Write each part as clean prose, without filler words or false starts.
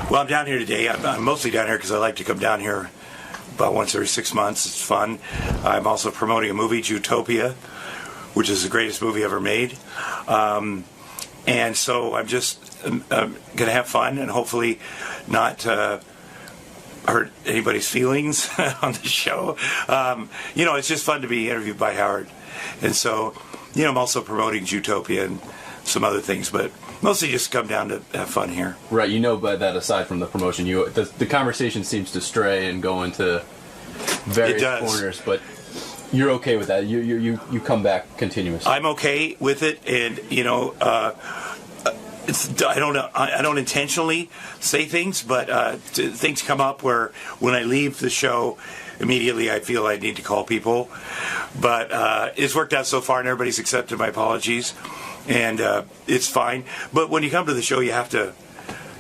Well, I'm down here today. I'm mostly down here because I like to come down here about once every 6 months. It's fun. I'm also promoting a movie, Zootopia, which is the greatest movie ever made. And so I'm just going to have fun and hopefully not hurt anybody's feelings on the show. It's just fun to be interviewed by Howard. And so, I'm also promoting Zootopia and some other things, but mostly just come down to have fun here. Right, but that aside from the promotion, the conversation seems to stray and go into various corners, but you're okay with that. You come back continuously. I'm okay with it, and I don't intentionally say things, but things come up where when I leave the show, immediately I feel I need to call people. But it's worked out so far, and everybody's accepted my apologies, and it's fine. But when you come to the show, you have to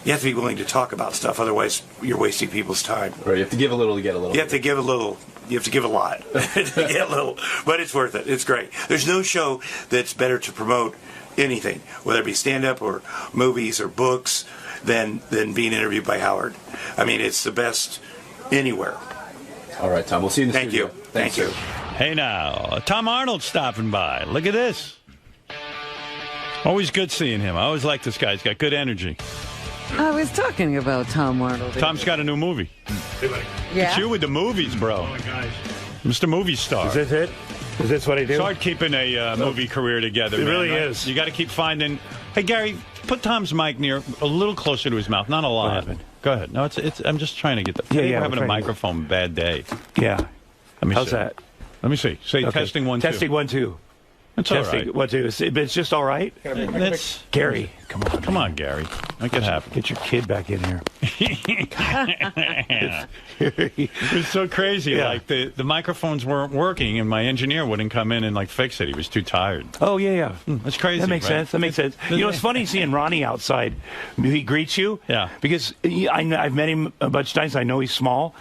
be willing to talk about stuff. Otherwise, you're wasting people's time. Right. You have to give a little to get a little. You have to give a little. You have to give a lot to get a little. But it's worth it. It's great. There's no show that's better to promote anything, whether it be stand-up or movies or books, than being interviewed by Howard. I mean, it's the best anywhere. All right, Tom. We'll see you in the studio. Thank you. Hey now, Tom Arnold's stopping by. Look at this. Always good seeing him. I always like this guy. He's got good energy. I was talking about Tom Arnold. Tom's got a new movie. Yeah? It's you with the movies, bro. Oh, my gosh. Mr. Movie Star. Is this it? Is this what I do? It's hard keeping a movie career together, man. It really right? is. You got to keep finding... Hey, Gary, put Tom's mic a little closer to his mouth. Not a lot. What happened? Go ahead. No, it's. I'm just trying to get the... Yeah, we're having a microphone bad day. Yeah. How's that? Let me see. Say okay. testing 1, 2. Testing 1, 2. It's testing all right. 1, 2. It's just all right? That's... Gary, come on. Come on, Gary. Make it happen. Get your kid back in here. It's so crazy. Yeah. Like, the microphones weren't working, and my engineer wouldn't come in and, fix it. He was too tired. Oh, yeah. That's crazy, That makes right? sense. That makes sense. It's funny seeing Ronnie outside. He greets you. Yeah. Because I've met him a bunch of times. I know he's small.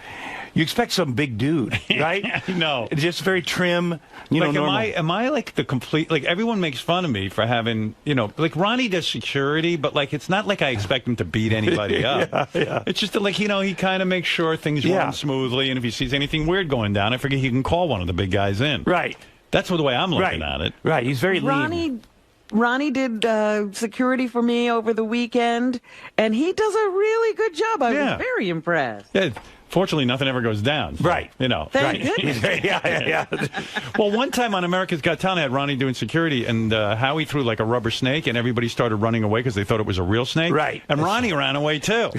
You expect some big dude, right? No. Just very trim, normal. Am I like the complete, everyone makes fun of me for having, Ronnie does security, but it's not like I expect him to beat anybody up. Yeah. It's just that he kind of makes sure things run smoothly, and if he sees anything weird going down, I forget he can call one of the big guys in. Right. That's the way I'm looking at it. Right. He's very lean. Ronnie did security for me over the weekend, and he does a really good job. I was very impressed. Yeah. Fortunately, nothing ever goes down. So, Thank goodness. Yeah. Well, one time on America's Got Talent, I had Ronnie doing security, and Howie threw a rubber snake, and everybody started running away because they thought it was a real snake. Right. And Ronnie ran away, too.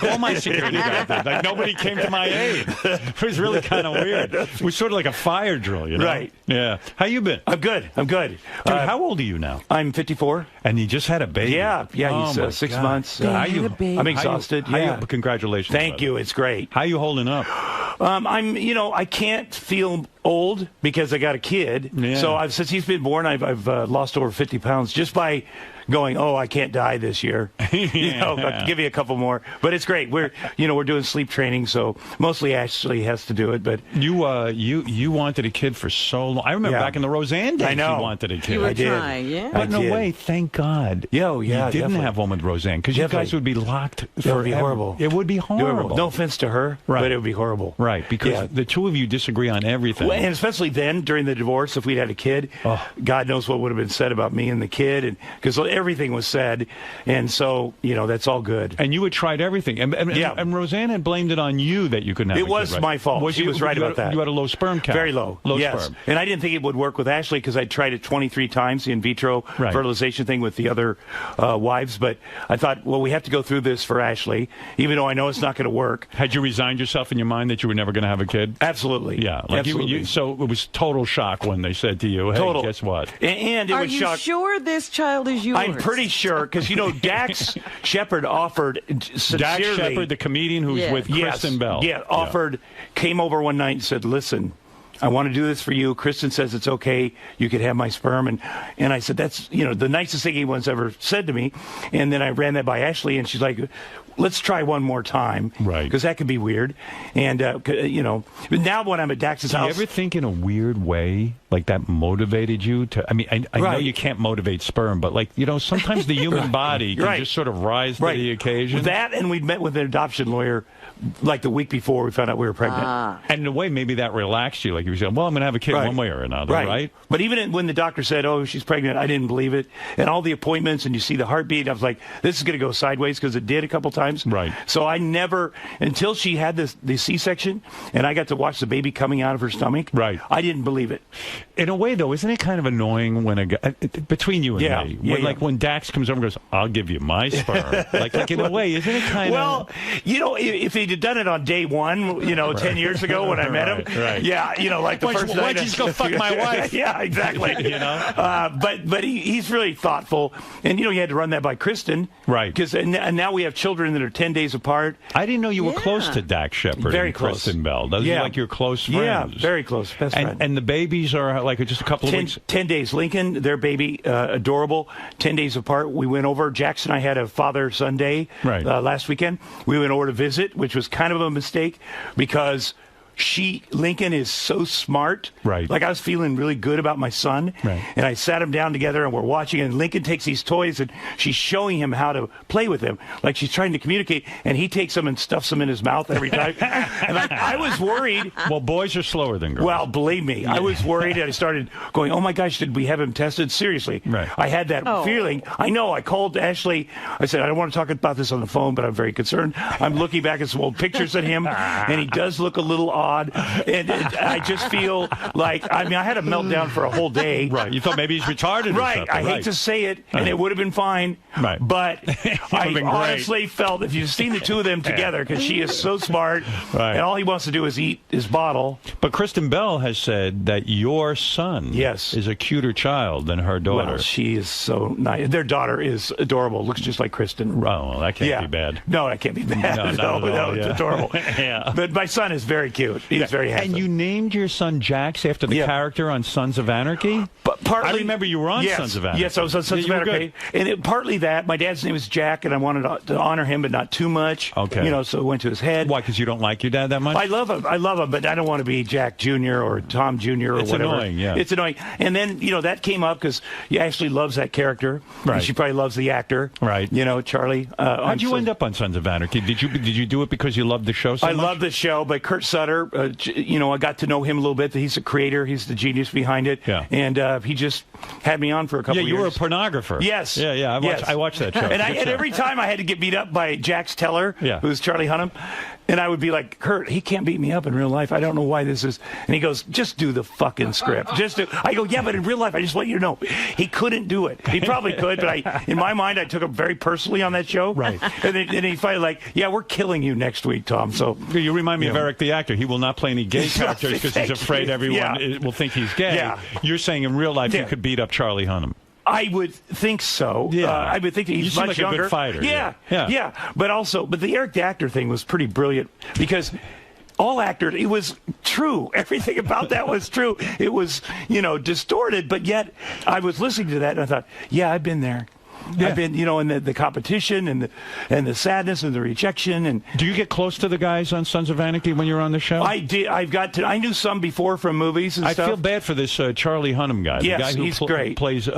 All my security guys did. Nobody came to my aid. It was really kind of weird. It was sort of like a fire drill, Right. Yeah. How you been? I'm good. Dude, how old are you now? I'm 54. And you just had a baby. Yeah, he's 6 months. I'm exhausted. Congratulations. Thank you. It's great. How you holding up? I can't feel old because I got a kid. Yeah. So since he's been born, I've lost over 50 pounds just by going, I can't die this year. I'll give you a couple more. But it's great. We're doing sleep training, so mostly Ashley has to do it. But you wanted a kid for so long. I remember back in the Roseanne days, I know. you wanted a kid. You were I did. trying, yeah. But in a way, thank God. Yeah, you didn't definitely. have one with Roseanne, because you guys would be locked forever. It would be horrible. It would be horrible. No offense to her, but it would be horrible. Right, because the two of you disagree on everything. Well, and especially then, during the divorce, if we'd had a kid, God knows what would have been said about me and the kid, and because everything was said. And so, that's all good. And you had tried everything. And Roseanne had blamed it on you that you couldn't have a kid. It was my fault. She was right about that. You had a low sperm count. Very low. Yes. Sperm. And I didn't think it would work with Ashley because I tried it 23 times, the in vitro fertilization thing with the other wives. But I thought, we have to go through this for Ashley, even though I know it's not going to work. Had you resigned yourself in your mind that you were never going to have a kid? Absolutely. Yeah. Absolutely. So it was total shock when they said to you, hey, guess what? And it was shock. Are you sure this child is yours? I'm pretty sure, because, Dax Shepard offered sincerely. Dax Shepard, the comedian who's with Kristen Bell. Yeah, came over one night and said, listen, I want to do this for you. Kristen says it's okay. You could have my sperm. And I said, that's, the nicest thing anyone's ever said to me. And then I ran that by Ashley, and she's like, let's try one more time. Right. Because that could be weird. And, but now when I'm at Dax's house. Do you ever think in a weird way, like that motivated you to, I mean, I know you can't motivate sperm, but like, sometimes the human body can just sort of rise to the occasion. That, and we'd met with an adoption lawyer like the week before we found out we were pregnant. And in a way, maybe that relaxed you. Like you were saying, well, I'm going to have a kid one way or another, right? But even when the doctor said, oh, she's pregnant, I didn't believe it. And all the appointments, and you see the heartbeat, I was like, this is going to go sideways, because it did a couple times. Right. So I never, until she had the C-section, and I got to watch the baby coming out of her stomach, I didn't believe it. In a way, though, isn't it kind of annoying when a guy, between you and me, when Dax comes over and goes, I'll give you my sperm. like in a way, isn't it kind of... Well, if he'd have done it on day one, 10 years ago when I met him, like the first night. Why'd you just go fuck my wife? Yeah, exactly. But he's really thoughtful. And, he had to run that by Kristen. Right. And now we have children that are 10 days apart. I didn't know you were close to Dax Shepard very and close. Kristen Bell. Those are like your close friends. Yeah, very close. Best friend. And the babies are like just a couple of weeks? 10 days. Lincoln, their baby, adorable, 10 days apart. We went over. Jackson and I had a father-son day last weekend. We went over to visit, which was kind of a mistake because Lincoln is so smart. Right. Like I was feeling really good about my son. Right. And I sat him down together and we're watching, and Lincoln takes these toys and she's showing him how to play with them. Like she's trying to communicate, and he takes them and stuffs them in his mouth every time. And I was worried. Well, boys are slower than girls. Well, believe me, I was worried, and I started going, oh my gosh, did we have him tested? Seriously. Right. I had that feeling. I know. I called Ashley. I said, I don't want to talk about this on the phone, but I'm very concerned. I'm looking back at some old pictures of him, and he does look a little odd. And I just feel like, I had a meltdown for a whole day. Right. You thought maybe he's retarded or something. I hate to say it, and it would have been fine. Right. But I honestly felt, if you've seen the two of them together, because she is so smart, and all he wants to do is eat his bottle. But Kristen Bell has said that your son is a cuter child than her daughter. Well, she is so nice. Their daughter is adorable. Looks just like Kristen. Oh, well, that can't be bad. No, that can't be bad. No, it's adorable. But my son is very cute. He's very handsome. And you named your son Jax after the character on Sons of Anarchy? But partly, I remember you were on Sons of Anarchy. Yes, I was on Sons of Anarchy. And partly that. My dad's name is Jack, and I wanted to honor him, but not too much. Okay. So it went to his head. Why, because you don't like your dad that much? I love him, but I don't want to be Jack Jr. or Tom Jr. or it's whatever. Annoying, yeah. It's annoying. And then, that came up because Ashley loves that character. Right. And she probably loves the actor. Right. Charlie. How'd you end up on Sons of Anarchy? Did you do it because you loved the show so much? I love the show, but Kurt Sutter, I got to know him a little bit. He's the creator. He's the genius behind it. Yeah. And he just had me on for a couple of years. Yeah, you were a pornographer. Yes. Yeah. I watched that show. And every time I had to get beat up by Jax Teller, who's Charlie Hunnam, and I would be like, Kurt, he can't beat me up in real life. I don't know why this is. And he goes, just do the fucking script. I go, yeah, but in real life, I just want you to know. He couldn't do it. He probably could, but in my mind, I took him very personally on that show. Right. And he finally like, yeah, we're killing you next week, Tom. So you remind me of Eric the actor. He will not play any gay characters because he's afraid everyone will think he's gay. Yeah. You're saying in real life you could beat up Charlie Hunnam. I would think so. Yeah. I would think that he's much younger. A good fighter. Yeah. But the Eric the actor thing was pretty brilliant because all actors, it was true. Everything about that was true. It was, distorted, but yet I was listening to that and I thought, yeah, I've been there. Yeah. I've been, in the competition and the sadness and the rejection. And do you get close to the guys on Sons of Anarchy when you're on the show? I did. I knew some before from movies and stuff. I feel bad for this Charlie Hunnam guy. Yes, the guy who he's great. Plays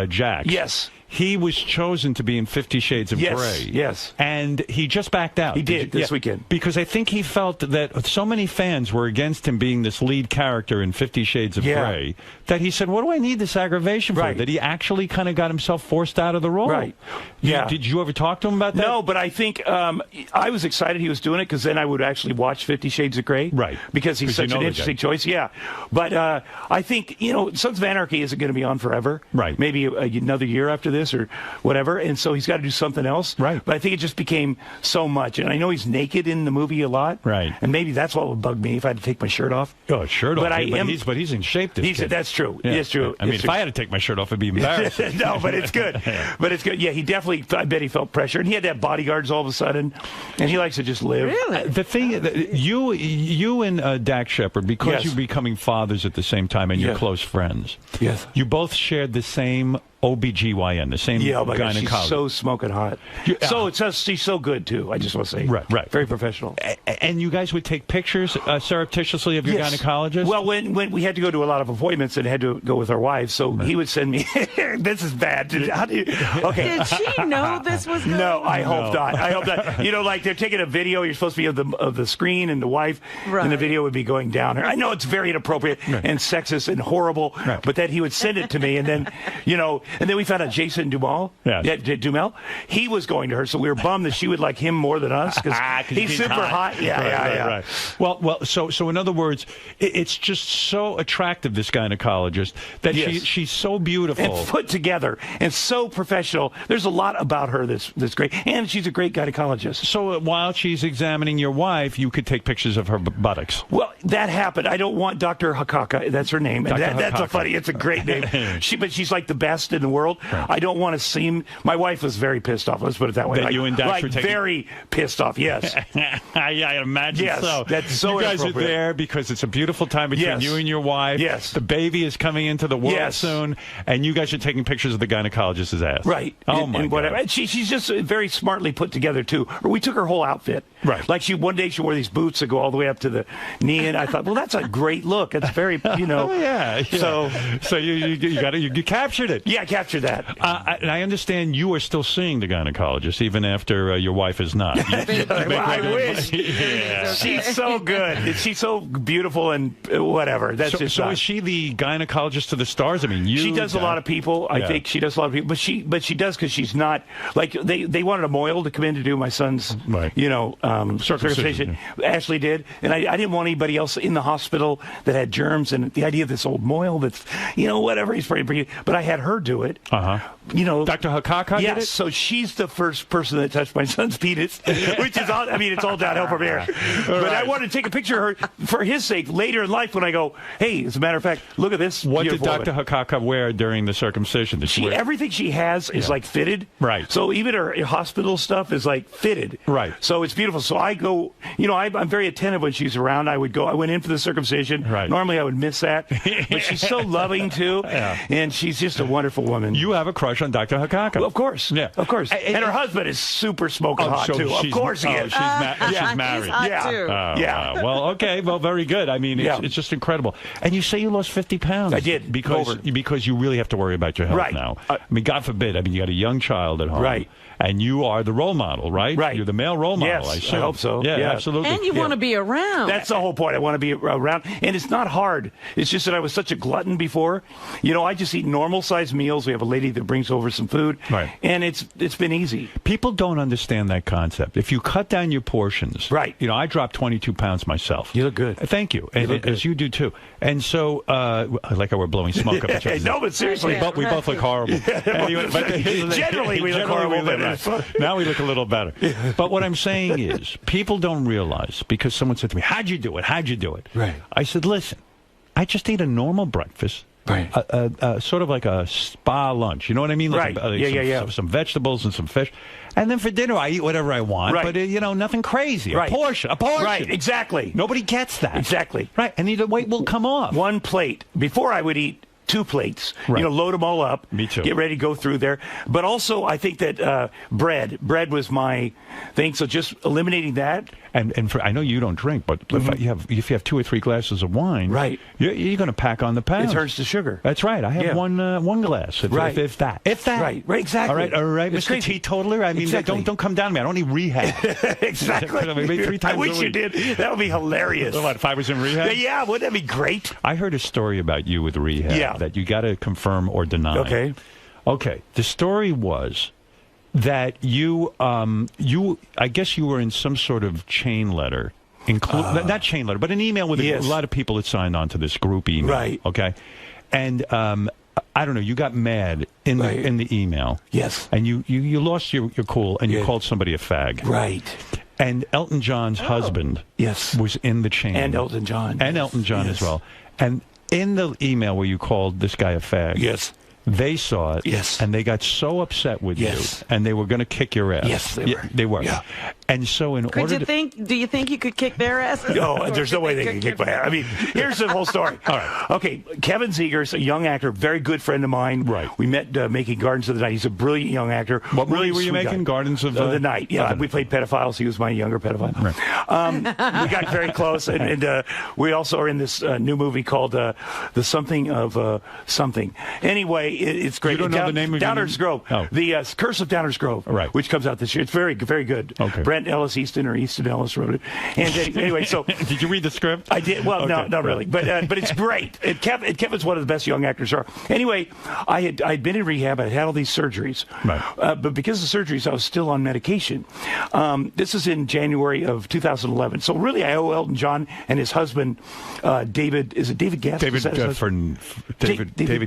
Jax. Yes. He was chosen to be in 50 Shades of Grey. Yes. And he just backed out. He did this weekend. Because I think he felt that so many fans were against him being this lead character in 50 Shades of Grey that he said, what do I need this aggravation for? That he actually kind of got himself forced out of the role. Right. Yeah. Did you ever talk to him about that? No, but I think I was excited he was doing it because then I would actually watch 50 Shades of Grey. Right. Because he's such an interesting choice. Yeah. But I think, Sons of Anarchy isn't going to be on forever. Right. Maybe another year after this. this or whatever, and so he's got to do something else. Right. But I think it just became so much, and I know he's naked in the movie a lot. Right. And maybe that's what would bug me if I had to take my shirt off. Oh, shirt off. But But he's in shape. This kid. That's true. Yeah. It's true. I mean, if I had to take my shirt off, it'd be embarrassing. No, but it's good. But it's good. Yeah, he definitely. I bet he felt pressure, and he had to have bodyguards all of a sudden, and he likes to just live. Really? The thing, you and Dax Shepard, because you're becoming fathers at the same time, and you're close friends. Yes. You both shared the same OBGYN, the same gynecologist. She's so smoking hot. She's so good too. I just want to say, right, very professional. And you guys would take pictures surreptitiously of your gynecologist. Well, when we had to go to a lot of appointments and had to go with our wives, so he would send me. This is bad. How do you? Okay. Did she know this was going No, on? I hope not. I hope not. You know, like they're taking a video. You're supposed to be of the screen, and the wife, and the video would be going down her. I know it's very inappropriate and sexist and horrible, but then he would send it to me, and then and then we found out Jason Duhamel. Duhamel. He was going to her, so we were bummed that she would like him more than us because he's super hot. Yeah. Right. Well. So in other words, it's just so attractive, this gynecologist, that she's so beautiful and put together and so professional. There's a lot about her that's great, and she's a great gynecologist. So while she's examining your wife, you could take pictures of her buttocks. Well, that happened. I don't want Dr. Hakaka. That's her name. And it's a great name. But she's like the best in the world. Right. I don't want to seem. My wife was very pissed off. Let's put it that way. That you and Dax were taking... very pissed off. Yes. I imagine so. That's so you guys are there because it's a beautiful time between you and your wife. Yes. The baby is coming into the world soon, and you guys are taking pictures of the gynecologist's ass. Right. Oh my God. And she's just very smartly put together too. Or we took her whole outfit. Right. Like one day she wore these boots that go all the way up to the knee, and I thought, well, that's a great look. It's very, Oh, yeah. So you captured it. Yeah, I captured that. And I understand you are still seeing the gynecologist even after your wife is not. I wish. She's so good. She's so beautiful and whatever. That's so is she the gynecologist to the stars? I mean, she does a lot of people. I think she does a lot of people, but she does because she's not like they wanted a moil to come in to do my son's circumcision. Ashley did, and I didn't want anybody else in the hospital that had germs and the idea of this old moil that's whatever he's pretty. But I had her do it. Dr. Hakaka did it? So she's the first person that touched my son's penis, which is all, it's all downhill from here. But I wanted to take a picture of her for his sake later in life when I go, hey, as a matter of fact, look at this. What did Dr. Hakaka wear during the circumcision? Did she wear? Everything she has is like fitted. Right. So even her hospital stuff is like fitted. Right. So it's beautiful. So I go, I'm very attentive when she's around. I went in for the circumcision. Right. Normally I would miss that. But she's so loving too. And she's just a wonderful woman. You have a crush on Dr. Hakaka. Well, of course. Yeah. Of course. And her husband is super smoking hot too. Of course he is. She's married. He's hot too. Well, okay. Well, very good. I mean, it's just incredible. And you say you lost 50 pounds. I did. Because you really have to worry about your health now. I mean, God forbid. I mean, you got a young child at home. Right. And you are the role model, right? Right. You're the male role model, I assume. I hope so. Yeah, absolutely. And you want to be around. That's the whole point. I want to be around. And it's not hard. It's just that I was such a glutton before. I just eat normal-sized meals. We have a lady that brings over some food. Right. And it's been easy. People don't understand that concept. If you cut down your portions. Right. I dropped 22 pounds myself. You look good. Thank you. And as you do, too. And so, I like how we're blowing smoke up each other. No, but seriously. We both look horrible. Generally, we look horrible. Now we look a little better. But what I'm saying is, people don't realize, because someone said to me, how'd you do it? How'd you do it? Right. I said, listen, I just ate a normal breakfast. Right. Sort of like a spa lunch. You know what I mean? Right. Some vegetables and some fish. And then for dinner, I eat whatever I want. Right. But, nothing crazy. Right. A portion. Right, exactly. Nobody gets that. Exactly. Right. And the weight will come off. One plate. Before I would eat 2 plates, load them all up. Me too. Get ready to go through there. But also, I think that bread was my thing. So just eliminating that. And I know you don't drink, but if you have 2 or 3 glasses of wine, right, you're going to pack on the pounds. It turns to sugar. That's right. I have one glass, if that. Right, exactly. All right, Mr. Teetotaler. I mean, don't come down to me. I don't need rehab. Exactly. Maybe 3 times I wish you did. That would be hilarious. What, if I was in rehab? Yeah, wouldn't that be great? I heard a story about you with rehab that you got to confirm or deny. Okay. The story was that I guess you were in some sort of chain letter, not chain letter, but an email with a lot of people that signed on to this group email. Right. Okay. And I don't know, you got mad in the email. Yes. And you lost your cool, and you called somebody a fag. Right. And Elton John's husband was in the chain. And Elton John. And Elton John as well. And in the email where you called this guy a fag, they saw it, and they got so upset with you, and they were going to kick your ass. Yes, they were. They were. Yeah. And so in order do you think you could kick their asses? No, there's no way they can kick my ass. I mean, here's the whole story. All right. Okay, Kevin Zegers, a young actor, very good friend of mine. Right. We met making Gardens of the Night. He's a brilliant young actor. What really movie were you making? Guy. Gardens of the Night. Yeah, we played pedophiles. He was my younger pedophile. Right. We got very close, and we also are in this new movie called The Something of Something. Anyway, it's great. You don't know the name of Downers Grove. Oh. The Curse of Downers Grove, which comes out this year. It's very, very good. Okay. Brent Ellis Easton or Easton Ellis wrote it. And anyway, so did you read the script? I did. Well, no, not really, but it's great. Kevin's one of the best young actors are. Anyway, I'd been in rehab. I had all these surgeries, but because of the surgeries, I was still on medication. This is in January of 2011. So really, I owe Elton John and his husband, David. Is it David Guest? David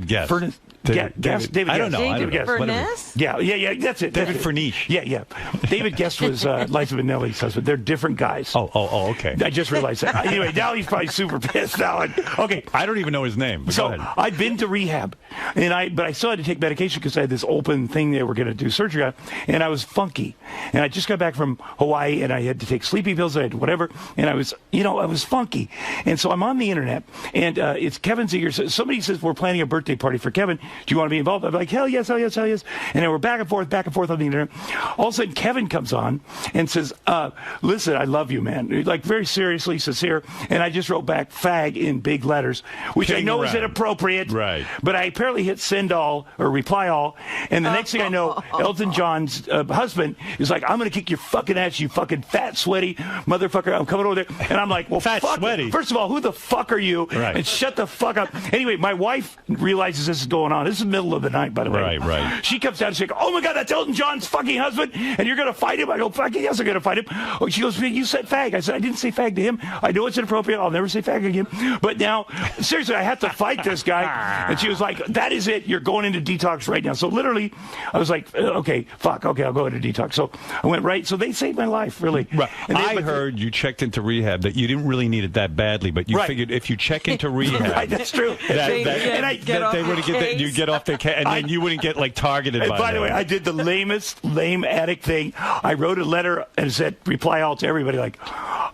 Guest. David I don't know. David Guest. Furness? Yeah. That's it. David Furnish. Yeah. David Guest was Liza Minnelli's husband. They're different guys. Oh, okay. I just realized that. Anyway, now he's probably super pissed now. Okay. I don't even know his name. So go ahead. I'd been to rehab, but I still had to take medication because I had this open thing they were going to do surgery on, and I was funky. And I just got back from Hawaii, and I had to take sleepy pills. I had whatever, and I was funky. And so I'm on the internet, and it's Kevin Zegers. Somebody says we're planning a birthday party for Kevin. Do you want to be involved? I'm like, hell yes. And then we're back and forth on the internet. All of a sudden, Kevin comes on and says, listen, I love you, man. Like, very seriously, sincere. And I just wrote back fag in big letters, which I know is inappropriate. Right. But I apparently hit send all or reply all. And the next thing I know, Elton John's husband is like, I'm going to kick your fucking ass, you fucking fat, sweaty motherfucker. I'm coming over there. And I'm like, well, fat, sweaty. First of all, who the fuck are you? Right. And shut the fuck up. Anyway, my wife realizes this is going on. This is the middle of the night, by the way. Right. She comes down and she's like, oh my God, that's Elton John's fucking husband, and you're going to fight him? I go, fucking yes, I'm going to fight him. Oh, she goes, you said fag. I said, I didn't say fag to him. I know it's inappropriate. I'll never say fag again. But now, seriously, I have to fight this guy. And she was like, that is it. You're going into detox right now. So literally, I was like, okay, fuck. Okay, I'll go into detox. So I went right. So they saved my life, really. Right. And I heard you checked into rehab, that you didn't really need it that badly, but you figured if you check into rehab. Right, that's true. They would you get off the case, and then you wouldn't get like targeted by the way, I did the lame addict thing. I wrote a letter and said, reply all to everybody like,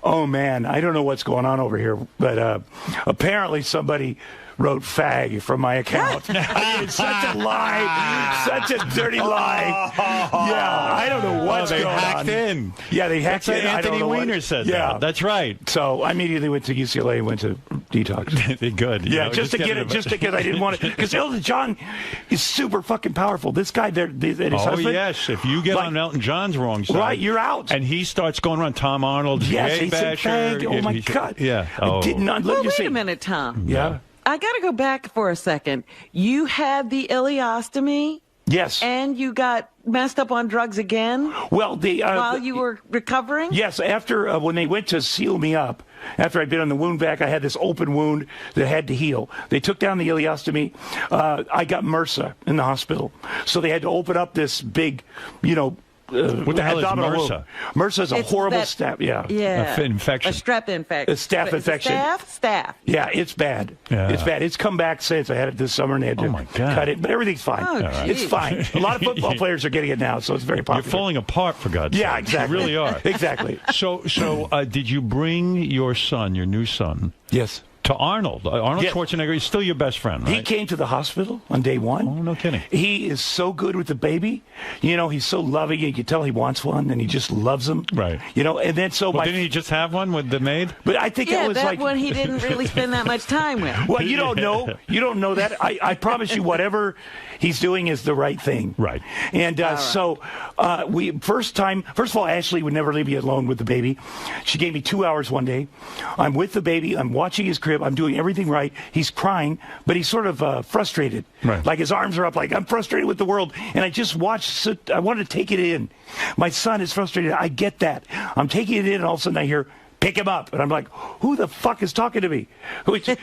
oh man, I don't know what's going on over here, but apparently somebody wrote fag from my account. I mean, it's such a lie. Such a dirty lie. Yeah, I don't know what's going on. They hacked in. Yeah, they hacked in. Anthony Weiner said that. That's right. So I immediately went to UCLA and went to detox. Good. Yeah, just to get it, just because I didn't want it. Because Elton John is super fucking powerful. This guy there, his husband. Yes. If you get on Elton John's wrong side. Right, you're out. And he starts going around Tom Arnold. Yes, he said fag. Oh, my God. Yeah. I did not. Well, wait a minute, Tom. Yeah. I got to go back for a second. You had the ileostomy? Yes. And you got messed up on drugs again? Well, while you were recovering? Yes, after when they went to seal me up, after I'd been on the wound vac, I had this open wound that had to heal. They took down the ileostomy. I got MRSA in the hospital. So they had to open up this big, what the hell is MRSA? MRSA is a horrible staph. Yeah. Infection. A strep infection. A staph infection. Staph. Yeah, it's bad. Yeah. It's bad. It's come back since. I had it this summer and they had to cut it, but everything's fine. Oh, it's fine. A lot of football players are getting it now, so it's very popular. You're falling apart, for God's sake. Yeah, exactly. You really are. Exactly. So, did you bring your son, your new son? Yes. To Arnold. Arnold Schwarzenegger is still your best friend, right? He came to the hospital on day one. Oh, no kidding. He is so good with the baby. He's so loving. You can tell he wants one, and he just loves them. Right. And then so... Well, didn't he just have one with the maid? But I think that was that one he didn't really spend that much time with. Well, you don't know. You don't know that. I promise you, whatever he's doing is the right thing. Right. And so first of all, Ashley would never leave me alone with the baby. She gave me 2 hours one day. I'm with the baby. I'm watching his crib. I'm doing everything right. He's crying, but he's sort of frustrated. Right. Like his arms are up, like I'm frustrated with the world. And I just watched. I wanted to take it in. My son is frustrated. I get that. I'm taking it in, and all of a sudden I hear pick him up. And I'm like, who the fuck is talking to me?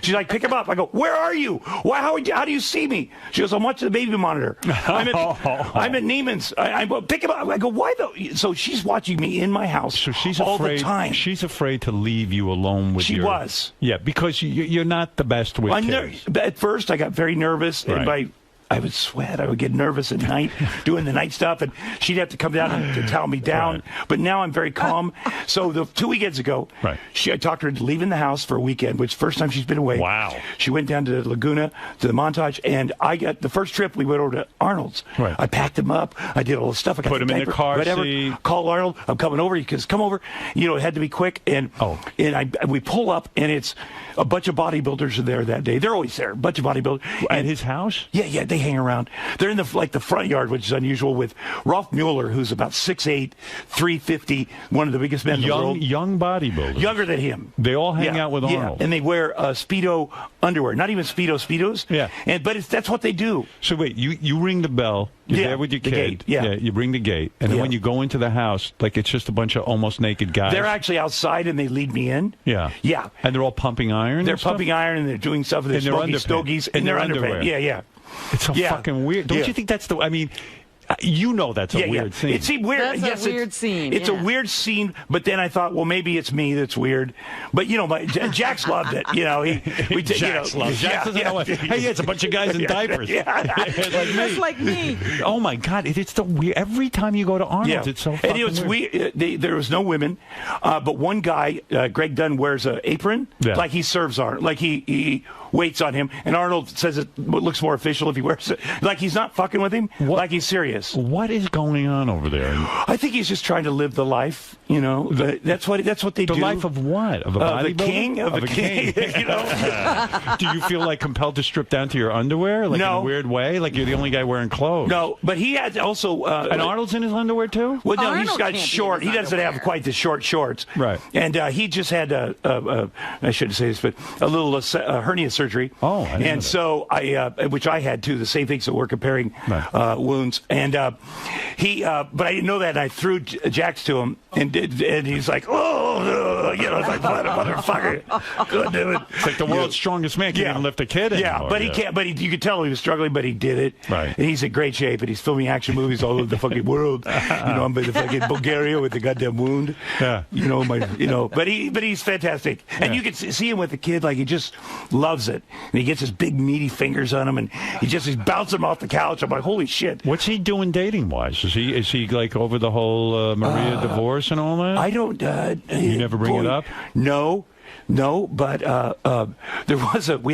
She's like, pick him up. I go, where are you? Why? How do you see me? She goes, I'm watching the baby monitor. I'm at Neiman's. I pick him up. I go, why though? So she's watching me in my house so she's all afraid, the time. She's afraid to leave you alone with She was. Yeah, because you're not the best with kids. At first, I got very nervous. Right. And I would sweat. I would get nervous at night doing the night stuff, and she'd have to come down and to calm me down. Right. But now I'm very calm. So 2 weekends ago, right. I talked her into leaving the house for a weekend, which first time she's been away. Wow. She went down to Laguna, to the Montage, and I got the first trip we went over to Arnold's. Right. I packed him up. I did all the stuff. I got Put him in the car seat. Call Arnold. I'm coming over. Because come over. It had to be quick. And we pull up, and it's a bunch of bodybuilders are there that day. They're always there. A bunch of bodybuilders. At his house? Yeah, they hang around. They're in the front yard, which is unusual, with Rolf Mueller, who's about 6'8", 350, one of the biggest men in the world. Young bodybuilders. Younger than him. They all hang out with Arnold. Yeah, and they wear Speedo underwear. Not even Speedos. Yeah. But that's what they do. So wait, you ring the bell. You're there with your kid. Gate, yeah. You ring the gate. And then when you go into the house, like it's just a bunch of almost naked guys. They're actually outside, and they lead me in. Yeah. Yeah. And they're all pumping iron? They're pumping iron, and they're doing stuff. And they're smoking stogies in their underwear. Yeah. It's so fucking weird. Don't you think that's the... I mean... You know that's a weird scene. It's weird. That's a weird scene. It's a weird scene, but then I thought, well, maybe it's me that's weird. But, Jax loved it. Jax loves it. Jax doesn't know what... Hey, it's a bunch of guys in diapers. Just like me. Oh, my God. It's the weird... Every time you go to Arnold's, it's so fucking weird. There was no women, but one guy, Greg Dunn, wears an apron, like he serves Arnold. Like he waits on him, and Arnold says it looks more official if he wears it. Like he's not fucking with him, like he's serious. What is going on over there? I think he's just trying to live the life, that's what they do. The life of what? Of a bodybuilder? Of a king. Do you feel like compelled to strip down to your underwear? Like in a weird way? Like you're the only guy wearing clothes? No, but he had also... and Arnold's in his underwear too? Well, no, he's got short. He doesn't have quite the short shorts. Right. And he just had I shouldn't say this, but a little hernia surgery. Oh, I didn't know so which I had too, the same thing, so we're comparing wounds. And but I didn't know that, and I threw Jax to him, and he's like, it's like, motherfucker, couldn't do it. It's like the world's strongest man can't even lift a kid anymore. Yeah, but he can't. But you could tell he was struggling, but he did it. Right. And he's in great shape, and he's filming action movies all over the fucking world. I'm in the fucking Bulgaria with the goddamn wound. Yeah. But he's fantastic, and you can see him with the kid, like he just loves it, and he gets his big meaty fingers on him, and he's bouncing him off the couch. I'm like, holy shit. What's he doing dating wise? Is he like over the whole Maria divorce and all that? I don't. You never bring it up? No, but we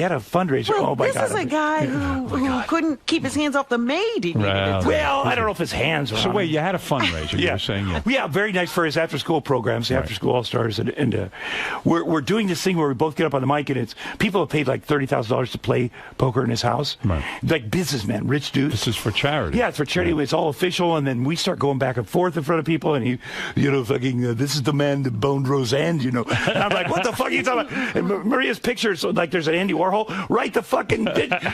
had a fundraiser. Well, oh my God! This is a guy who couldn't keep his hands off the maid. He needed to. Well, I don't know if his hands were. So wait, you had a fundraiser? You were saying very nice for his after-school programs, the After-School All-Stars, and we're doing this thing where we both get up on the mic, and it's people have paid like $30,000 to play poker in his house, like businessmen, rich dudes. This is for charity. Yeah, it's for charity. It's all official, and then we start going back and forth in front of people, and this is the man that boned Roseanne, And I'm like, what the fuck are you talking about? And Maria's pictures, like there's an Andy Warhol, right the fucking,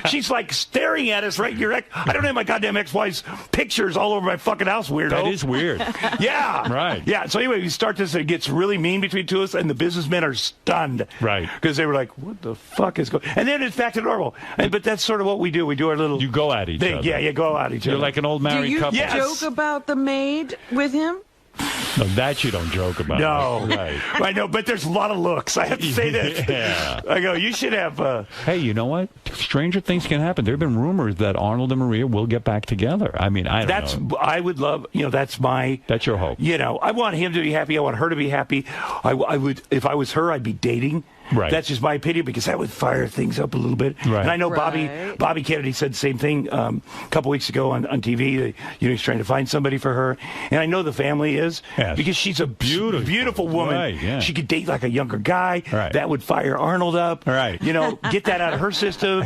she's like staring at us, right? I don't have my goddamn ex-wife's pictures all over my fucking house, weirdo. That is weird. Yeah. Right. Yeah, so anyway, we start this, and it gets really mean between two of us, and the businessmen are stunned. Right. Because they were like, what the fuck is going on? And then it's back to normal. But that's sort of what we do. We do our little... You go at each other. Yeah, you go at each other. You're like an old married couple. Do you joke about the maid with him? No, that you don't joke about. No. Right. I know, but there's a lot of looks. I have to say that. Yeah. I go, you should have... Hey, you know what? Stranger things can happen. There have been rumors that Arnold and Maria will get back together. I mean, I don't know. I would love... that's your hope. I want him to be happy. I want her to be happy. I would... If I was her, I'd be dating. Right. That's just my opinion, because that would fire things up a little bit. Right. And I know Bobby Kennedy said the same thing a couple weeks ago on TV. He's trying to find somebody for her. And I know the family is, because she's a beautiful woman. Right, yeah. She could date like a younger guy. Right. That would fire Arnold up. Right. Get that out of her system.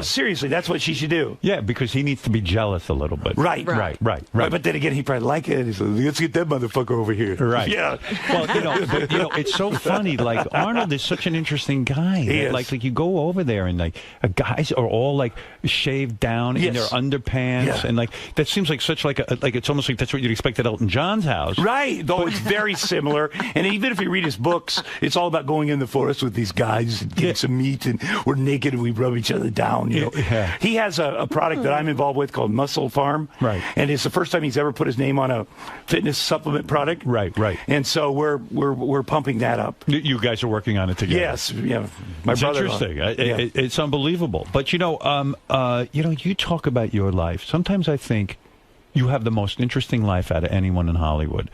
Seriously, that's what she should do. Yeah, because he needs to be jealous a little bit. Right. But then again, he'd probably like it. He's like, let's get that motherfucker over here. Right. Yeah. Well, it's so funny. Like, Arnold is such an an interesting guy. He is. Like you go over there and like guys are all like shaved down in their underpants, and like that seems like such like it's almost like that's what you'd expect at Elton John's house. Right, though it's very similar. And even if you read his books, it's all about going in the forest with these guys and getting some meat, and we're naked and we rub each other down. You know, he has a product that I'm involved with called Muscle Farm. Right, and it's the first time he's ever put his name on a fitness supplement product. Right. And so we're pumping that up. You guys are working on it together. Yes, yeah. My brother. Interesting. It's unbelievable. But you talk about your life. Sometimes I think you have the most interesting life out of anyone in Hollywood.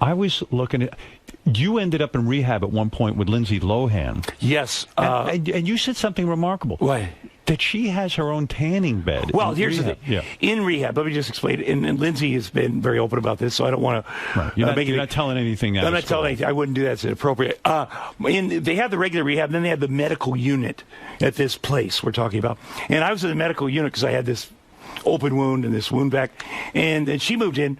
I was looking at. You ended up in rehab at one point with Lindsay Lohan. Yes. And you said something remarkable. What? That she has her own tanning bed. Well, here's the thing. Yeah. In rehab, let me just explain it. And Lindsay has been very open about this, so I don't want to You're not telling anything now. I'm not telling anything. I wouldn't do that. It's inappropriate. They had the regular rehab, then they had the medical unit at this place we're talking about. And I was in the medical unit because I had this open wound and this wound back. And she moved in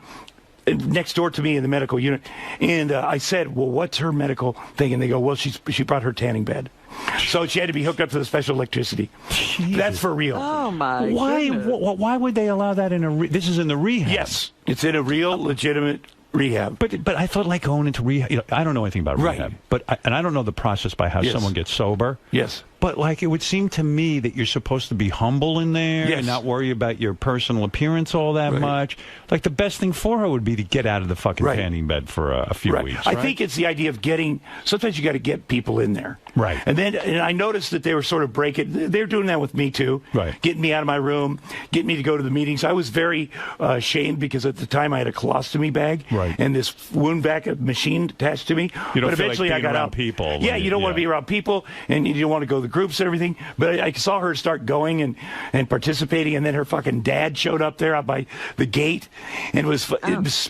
next door to me in the medical unit. And I said, well, what's her medical thing? And they go, well, she brought her tanning bed. So she had to be hooked up to the special electricity. Jesus. That's for real. Oh, my Why? goodness. Why would they allow that in a... This is in the rehab. Yes. It's in a real, legitimate rehab. But I thought like going into rehab... I don't know anything about rehab. But I don't know the process by how someone gets sober. Yes. But like it would seem to me that you're supposed to be humble in there and not worry about your personal appearance all that much. Like the best thing for her would be to get out of the fucking tanning bed for a few weeks. I think it's the idea of getting. Sometimes you got to get people in there. Right. And I noticed that they were sort of breaking. They're doing that with me too. Right. Getting me out of my room, getting me to go to the meetings. I was very ashamed because at the time I had a colostomy bag and this wound vac machine attached to me. You don't but feel eventually like being I got around out. people. Yeah, you don't want to be around people, and you don't want to go to the groups and everything. But I saw her start going and participating, and then her fucking dad showed up there out by the gate and was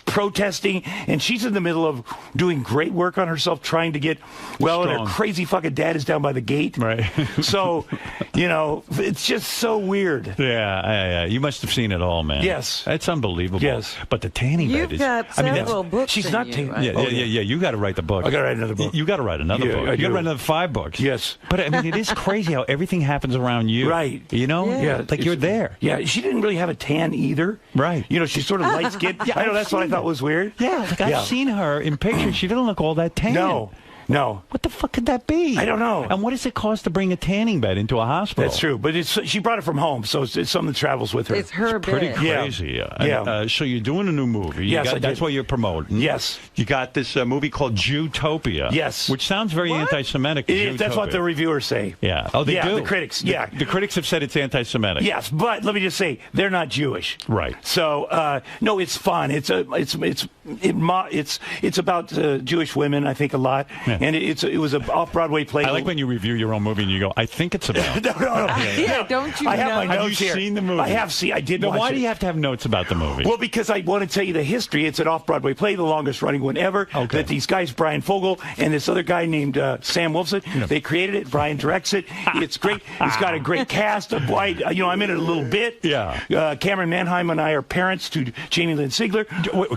protesting, and she's in the middle of doing great work on herself, trying to get well, and her crazy fucking dad is down by the gate. Right. So, it's just so weird. Yeah. You must have seen it all, man. Yes. It's unbelievable. Yes. But the tanning bed is... You've got several books. She's not tanning. Right? Yeah. You got to write the book. I got to write another book. You got to write another book. You got to write another 5 books. Yes. But I mean, it is crazy how everything happens around you. Right. You know? Yeah. Like you're there. Yeah. She didn't really have a tan either. Right. She's sort of light skinned. Yeah, I know that's what I thought was weird. Yeah. Like I've seen her in pictures. She didn't look all that tan. No. What the fuck could that be? I don't know. And what does it cost to bring a tanning bed into a hospital? That's true. But she brought it from home, so it's something that travels with her. It's her pretty bed. crazy. Yeah. So you're doing a new movie. Yes, that's what you're promoting. Yes. You got this movie called Jutopia. Yes. Which sounds very anti-Semitic. That's what the reviewers say. Yeah. Oh, they do? The critics. The critics have said it's anti-Semitic. Yes, but let me just say, they're not Jewish. Right. So, no, it's fun. It's about Jewish women, I think, a lot. Yeah. And it was an off-Broadway play. I like when you review your own movie and you go, I think it's about... No. Yeah, don't you I have my Have notes you here. seen the movie? I have seen. I did watch it. Why do you have to have notes about the movie? Well, because I want to tell you the history. It's an off-Broadway play, the longest-running one ever. Okay. That these guys, Brian Fogel and this other guy named Sam Wolfson, they created it. Brian directs it. It's great. It's got a great cast of white. I'm in it a little bit. Yeah. Cameron Manheim and I are parents to Jamie Lynn Sigler.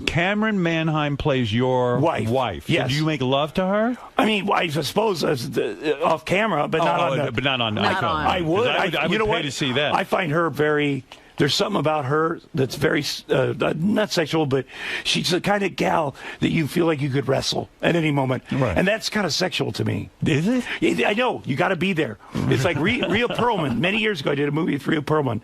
Cameron Manheim plays your wife. Yes. So do you make love to her? I mean, I suppose off camera, but not on. But not on. I would. I would pay to see that. I find her very. There's something about her that's very, not sexual, but she's the kind of gal that you feel like you could wrestle at any moment. Right. And that's kind of sexual to me. Is it? I know. You got to be there. It's like Rhea Perlman. Many years ago, I did a movie with Rhea Perlman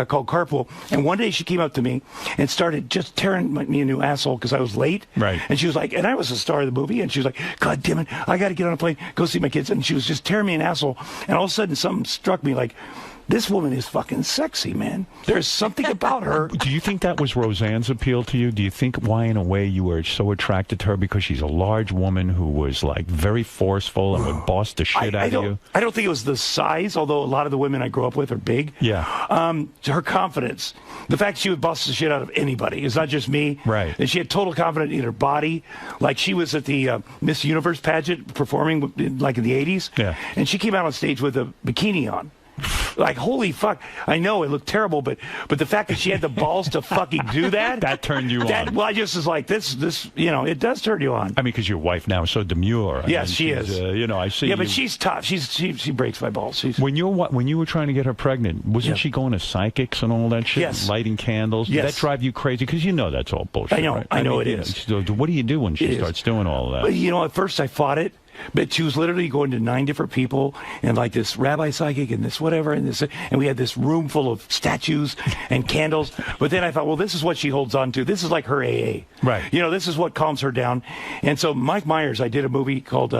called Carpool. And one day she came up to me and started just tearing me a new asshole because I was late. Right. And she was like, and I was the star of the movie. And she was like, God damn it, I got to get on a plane, go see my kids. And she was just tearing me an asshole. And all of a sudden, something struck me like, this woman is fucking sexy, man. There's something about her. Do you think that was Roseanne's appeal to you? Do you think why, in a way, you were so attracted to her because she's a large woman who was, like, very forceful and would boss the shit out of you? I don't think it was the size, although a lot of the women I grew up with are big. Yeah. Her confidence. The fact she would boss the shit out of anybody. It's not just me. Right. And she had total confidence in her body. Like, she was at the Miss Universe pageant performing, like, in the 80s. Yeah. And she came out on stage with a bikini on. Like, holy fuck. I know it looked terrible, but the fact that she had the balls to fucking do that. That turned you on. Well, I just was like, this, it does turn you on. I mean, because your wife now is so demure. Yes, she is. I see. Yeah, but she's tough. She breaks my balls. When you were trying to get her pregnant, wasn't she going to psychics and all that shit? Yes. Lighting candles? Yes. Did that drive you crazy? Because you know that's all bullshit. I know. Right? I know it is. So what do you do when she starts doing all of that? Well, at first I fought it. But she was literally going to 9 different people and like this rabbi psychic and this whatever and we had this room full of statues and candles. But then I thought, well, this is what she holds on to. This is like her AA. Right. This is what calms her down. And so Mike Myers, I did a movie called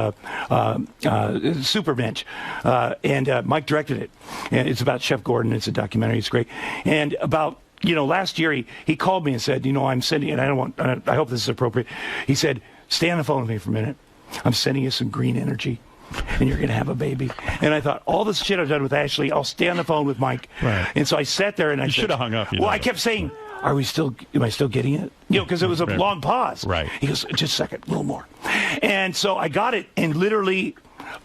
Superbench, and Mike directed it. And it's about Chef Gordon. It's a documentary. It's great. And about last year he called me and said, I'm sending, and I hope this is appropriate. He said, stay on the phone with me for a minute. I'm sending you some green energy, and you're going to have a baby. And I thought, all this shit I've done with Ashley, I'll stay on the phone with Mike. Right. And so I sat there and I should have hung up. I kept saying, am I still getting it? Because it was a long pause. Right. He goes, just a second, a little more. And so I got it, and literally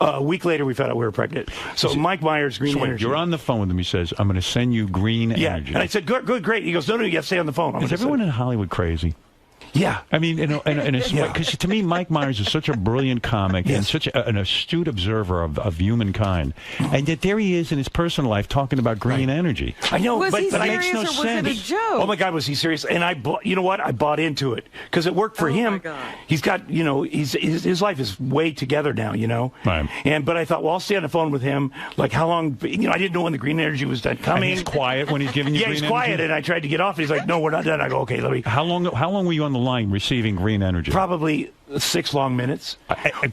a week later we found out we were pregnant. So Mike Myers, green energy. You're on the phone with him. He says, I'm going to send you green energy. And I said, good, great. He goes, no, you have to stay on the phone. Is everyone in Hollywood crazy? Yeah. I mean, because to me, Mike Myers is such a brilliant comic and such an astute observer of humankind. And yet there he is in his personal life talking about green energy. I know, was but he it serious makes no or was sense. it a joke? Oh my God, was he serious? And I bought into it because it worked for him. My God. He's got, his life is way together now, Right. But I thought, well, I'll stay on the phone with him. Like how long? I didn't know when the green energy was done coming. And he's quiet when he's giving you green energy? Yeah, he's quiet, and I tried to get off. And he's like, no, we're not done. I go, okay, let me. How long were you on the line receiving green energy? Probably 6 long minutes.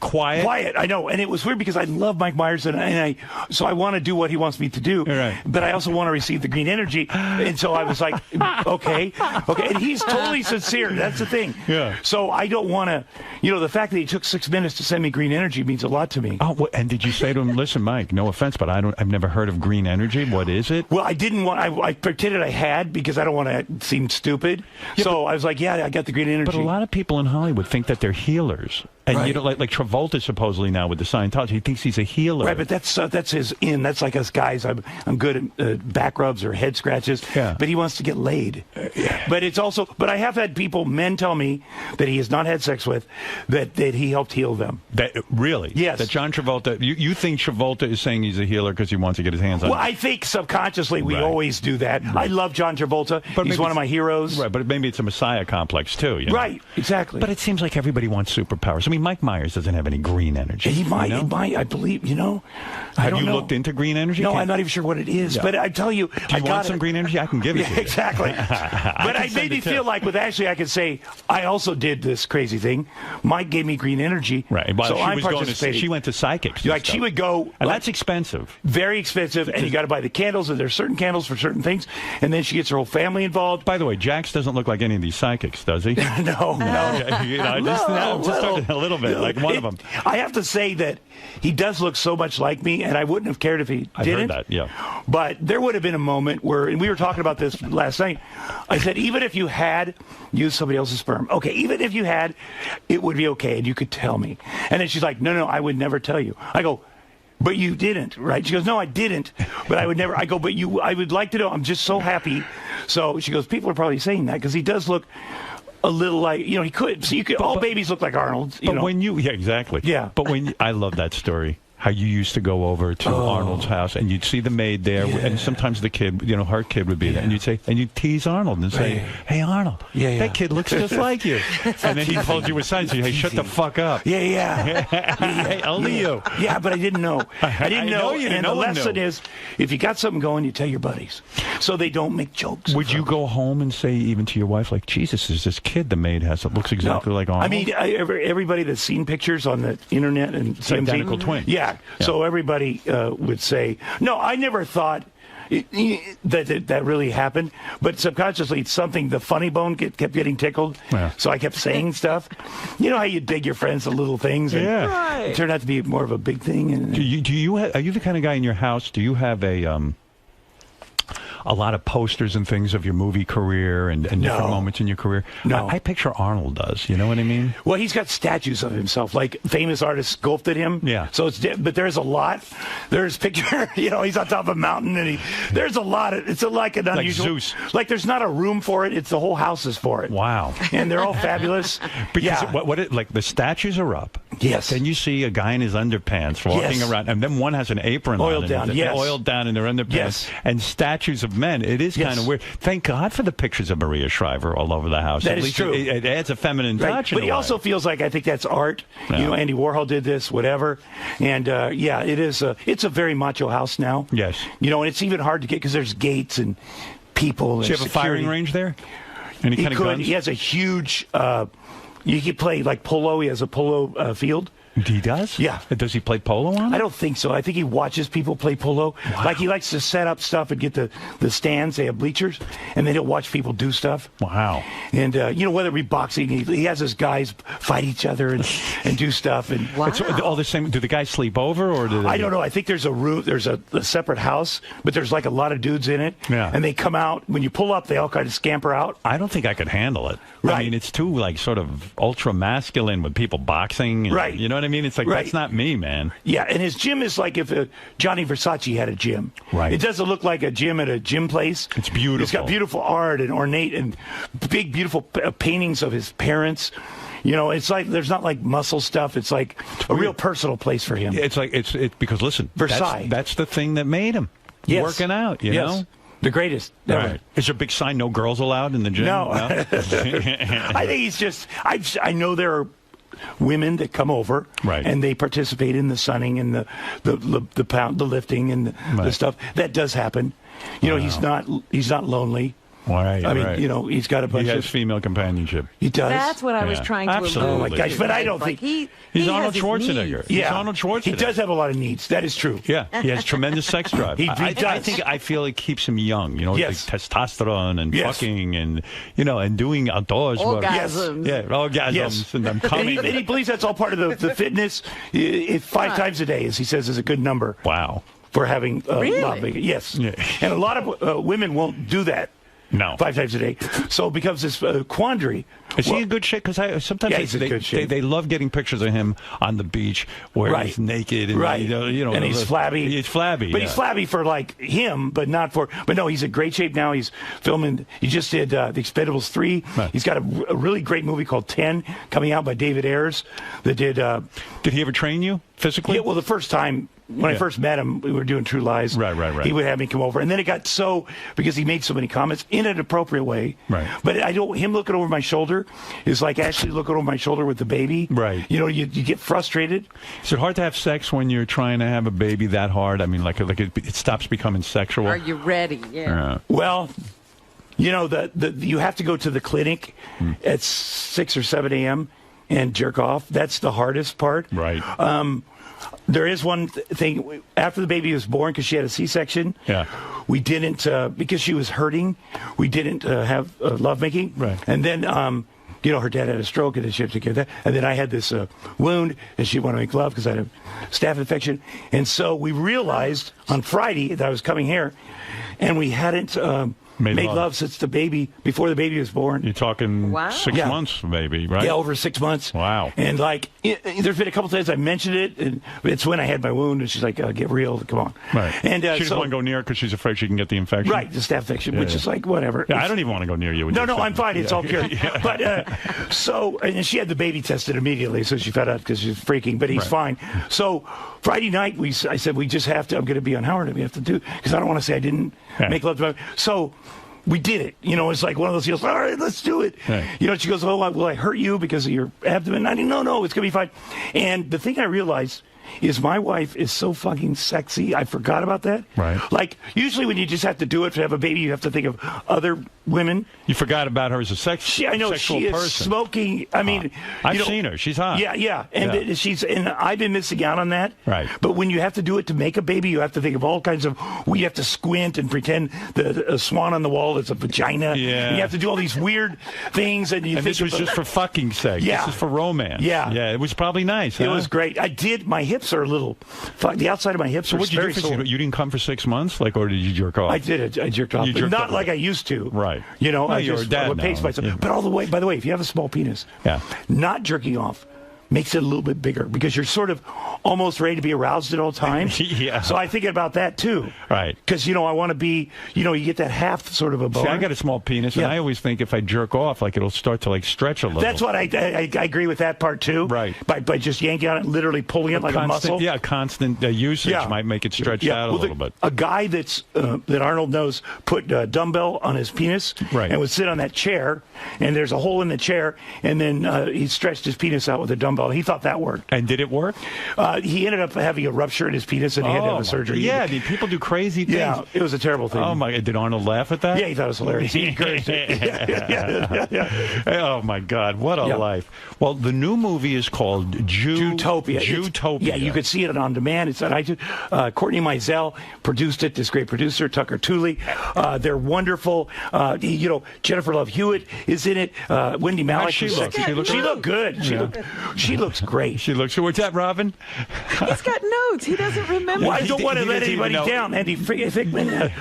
Quiet? Quiet, I know. And it was weird because I love Mike Myers, so I want to do what he wants me to do. Right. But I also want to receive the green energy. And so I was like, okay. And he's totally sincere. That's the thing. Yeah. So I don't want to, the fact that he took 6 minutes to send me green energy means a lot to me. Oh, and did you say to him, listen, Mike, no offense, but I've never heard of green energy. What is it? Well, I didn't want, I pretended I had because I don't want to seem stupid. Yeah, so I was like, yeah, I got the green energy. But a lot of people in Hollywood think that they're healers. And right. like Travolta supposedly now with the Scientology, he thinks he's a healer. Right, but that's his in. That's like us guys. I'm good at back rubs or head scratches. Yeah. But he wants to get laid. But it's also. But I have had men tell me that he has not had sex with, that he helped heal them. That really? Yes. That John Travolta. You think Travolta is saying he's a healer because he wants to get his hands on? Well, I think subconsciously we Right. always do that. Right. I love John Travolta. But he's one of my heroes. Right, but maybe it's a messiah complex too. Right, exactly. But it seems like everybody wants superpowers. I mean, Mike Myers doesn't have any green energy. He might. He might. I believe. Have you looked into green energy? No, I'm not even sure what it is. Yeah. But I tell you, do you want some green energy? I can give it to you. Exactly. But I made me feel like with Ashley, I could say I also did this crazy thing. Mike gave me green energy. Right. Well, so I'm participating. She went to psychics. Like she would go. And that's expensive. Very expensive. And you got to buy the candles, and there's certain candles for certain things. And then she gets her whole family involved. By the way, Jax doesn't look like any of these psychics, does he? No. Just a little bit, like one of them. I have to say that he does look so much like me, and I wouldn't have cared if he didn't. Heard that, yeah. But there would have been a moment where, and we were talking about this last night, I said, even if you had used somebody else's sperm, okay, even if you had, it would be okay, and you could tell me. And then she's like, no, I would never tell you. I go, but you didn't, right? She goes, no, I didn't, but I would never. I go, but I would like to know. I'm just so happy. So she goes, people are probably saying that because he does look a little like, he could. So all babies look like Arnold. But when yeah, exactly. Yeah. But I love that story. How you used to go over to Arnold's house and you'd see the maid there, and sometimes the kid, her kid would be there, and you'd tease Arnold and say, "Hey, Arnold, that kid looks just like you," and then he pulled you aside and said, "Hey, shut the fuck up." Yeah. Hey, only you. Yeah, but I didn't know. I didn't know. You didn't and know. The lesson is, if you got something going, you tell your buddies, so they don't make jokes. Would you go home and say even to your wife, like, "Jesus, there's this kid the maid has that looks exactly like Arnold"? I mean, everybody that's seen pictures on the internet and identical twin. Yeah. So everybody would say, no, I never thought that really happened, but subconsciously it's something. The funny bone kept getting tickled, so I kept saying stuff. You know how you beg your friends the little things, and it turned out to be more of a big thing. And are you the kind of guy in your house? Do you have a a lot of posters and things of your movie career and different moments in your career? No. I picture Arnold does. You know what I mean? Well, he's got statues of himself, like famous artists sculpted him. Yeah. So but there's a lot. There's picture. He's on top of a mountain, and there's a lot. It's like an unusual. Like Zeus. Like there's not a room for it. It's the whole house is for it. Wow. And they're all fabulous. Because like the statues are up. Yes. Then you see a guy in his underpants walking around, and then one has an apron oiled down. Yes. Oiled down in their underpants. Yes. And statues of men. It is kind of weird. Thank God for the pictures of Maria Shriver all over the house. That At is least true. It adds a feminine touch. But he also feels like, I think that's art. Yeah. Andy Warhol did this, whatever. And it is. It's a very macho house now. Yes. And it's even hard to get because there's gates and people. Does he have a firing range there? Any kind of guns? He has a huge. You can play like polo. He has a polo field. He does? Yeah. Does he play polo on it? I don't think so. I think he watches people play polo. Wow. Like he likes to set up stuff and get the stands. They have bleachers, and then he'll watch people do stuff. Wow. And whether it be boxing, he has his guys fight each other and do stuff. And It's all the same. Do the guys sleep over, or do they? I don't know. I think there's a room. There's a separate house, but there's like a lot of dudes in it. Yeah. And they come out when you pull up. They all kind of scamper out. I don't think I could handle it. Right. I mean, it's too sort of ultra masculine with people boxing. And, right. You know what I mean? It's like that's not me, man. Yeah, and his gym is like if Johnny Versace had a gym. Right. It doesn't look like a gym at a gym place. It's beautiful. It's got beautiful art and ornate and big, beautiful paintings of his parents. It's like there's not like muscle stuff. It's like a real personal place for him. It's like it's because listen, Versailles. That's the thing that made him working out. You know. The greatest. Right. Is there a big sign, no girls allowed in the gym? No. I think he's just, I know there are women that come over and they participate in the sunning and the lifting and the stuff. That does happen. He's not lonely. Right, I mean, he's got a bunch He has of female companionship. He does. That's what I was trying to Absolutely. Oh my gosh! But I don't think he's Arnold Schwarzenegger. Yeah, he's Arnold Schwarzenegger. He does have a lot of needs. That is true. Yeah, he has tremendous sex drive. I feel it keeps him young. Yes. Like testosterone and fucking and and doing outdoors. Orgasms. Orgasms. Yes. And I'm coming. And he believes that's all part of the fitness. 5 times a day, as he says, is a good number. Wow. For having really? Yes. Yeah. And a lot of women won't do that. No. 5 times a day. So it becomes this quandary. Is he in good shape? Because sometimes he's in good shape. They love getting pictures of him on the beach where he's naked and and he's flabby. He's flabby, but he's flabby for like him, but not for. But no, he's in great shape now. He's filming. He just did The Expendables 3. Right. He's got a really great movie called 10 coming out by David Ayers. That did. Did he ever train you physically? Yeah. Well, the first time. When I first met him, we were doing True Lies. Right. He would have me come over, and then it got because he made so many comments in an appropriate way. Right. But him looking over my shoulder is like actually looking over my shoulder with the baby. Right. You get frustrated. Is it hard to have sex when you're trying to have a baby that hard? I mean, like it stops becoming sexual. Are you ready? Yeah. Well, you have to go to the clinic at 6 or 7 a.m. and jerk off. That's the hardest part. Right. There is one thing after the baby was born because she had a C-section. Yeah. We didn't because she was hurting. We didn't have lovemaking. Right. And then her dad had a stroke and then she had to take care of that. And then I had this wound and she wanted to make love because I had a staph infection. And so we realized on Friday that I was coming here, and we hadn't. Made love since before the baby was born. You're talking 6 months, maybe, right? Yeah, over 6 months. Wow. And there's been a couple times I mentioned it, and it's when I had my wound, and she's like, "Get real, come on." Right. And she doesn't want to go near because she's afraid she can get the infection. Right, the staph infection, which is like whatever. Yeah, I don't even want to go near you. No, I'm fine. It's all good. But and she had the baby tested immediately, so she found out because she's freaking. But he's fine. So Friday night, I said we just have to. I'm going to be on Howard, and we have to do because I don't want to say I didn't make love to my. So. We did it. It's like one of those deals. All right, let's do it. Right. She goes, "Oh, will I hurt you because of your abdomen?" I didn't. No, it's gonna be fine. And the thing I realized is my wife is so fucking sexy. I forgot about that. Right. Like usually when you just have to do it to have a baby, you have to think of other women. You forgot about her as a sexual person. She is smoking. I mean, I've seen her. She's hot. Yeah. And I've been missing out on that. Right. But when you have to do it to make a baby, you have to think of all kinds of. You have to squint and pretend the swan on the wall is a vagina. Yeah. And you have to do all these weird things, and you. And this was just for fucking sake. Yeah. This is for romance. Yeah. Yeah. It was probably nice. It was great. My hips are a little. The outside of my hips are very sore. You didn't come for 6 months, or did you jerk off? I did. I jerked off, but not like I used to. Right. I dad pace myself. Yeah. But by the way, if you have a small penis, not jerking off makes it a little bit bigger because you're sort of almost ready to be aroused at all times. Yeah. So I think about that too. Right. Because, I want to be, you get that half sort of a boner. See, I got a small penis, and I always think if I jerk off, it'll start to stretch a little. That's what I agree with that part too. Right. By just yanking on it, literally pulling it like a muscle. Yeah, constant usage might make it stretch out a little bit. A guy that Arnold knows put a dumbbell on his penis and would sit on that chair, and there's a hole in the chair, and then he stretched his penis out with a dumbbell. He thought that worked. And did it work? He ended up having a rupture in his penis, and he had to have a surgery. Yeah, I mean, people do crazy things. Yeah, it was a terrible thing. Oh my! Did Arnold laugh at that? Yeah, he thought it was hilarious. He encouraged it. Oh my God, what a life! Well, the new movie is called Jutopia. Jutopia. You could see it on demand. It's on iTunes. Courtney Mizell produced it. This great producer, Tucker Tooley. They're wonderful. Jennifer Love Hewitt is in it. Wendy Malick. She looked good. She looks great. She looks. What's that, Robin? He's got notes. He doesn't remember. Well, I don't want to let anybody down. Andy Fickman.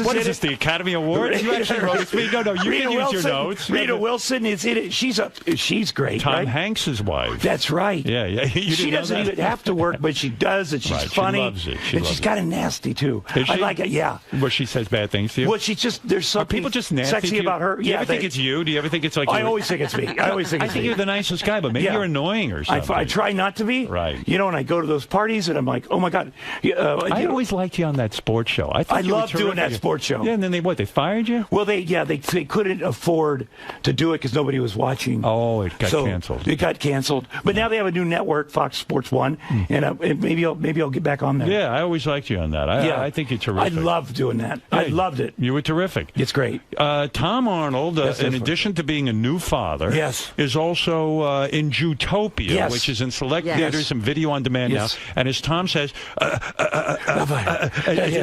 What is this? The Academy Awards? You actually wrote this. No, you can use your notes. Rita Wilson is in it. She's great. Tom Hanks' wife. That's right. Yeah. She doesn't even have to work, but she does, and she's funny. She loves it. And she's kind of nasty too. I like it. Yeah. Well, she says bad things to you. Well, there's something people just nasty sexy about her. Do you ever think it's you? Do you ever think it's like I always think it's me. I think you're the nicest guy, but maybe you're annoying or something. I try not to be. Right. And I go to those parties, and I'm like, oh my God. I always liked you on that sports show. I love doing that sports show. Yeah, and then they fired you? Well, they couldn't afford to do it because nobody was watching. Oh, it got canceled. It got canceled. But now they have a new network, Fox Sports 1, and maybe I'll get back on there. Yeah, I always liked you on that. I think you're terrific. I loved doing that. I loved it. You were terrific. It's great. Tom Arnold, in addition to being a new father, is also in Jutopia, which is in select theaters and video on demand now. And as Tom says,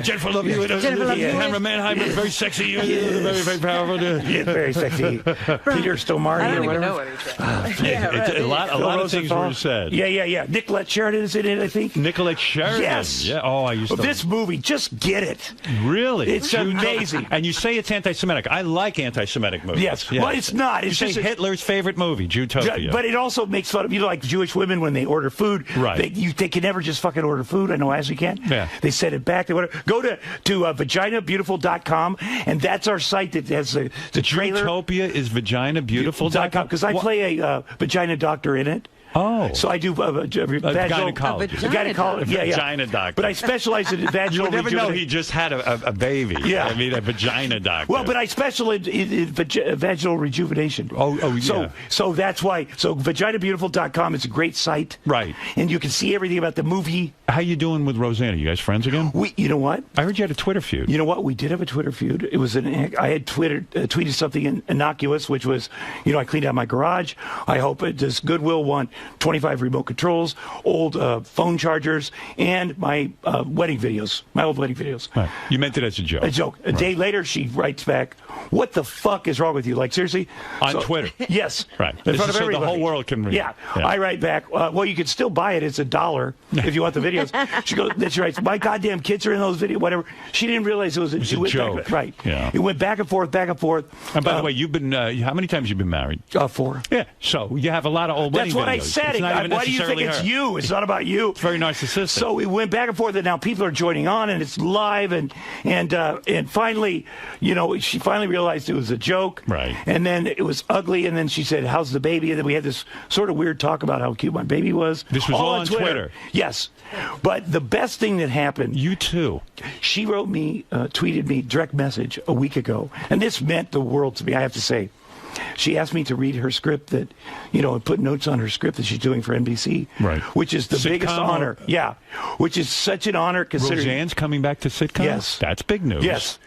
Jennifer Love Hewitt, cameraman, I'm very sexy, very, very powerful. Very sexy. Peter Stomari. I don't even know what he said. A lot of things were said. Yeah. Nicolette Sheridan is in it, I think. Nicolette Sheridan. Yes. Yeah. Oh, I used to. This movie, just get it. Really? It's amazing. And you say it's anti-Semitic. I like anti-Semitic movies. Yes. Well, it's not. It's just Hitler's favorite movie, Jutopia. But it also makes fun of, like Jewish women when they order food. Right. They can never just fucking order food. I know as you can. Yeah. They send it back. They go to vaginabeautiful.com, and that's our site that has the trailer. Jutopia is vaginabeautiful.com? Because I play a vagina doctor in it. Oh. So I do gynecologist. Vagina doctor. But I specialize in vaginal You would never know he just had a baby. Yeah. I mean, a vagina doctor. Well, but I specialize in vaginal rejuvenation. Oh, yeah. So that's why. So vaginabeautiful.com is a great site. Right. And you can see everything about the movie. How you doing with Rosanna? You guys friends again? You know what? I heard you had a Twitter feud. You know what? We did have a Twitter feud. It was I had tweeted something innocuous, which was, I cleaned out my garage. I hope does Goodwill want 25 remote controls, old phone chargers, and my wedding videos, my old wedding videos. Right. You meant it as a joke. A joke. A day later, she writes back, "What the fuck is wrong with you? Like, seriously?" On Twitter. Yes. Right. In front of so everybody. the whole world can read. Yeah. I write back, well, you can still buy it. It's $1 if you want the videos. She goes, then she writes, "My goddamn kids are in those videos," whatever. She didn't realize it was a joke. Right. Yeah. It went back and forth. And by the way, you've been, how many times have you been married? 4. Yeah. So you have a lot of old wedding videos. That's what I said. Why do you think it's you? It's not about you. It's very narcissistic. So we went back and forth, and now people are joining on, and it's live, and finally, she finally realized it was a joke. Right. And then it was ugly, and then she said, "How's the baby?" And then we had this sort of weird talk about how cute my baby was. This was all on Twitter. Yes. But the best thing that happened... You too. She wrote me, tweeted me, direct message a week ago, and this meant the world to me, I have to say. She asked me to read her script and put notes on her script that she's doing for NBC. Right. Which is the biggest honor. Yeah. Which is such an honor considering... Roseanne's coming back to sitcom? Yes. That's big news. Yes.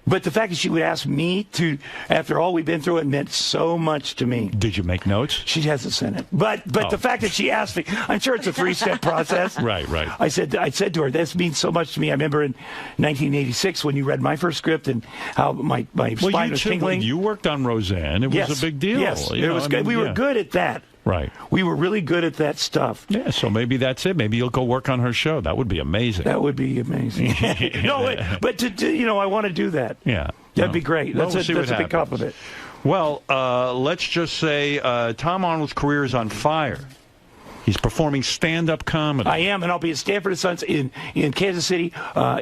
But the fact that she would ask me to, after all we've been through, it meant so much to me. Did you make notes? She hasn't sent it. But the fact that she asked me, I'm sure it's a 3-step process. Right. I said to her, this means so much to me. I remember in 1986 when you read my first script and how my spine was tingling. You worked on Roseanne. It was a big deal. Yes, it was good. We were good at that. Right. We were really good at that stuff. Yeah, so maybe that's it. Maybe you'll go work on her show. That would be amazing. That would be amazing. But I want to do that. Yeah. That'd be great. That's a big compliment. Well, let's just say Tom Arnold's career is on fire. He's performing stand-up comedy. I am, and I'll be at Stanford & Sons in Kansas City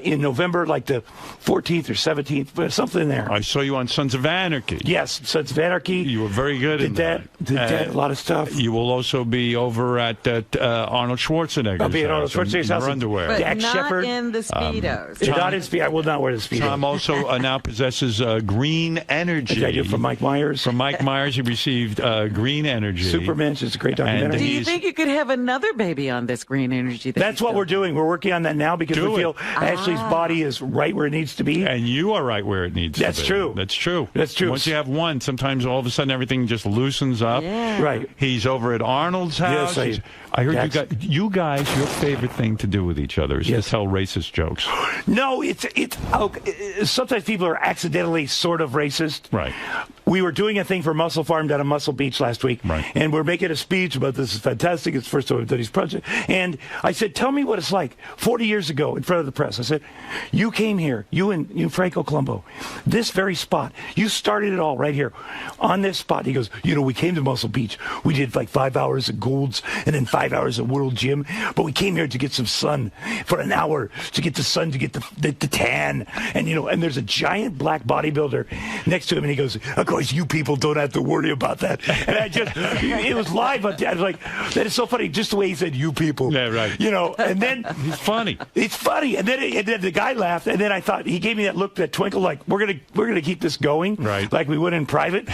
in November, like the 14th or 17th, but something there. I saw you on Sons of Anarchy. Yes, Sons of Anarchy. You were very good in that. Did that, a lot of stuff. You will also be over at Arnold Schwarzenegger's I'll be at Arnold Schwarzenegger's house. Underwear. But Dax not Shepard. in the Speedos. Not in Speedos. I will not wear the Speedos. Tom also now possesses green energy. I do from Mike Myers. From Mike Myers, he received green energy. Superman, it's a great documentary. Do you think you could have another baby on this green energy? That's what we're doing. We're working on that now because we feel Ashley's body is right where it needs to be. And you are right where it needs to be. That's true. That's true. That's true. Once you have one, sometimes all of a sudden everything just loosens up. Yeah. Right. He's over at Arnold's house. Yes, I heard you guys, your favorite thing to do with each other is to tell racist jokes. No, it's sometimes people are accidentally sort of racist. Right. We were doing a thing for Muscle Farm down at Muscle Beach last week, and we're making a speech about this is fantastic. It's the first time we've done these projects. And I said, tell me what it's like 40 years ago in front of the press. I said, you came here, you and Franco Colombo, this very spot. You started it all right here on this spot. He goes, we came to Muscle Beach. We did like 5 hours at Gould's and then 5 hours at World Gym. But we came here to get some sun for an hour, to get the sun, to get the tan. And, and there's a giant black bodybuilder next to him. And he goes, of course, you people don't have to worry about that. And it was live. I was like, that is so funny. Just the way he said, you people. Yeah, right. And then he's funny. It's funny. And then the guy laughed. And then I thought he gave me that look, that twinkle, like we're gonna keep this going, right? Like we would in private.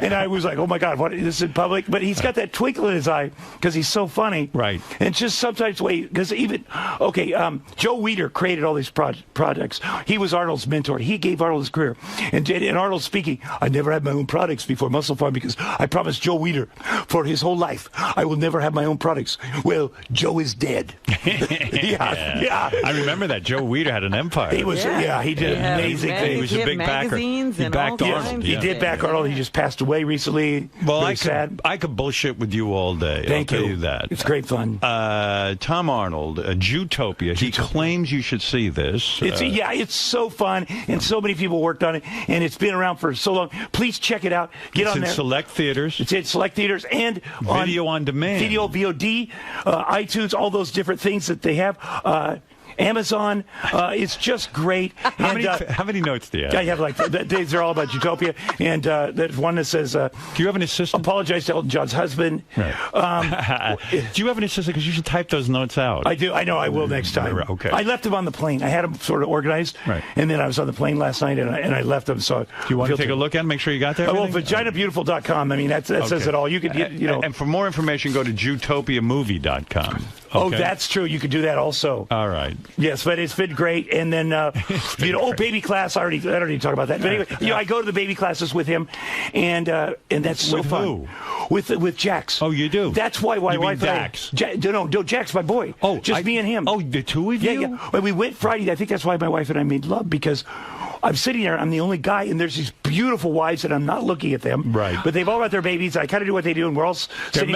And I was like, oh my God, what is this in public? But he's got that twinkle in his eye because he's so funny, right? And just sometimes because Joe Weider created all these projects. He was Arnold's mentor. He gave Arnold his career. And Arnold speaking, I never had my own products before Muscle Farm because I promised Joe Weider for his whole life I will never have my own products. Well, Joe is dead. yeah. I remember that. Joe Weider had an empire. He was, he did amazing things. He was a big backer. He backed Arnold. He did back Arnold. He just passed away recently. Well, I could bullshit with you all day. Thank you. I'll tell you that. It's great fun. Tom Arnold, Jewtopia. He claims you should see this. It's so fun, and so many people worked on it, and it's been around for so long. Please check it out. Get on there. It's in select theaters. It's in select theaters and video on demand. Video, VOD, iTunes, all those different things that they have. Amazon. It's just great. How many notes do you have? I have these are all about Utopia. And there's one that says, do you have an assistant? Apologize to Elton John's husband. Right. Do you have an assistant? Because you should type those notes out. I do. I know. I will next time. Okay. I left them on the plane. I had them sort of organized. Right. And then I was on the plane last night, and I left them. So do you want to take a look at them? Make sure you got there? Well, vaginabeautiful.com. I mean, that says it all. You could, And for more information, go to jewtopiamovie.com. Okay. Oh, that's true. You could do that also. All right. Yes, but it's been great. And then, baby class. I don't need to talk about that. But anyway, I go to the baby classes with him, and that's so with fun. Who? With Jax. Oh, you do? That's why my wife Dax? No, Jax, my boy. Oh, just me and him. Oh, the two of you? Yeah. When we went Friday, I think that's why my wife and I made love, because I'm sitting there, I'm the only guy, and there's these beautiful wives, and I'm not looking at them. Right. But they've all got their babies. I kind of do what they do, and we're all sitting.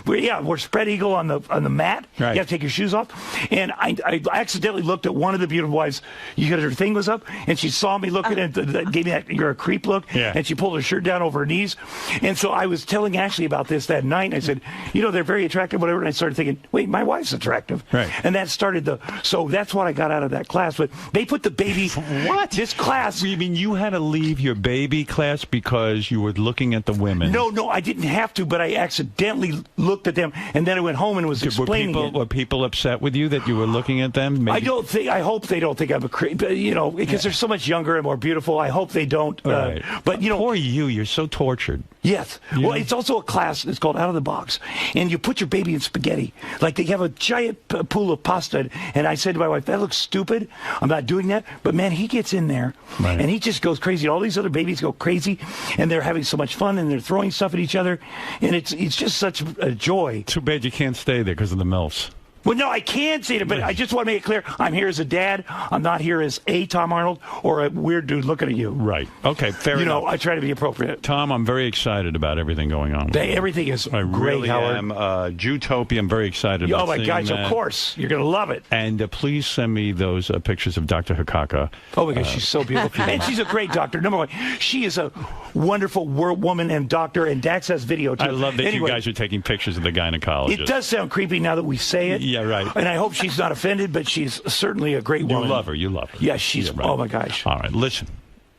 We're spread eagle on the mat. Right. You have to take your shoes off. And I accidentally looked at one of the beautiful wives. Her thing was up, and she saw me looking and gave me that "you're a creep" look. Yeah. And she pulled her shirt down over her knees. And so I was telling Ashley about this that night, and I said, they're very attractive, whatever. And I started thinking, wait, my wife's attractive. Right. And that started so that's what I got out of that class. But they put the baby. What? This class. You mean you had to leave your baby class because you were looking at the women? No, I didn't have to, but I accidentally looked at them, and then I went home and was explaining it. Were people upset with you that you were looking at them? Maybe? I hope they don't think I'm a creep, because they're so much younger and more beautiful. I hope they don't. Right. But poor you're so tortured. Yes. Yeah. Well, it's also a class. It's called Out of the Box, and you put your baby in spaghetti. Like they have a giant pool of pasta, and I said to my wife, "That looks stupid. I'm not doing that." But man, he gets in there. there, and he just goes crazy. All these other babies go crazy, and they're having so much fun, and they're throwing stuff at each other, and it's just such a joy. Too bad you can't stay there because of the MILFs. Well, no, I can say it, but I just want to make it clear. I'm here as a dad. I'm not here as a Tom Arnold or a weird dude looking at you. Right. Okay, fair enough. You know, I try to be appropriate. Tom, I'm very excited about everything going on. Everything is I great, really Howard. am. Jutopia, I'm very excited about Oh, my seeing gosh, that. of course. You're going to love it. And please send me those pictures of Dr. Hakaka. Oh, my gosh, she's so beautiful. And she's a great doctor. Number one, she is a wonderful woman and doctor, and Dax has video, too. I love that you guys are taking pictures of the gynecologist. It does sound creepy now that we say it. Yeah, right. And I hope she's not offended, but she's certainly a great woman. You love her. You love her. Yes, she's, right. Oh, my gosh. All right, listen.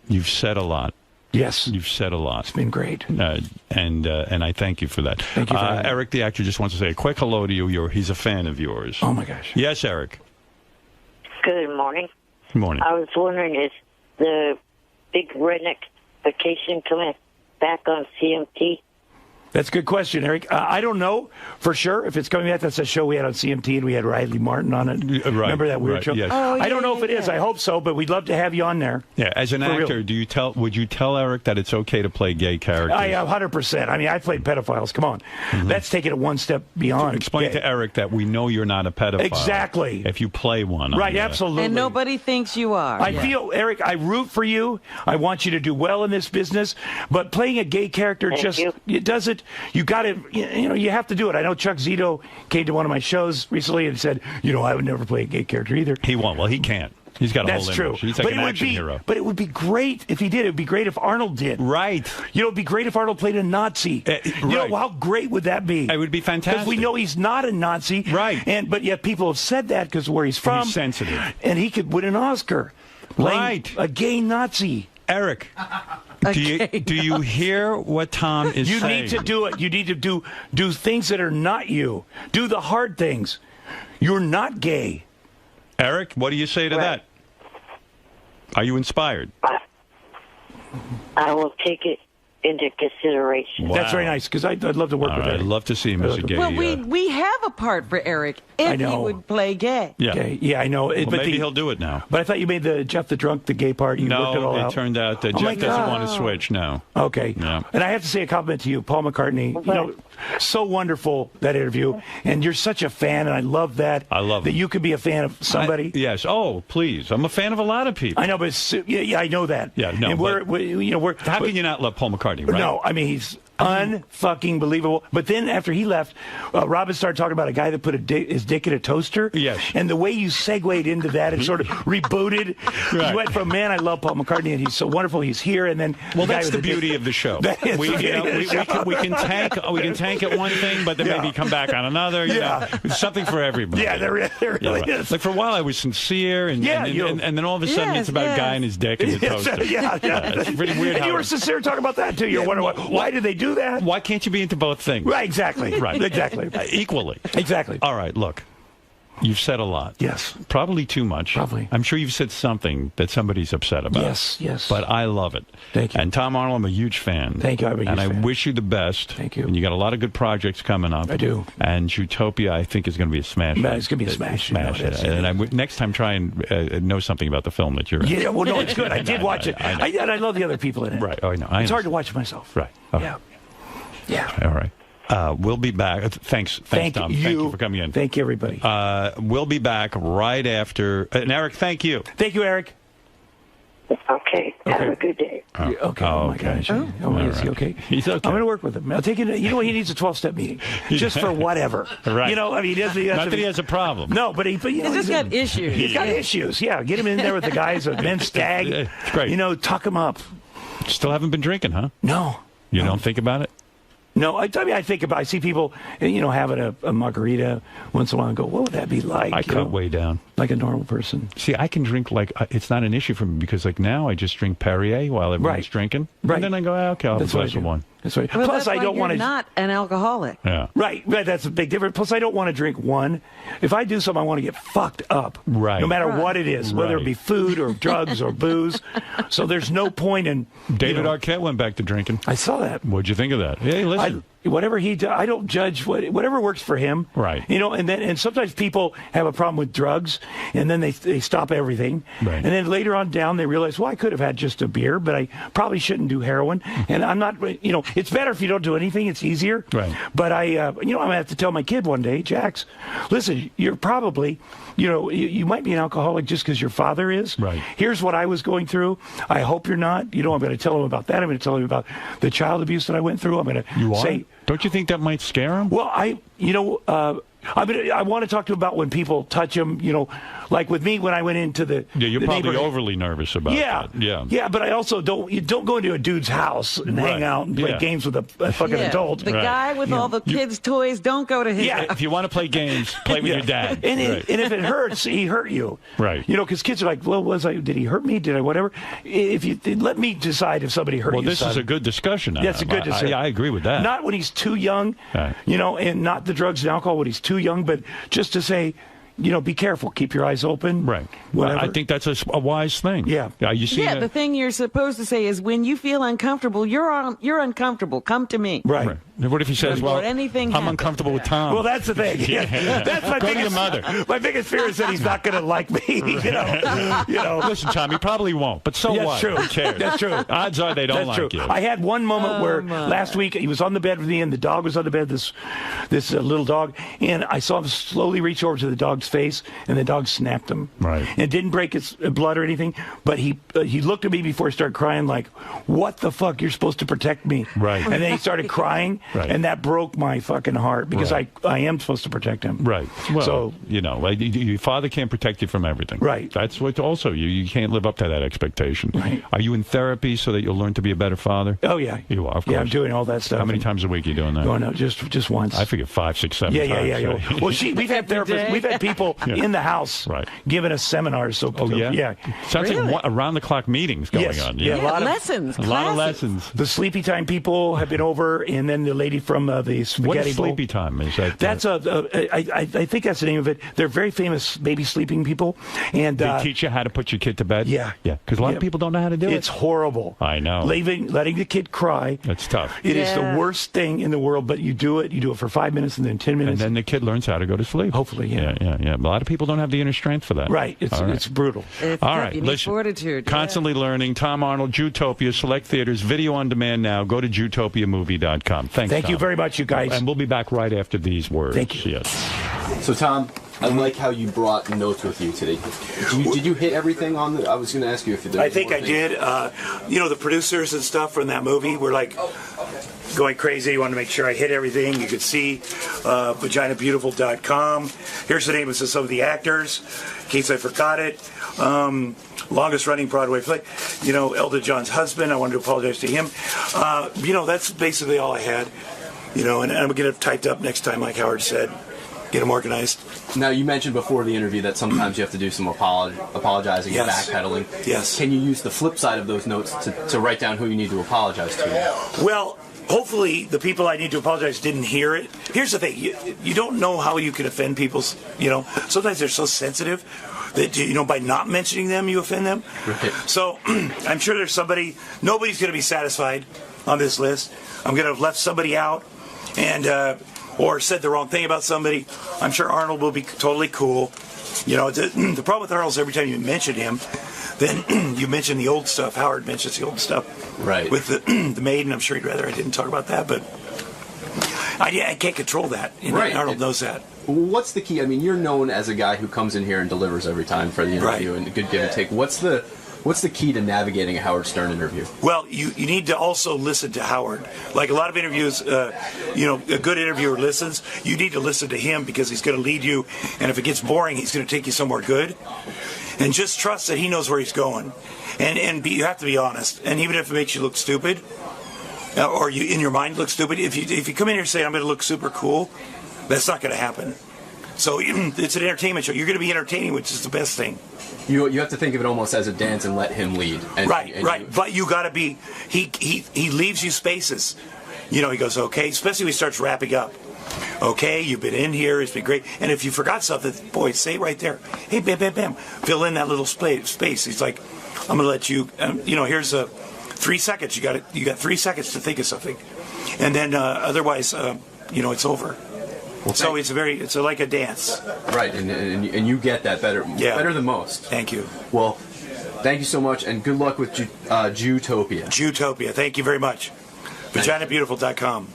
You've said a lot. Yes. You've said a lot. It's been great. And I thank you for that. Thank you for having me. Eric, the actor, just wants to say a quick hello to you. He's a fan of yours. Oh, my gosh. Yes, Eric. Good morning. Good morning. I was wondering, is the big redneck vacation coming back on CMT? That's a good question, Eric. I don't know for sure if it's coming back. That's a show we had on CMT, and we had Riley Martin on it. Right, Remember that weird show? Yes. Oh, I don't know if it is. yeah. I hope so, but we'd love to have you on there. Yeah, as an For actor, real. would you tell Eric that it's okay to play gay characters? I 100%. I mean, I played pedophiles. Come on. That's taking it one step beyond. Explain gay. to Eric that we know you're not a pedophile. Exactly. If you play one. Right, absolutely. And nobody thinks you are. I feel, Eric, I root for you. I want you to do well in this business. But playing a gay character it doesn't. You got to, you have to do it. I know Chuck Zito came to one of my shows recently and said, I would never play a gay character either. He won't. Well, he can't. He's got a That's whole true. image. He's like an action hero. But it would be great if he did. It would be great if Arnold did. Right. It'd be great if Arnold played a Nazi. Right. How great would that be? It would be fantastic. Because we know he's not a Nazi. Right. But yet people have said that because where he's from. He's sensitive. And he could win an Oscar. Playing Right. a gay Nazi. Eric, do you hear what Tom is saying? You need to do it. You need to do things that are not you. Do the hard things. You're not gay. Eric, what do you say to that? Are you inspired? I will take it into consideration. Wow. That's very nice because I'd love to work with I'd Eric. love to see him as a gay. Well, we have a part for Eric I if he know. would play gay. Yeah. Okay. Yeah, I know. Well, maybe he'll do it now. But I thought you made the Jeff the Drunk, the gay part. You worked it all No, out. it turned out that Oh, my Jeff doesn't God. want to switch. No. Okay. Yeah. And I have to say a compliment to you, Paul McCartney. So wonderful, that interview. And you're such a fan, and I love that. I love that him. you could be a fan of somebody. Yes. Oh, please. I'm a fan of a lot of people. I know, but yeah, I know that. Yeah, no, And we're How can you not love Paul McCartney, right? No, I mean, he's unfucking believable. But then after he left, Robin started talking about a guy that put his dick in a toaster. Yes. And the way you segued into that and sort of rebooted, Right. you went from, man, I love Paul McCartney, and he's so wonderful, he's here, and then Well, the guy that's with the dick- beauty of the show. That is We the beauty of the show. can tank at one thing, but then Yeah. maybe come back on another. You Yeah. know, it's something for everybody. Yeah, there really right. is. Like for a while, I was sincere, and and then all of a sudden, Yes, it's about a guy yes. and his dick and the toaster. Yeah. It's pretty weird. And how you were sincere talking about that, too. You're wondering, why did they do that? Why can't you be into both things? Right, exactly. Right. Exactly. Equally. Exactly. All right, look. You've said a lot. Yes. Probably too much. Probably. I'm sure you've said something that somebody's upset about. Yes. But I love it. Thank you. And Tom Arnold, I'm a huge fan. Thank you. I'm a huge And I fan. wish you the best. Thank you. And you got a lot of good projects coming up. I do. And Utopia, I think, is going to be a smash. It's going to be a smash. Smash. You know, that's- And next time, try and know something about the film that you're in. Yeah, well, no, it's good. I did watch it. I know. And I love the other people in it. Right. Oh, I know. It's hard to watch it myself. Right. Okay. Yeah. All right. We'll be back. Thanks, Tom. Thank you for coming in. Thank you, everybody. We'll be back right after. And Eric, thank you. Thank you, Eric. Okay. Have a good day. Okay. Oh, my gosh. Oh, is he okay? He's okay. I'm going to work with him. I'll take it. You know what? He needs a 12-step meeting just for whatever. Right. You know, I mean, Not that he has a problem. No, but you know, He's just got issues. He's got issues. Yeah, get him in there with the guys at Men's Stag. It's great. You know, tuck him up. Still haven't been drinking, huh? No. You don't think about it? No, I think about. I see people, having a margarita once in a while and go, "What would that be like?" I cut way down. like a normal person. See, I can drink it's not an issue for me because now I just drink Perrier while everyone's drinking, Right. and then I go, okay, I'll have a glass of one. That's right. Well, Plus, that's I why don't want you're to. not an alcoholic. Yeah. Right. That's a big difference. Plus, I don't want to drink one. If I do something, I want to get fucked up. Right. No matter what it is, whether it Right. be food or drugs or booze. So there's no point in. David Arquette went back to drinking. I saw that. What'd you think of that? Hey, listen. whatever he does, I don't judge whatever works for him. Right. And sometimes people have a problem with drugs, and then they stop everything. Right. And then later on down, they realize, well, I could have had just a beer, but I probably shouldn't do heroin. And I'm not, it's better if you don't do anything. It's easier. Right. But I'm going to have to tell my kid one day, Jax, listen, you're probably, you might be an alcoholic just because your father is. Right. Here's what I was going through. I hope you're not. I'm going to tell him about that. I'm going to tell him about the child abuse that I went through. I'm going to say. Don't you think that might scare him? Well, I want to talk to him about when people touch him, like with me when I went into the you're probably overly nervous about that. Yeah, but I also don't go into a dude's house and hang out and play games with a fucking adult. The guy with all the kids' toys, don't go to his. Yeah, if you want to play games, play with your dad. And if it hurts, he hurt you. Right. Because kids are like, well, did he hurt me? Did I whatever? If you let me decide if somebody hurt you. Well, this is a good discussion. That's a good discussion. I agree with that. Not when he's too young, and not the drugs and alcohol when he's too young, but just to say, be careful. Keep your eyes open. Right. Whatever. I think that's a wise thing. Yeah. You see. The thing you're supposed to say is, when you feel uncomfortable, you're uncomfortable. Come to me. Right. What if he says, Before anything I'm happens. uncomfortable with Tom? Well, that's the thing. That's my Go biggest, to your mother. My biggest fear is that he's not going to like me. Listen, Tom, he probably won't. But so what? That's true. Who cares? That's true. Odds are they don't like you. I had one moment where last week he was on the bed with me, and the dog was on the bed. This little dog, and I saw him slowly reach over to the dog's face, and the dog snapped him. Right. And it didn't break his blood or anything, but he looked at me before he started crying, like, "What the fuck? You're supposed to protect me." Right. And then he started crying, and that broke my fucking heart because I am supposed to protect him. Right. Well, so your father can't protect you from everything. Right. That's what also you can't live up to that expectation. Right. Are you in therapy so that you'll learn to be a better father? Oh yeah. You are, of course. Yeah, I'm doing all that stuff. How many times a week are you doing that? Oh no, just once. I figure 5, 6, 7 times. Yeah. Well, we've had therapists, we've had people in the house giving us seminars. So yeah. Sounds like around the clock meetings going on. Yeah, a lot of lessons. A lot of lessons. The Sleepy Time people have been over, and then the lady from the Spaghetti What is Bowl. Sleepy Time? Is that? That's I think that's the name of it. They're very famous baby sleeping people, and they teach you how to put your kid to bed. Yeah. Because a lot of people don't know how to do it. It's horrible. I know. Letting the kid cry. That's tough. It is the worst thing in the world. But you do it. You do it for 5 minutes, and then 10 minutes, and then the kid learns how to go to sleep. Hopefully, yeah. A lot of people don't have the inner strength for that. Right. It's brutal. It's all tough. right. You need Listen. fortitude. Constantly learning. Tom Arnold, Jutopia, select theaters, video on demand now. Go to jutopiamovie.com. Thanks. Thank you very much, you guys. And we'll be back right after these words. Thank you. Yes. So, Tom, I like how you brought notes with you today. Did you hit everything on the? I was going to ask you if you did. I think I did. The producers and stuff from that movie were like going crazy. I wanted to make sure I hit everything. You could see vaginabeautiful.com. Here's the name of some of the actors, in case I forgot it. Longest running Broadway play. Elton John's husband. I wanted to apologize to him. That's basically all I had. And I'm going to get it typed up next time, like Howard said. Get them organized. Now, you mentioned before the interview that sometimes you have to do some apologizing and backpedaling. Yes. Can you use the flip side of those notes to write down who you need to apologize to? Well, hopefully the people I need to apologize didn't hear it. Here's the thing. You don't know how you can offend people. Sometimes they're so sensitive that, by not mentioning them, you offend them. Right. So I'm sure there's nobody's going to be satisfied on this list. I'm going to have left somebody out and or said the wrong thing about somebody. I'm sure Arnold will be totally cool. The problem with Arnold is every time you mention him, then you mention the old stuff. Howard mentions the old stuff. Right. With the maiden, I'm sure he'd rather I didn't talk about that, but I can't control that. Right. Arnold knows that. What's the key? I mean, you're known as a guy who comes in here and delivers every time for the interview and a good give and take. What's the key to navigating a Howard Stern interview? Well, you need to also listen to Howard. Like a lot of interviews, a good interviewer listens. You need to listen to him because he's going to lead you. And if it gets boring, he's going to take you somewhere good. And just trust that he knows where he's going. And you have to be honest. And even if it makes you look stupid, or you in your mind look stupid, if you come in here and say, I'm going to look super cool, that's not going to happen. So it's an entertainment show. You're going to be entertaining, which is the best thing. You have to think of it almost as a dance and let him lead. Right. But you got to be. He leaves you spaces. He goes, okay, especially when he starts wrapping up. Okay, you've been in here. It's been great. And if you forgot something, boy, say it right there. Hey, bam, bam, bam. Fill in that little space. He's like, I'm going to let you. Here's 3 seconds. You got 3 seconds to think of something. And then otherwise, it's over. Well, so it's like a dance. Right, and you get that better than most. Thank you. Well, thank you so much, and good luck with Jewtopia. Jewtopia, thank you very much. VaginaBeautiful.com.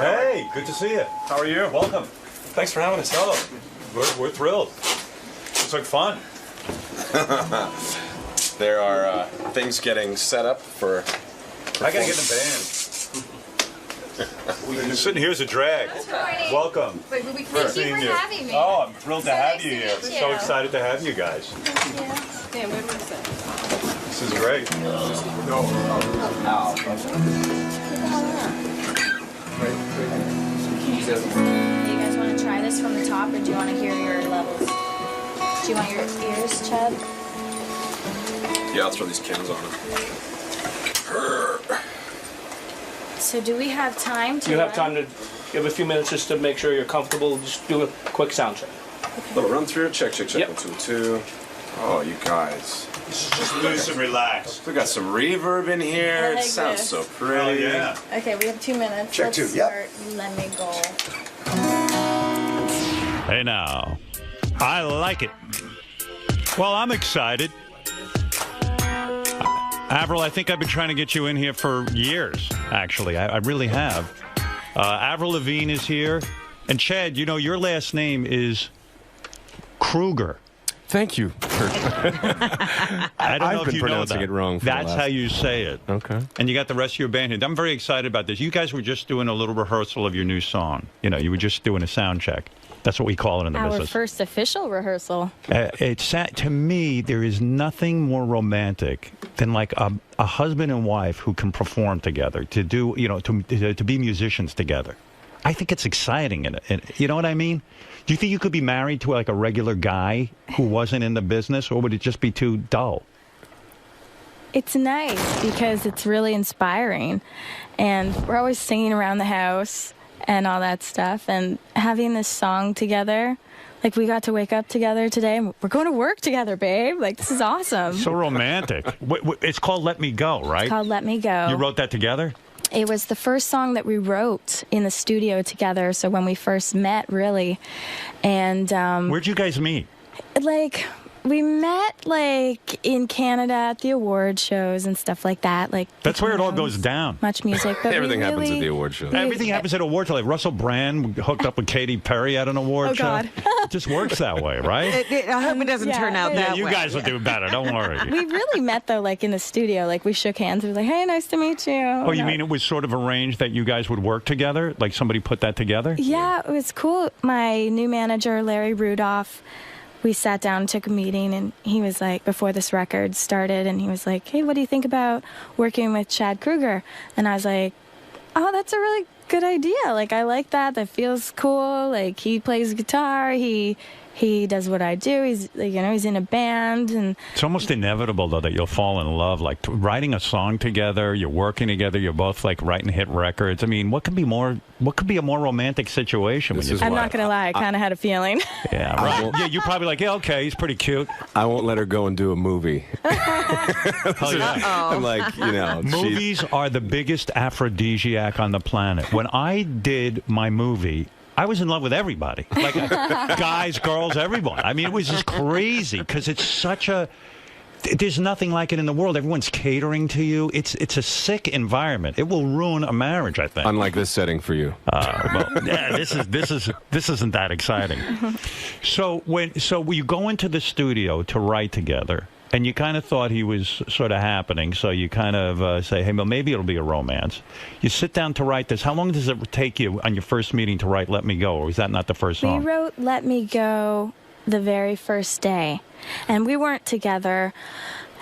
Hey, good to see you. How are you? Welcome. Thanks for having us. Oh, we're thrilled. Looks like fun. There are things getting set up for I gotta get in the band. Sitting here is a drag. Welcome. Thank you for having me. Oh, I'm thrilled to have you here. Thank you. So excited to have you guys. Yeah, where was it? This is great. Do you guys want to try this from the top, or do you want to hear your levels? Do you want your ears, Chad? Yeah, I'll throw these cans on them. So do we have time to... You have time to... You have a few minutes just to make sure you're comfortable. Just do a quick sound check. Little run through. Check. Yep. 1, 2, 2. Oh, you guys. Just loose and relax. We got some reverb in here. I It like sounds this. so pretty. Oh, yeah. Okay, we have 2 minutes. Check Let's 2, start. Let me go. Hey now, I like it. Well, I'm excited. Avril, I think I've been trying to get you in here for years, actually. I really have. Avril Lavigne is here. And Chad, you know, your last name is Kruger. Thank you. I don't know if you pronouncing know that. it wrong. That's how you say it. Okay. And you got the rest of your band here. I'm very excited about this. You guys were just doing a little rehearsal of your new song. You know, you were just doing a sound check. That's what we call it in the Our business. first official rehearsal. To me, there is nothing more romantic than like a husband and wife who can perform together, to do, you know, to be musicians together. I think it's exciting, and you know what I mean? Do you think you could be married to like a regular guy who wasn't in the business, or would it just be too dull? It's nice because it's really inspiring, and we're always singing around the house and all that stuff, and having this song together. Like, we got to wake up together today, and we're going to work together, babe. Like, this is awesome. So romantic. It's called Let Me Go, right? It's called Let Me Go. You wrote that together? It was the first song that we wrote in the studio together, so when we first met, really. And where'd you guys meet? like, We met like in Canada at the award shows and stuff like that. Like that's where it all goes down. Much music, but everything happens at the award show. Everything happens at award show. Like Russell Brand hooked up with Katy Perry at an award show. God. It just works that way, right? I hope it doesn't turn out that way. You guys will do better. Don't worry. We really met though, like in the studio. Like we shook hands. We were like, "Hey, nice to meet you." Oh, you mean it was sort of arranged that you guys would work together? Like somebody put that together? Yeah, it was cool. My new manager, Larry Rudolph, we sat down and took a meeting, and he was like, before this record started, and he was like, "Hey, what do you think about working with Chad Kroeger?" And I was like, "Oh, that's a really good idea. Like, I like that. That feels cool. Like, he plays guitar. He does what I do. He's, he's in a band." And it's almost inevitable, though, that you'll fall in love. Like writing a song together, you're working together, you're both like writing hit records. I mean, what could be a more romantic situation? I'm not gonna lie, I kind of had a feeling. Yeah, right. Yeah, you're probably like, yeah, okay, he's pretty cute. I won't let her go and do a movie. I'm like, movies are the biggest aphrodisiac on the planet. When I did my movie, I was in love with everybody, like guys, girls, everyone. I mean, it was just crazy because it's such a. There's nothing like it in the world. Everyone's catering to you. It's a sick environment. It will ruin a marriage, I think. Unlike this setting for you. Well, yeah, this isn't that exciting. So you go into the studio to write together, and you kind of thought he was sort of happening. So you kind of say, hey, well, maybe it'll be a romance. You sit down to write this. How long does it take you on your first meeting to write "Let Me Go"? Or is that not the first song? We wrote "Let Me Go" the very first day, and we weren't together.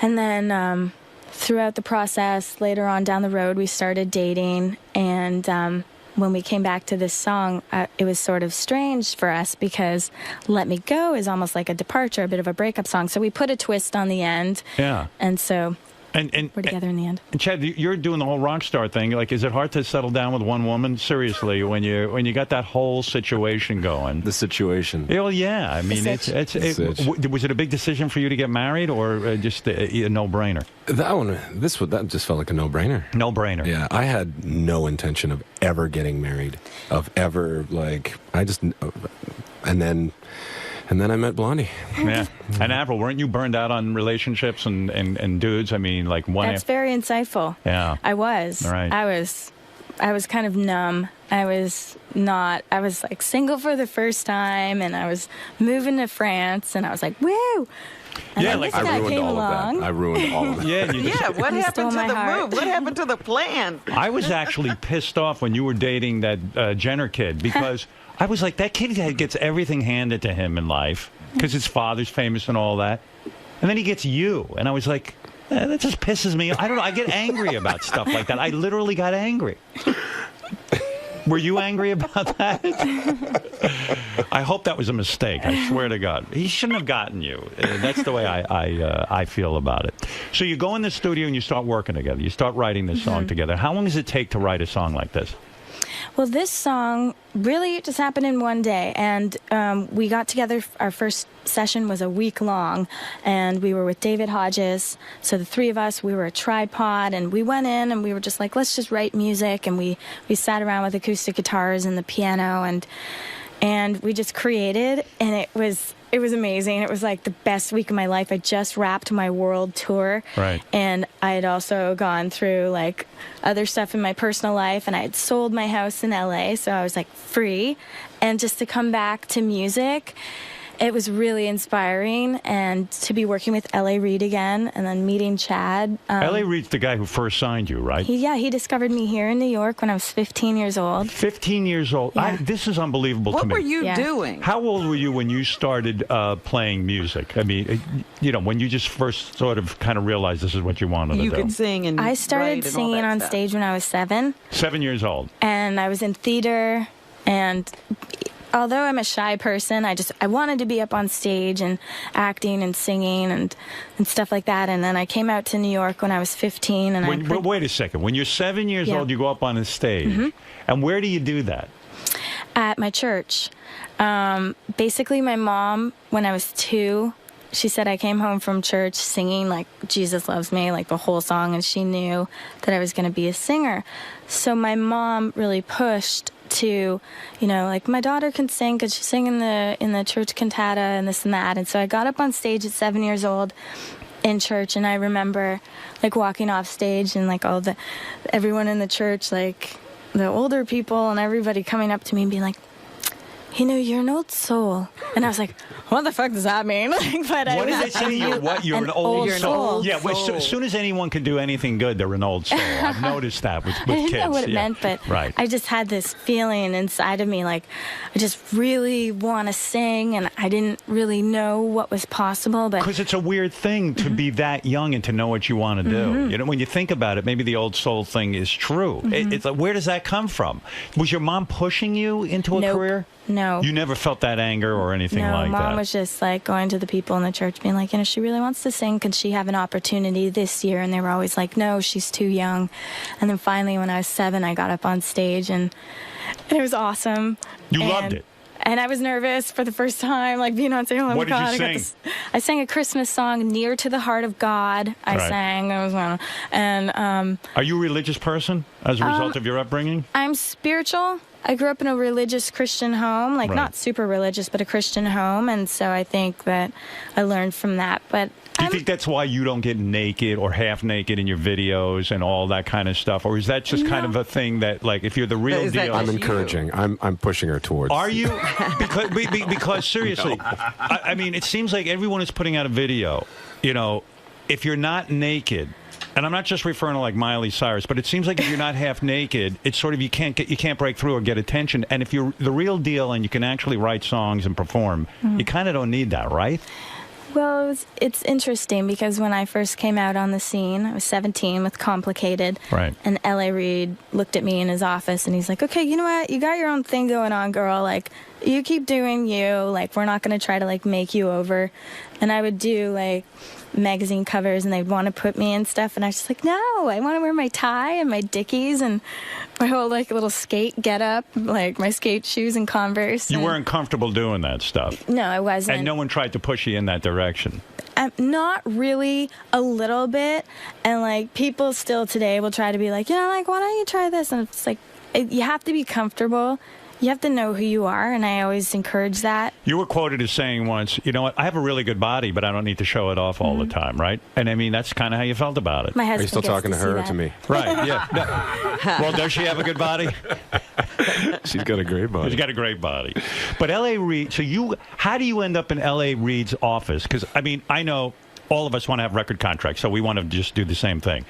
And then throughout the process, later on down the road, we started dating. And when we came back to this song, it was sort of strange for us because "Let Me Go" is almost like a departure, a bit of a breakup song. So we put a twist on the end. Yeah. And so And we're together in the end. And Chad, you're doing the whole rock star thing. Like, is it hard to settle down with one woman? Seriously, when you got that whole situation going. The situation. Well, yeah. I mean, was it a big decision for you to get married, or just a no-brainer? That just felt like a no-brainer. No-brainer. Yeah, I had no intention of ever getting married, and then I met Blondie. Yeah. And Avril, weren't you burned out on relationships and dudes? I mean, like one. That's very insightful. Yeah. I was. Right. I was kind of numb. I was like single for the first time, and I was moving to France, and I was like, woo! And yeah, like I ruined all of that. I ruined all of that. Yeah, what happened to the move? What happened to the plan? I was actually pissed off when you were dating that Jenner kid, because I was like, that kid gets everything handed to him in life because his father's famous and all that. And then he gets you. And I was like, that just pisses me off. I don't know. I get angry about stuff like that. I literally got angry. Were you angry about that? I hope that was a mistake. I swear to God. He shouldn't have gotten you. That's the way I feel about it. So you go in the studio and you start working together. You start writing this song together. How long does it take to write a song like this? Well, this song really just happened in one day, and we got together. Our first session was a week long, and we were with David Hodges. So the three of us, we were a tripod, and we went in and we were just like, let's just write music. And we sat around with acoustic guitars and the piano, and we just created, and it was amazing. It was like the best week of my life. I just wrapped my world tour. Right. And I had also gone through like other stuff in my personal life, and I had sold my house in LA, so I was like free. And just to come back to music, it was really inspiring, and to be working with L.A. Reid again, and then meeting Chad. L.A. Reid's the guy who first signed you, right? He discovered me here in New York when I was 15 years old. 15 years old. Yeah. This is unbelievable to me. What were you doing? How old were you when you started playing music? I mean, when you just first sort of kind of realized this is what you wanted to do. You could sing and I started write singing and all on that stage when I was 7. 7 years old. And I was in theater, and although I'm a shy person, I wanted to be up on stage and acting and singing and stuff like that. And then I came out to New York when I was 15. And wait a second. When you're 7 years old, you go up on a stage. And where do you do that? At my church. Basically, my mom, when I was 2, she said I came home from church singing like Jesus Loves Me, like the whole song, and she knew that I was going to be a singer. So my mom really pushed to, like my daughter can sing because she sang in the church cantata and this and that. And so I got up on stage at 7 years old in church, and I remember like walking off stage and like everyone in the church, like the older people and everybody coming up to me and being like, you're an old soul. And I was like, what the fuck does that mean? But what did they say to you? What, you're an old soul? Yeah, well, as soon as anyone can do anything good, they're an old soul. I've noticed that with kids. I didn't know what it meant, but right. I just had this feeling inside of me, like, I just really want to sing, and I didn't really know what was possible. Because it's a weird thing to be that young and to know what you want to do. When you think about it, maybe the old soul thing is true. It's like, where does that come from? Was your mom pushing you into a career? No. You never felt that anger or anything like that? No, Mom was just like going to the people in the church being like, she really wants to sing. Could she have an opportunity this year? And they were always like, no, she's too young. And then finally when I was 7, I got up on stage and it was awesome. You loved it? And I was nervous for the first time, like being on stage. Oh what my God, did you sing? I sang a Christmas song, Near to the Heart of God. I sang. It was one. And are you a religious person as a result of your upbringing? I'm spiritual. I grew up in a religious Christian home, like not super religious, but a Christian home. And so I think that I learned from that. But do you think that's why you don't get naked or half naked in your videos and all that kind of stuff? Or is that just kind of a thing that, like, if you're the real deal? I'm encouraging. I'm pushing her towards. Are you? Because seriously, I mean, it seems like everyone is putting out a video. If you're not naked, and I'm not just referring to like Miley Cyrus, but it seems like if you're not half naked, it's sort of you can't break through or get attention. And if you're the real deal and you can actually write songs and perform, you kind of don't need that, right? Well, it's interesting because when I first came out on the scene, I was 17 with Complicated. Right. And L.A. Reid looked at me in his office and he's like, okay, you know what? You got your own thing going on, girl. Like, you keep doing you. Like, we're not going to try to, like, make you over. And I would do, like, magazine covers and they'd want to put me in stuff. And I was just like, no, I want to wear my tie and my Dickies and my whole, like, little skate get-up, like my skate shoes and Converse. You weren't comfortable doing that stuff? No, I wasn't. And no one tried to push you in that direction? Not really, a little bit. And, like, people still today will try to be like, like, why don't you try this? And it's like, you have to be comfortable. You have to know who you are, and I always encourage that. You were quoted as saying once, you know what, I have a really good body, but I don't need to show it off all the time, right? And I mean, that's kind of how you felt about it. My husband Are you still talking to her or to me? Right, yeah. No. Well, does she have a good body? She's got a great body. She's got a great body. But L.A. Reid, so how do you end up in L.A. Reid's office? Because, I mean, I know all of us want to have record contracts, so we want to just do the same thing.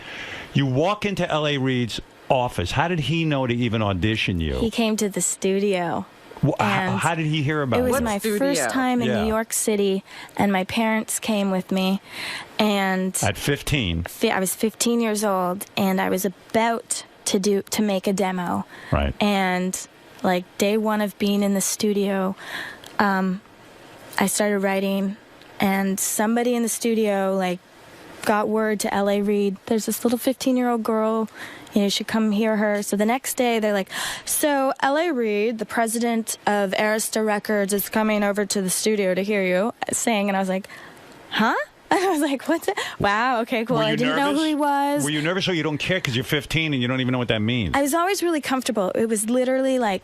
You walk into L.A. Reid's office. How did he know to even audition you? He came to the studio. How did he hear about it? It was my first time in New York City, and my parents came with me. And at 15? I was 15 years old, and I was about to make a demo. Right. And, like, day one of being in the studio, I started writing, and somebody in the studio, like, got word to L.A. Reid, there's this little 15-year-old girl, you should come hear her. So the next day, they're like, so L.A. Reid, the president of Arista Records, is coming over to the studio to hear you sing. And I was like, huh? I was like, what's it? Wow, okay, cool. I didn't know who he was. Were you nervous or you don't care because you're 15 and you don't even know what that means? I was always really comfortable. It was literally like,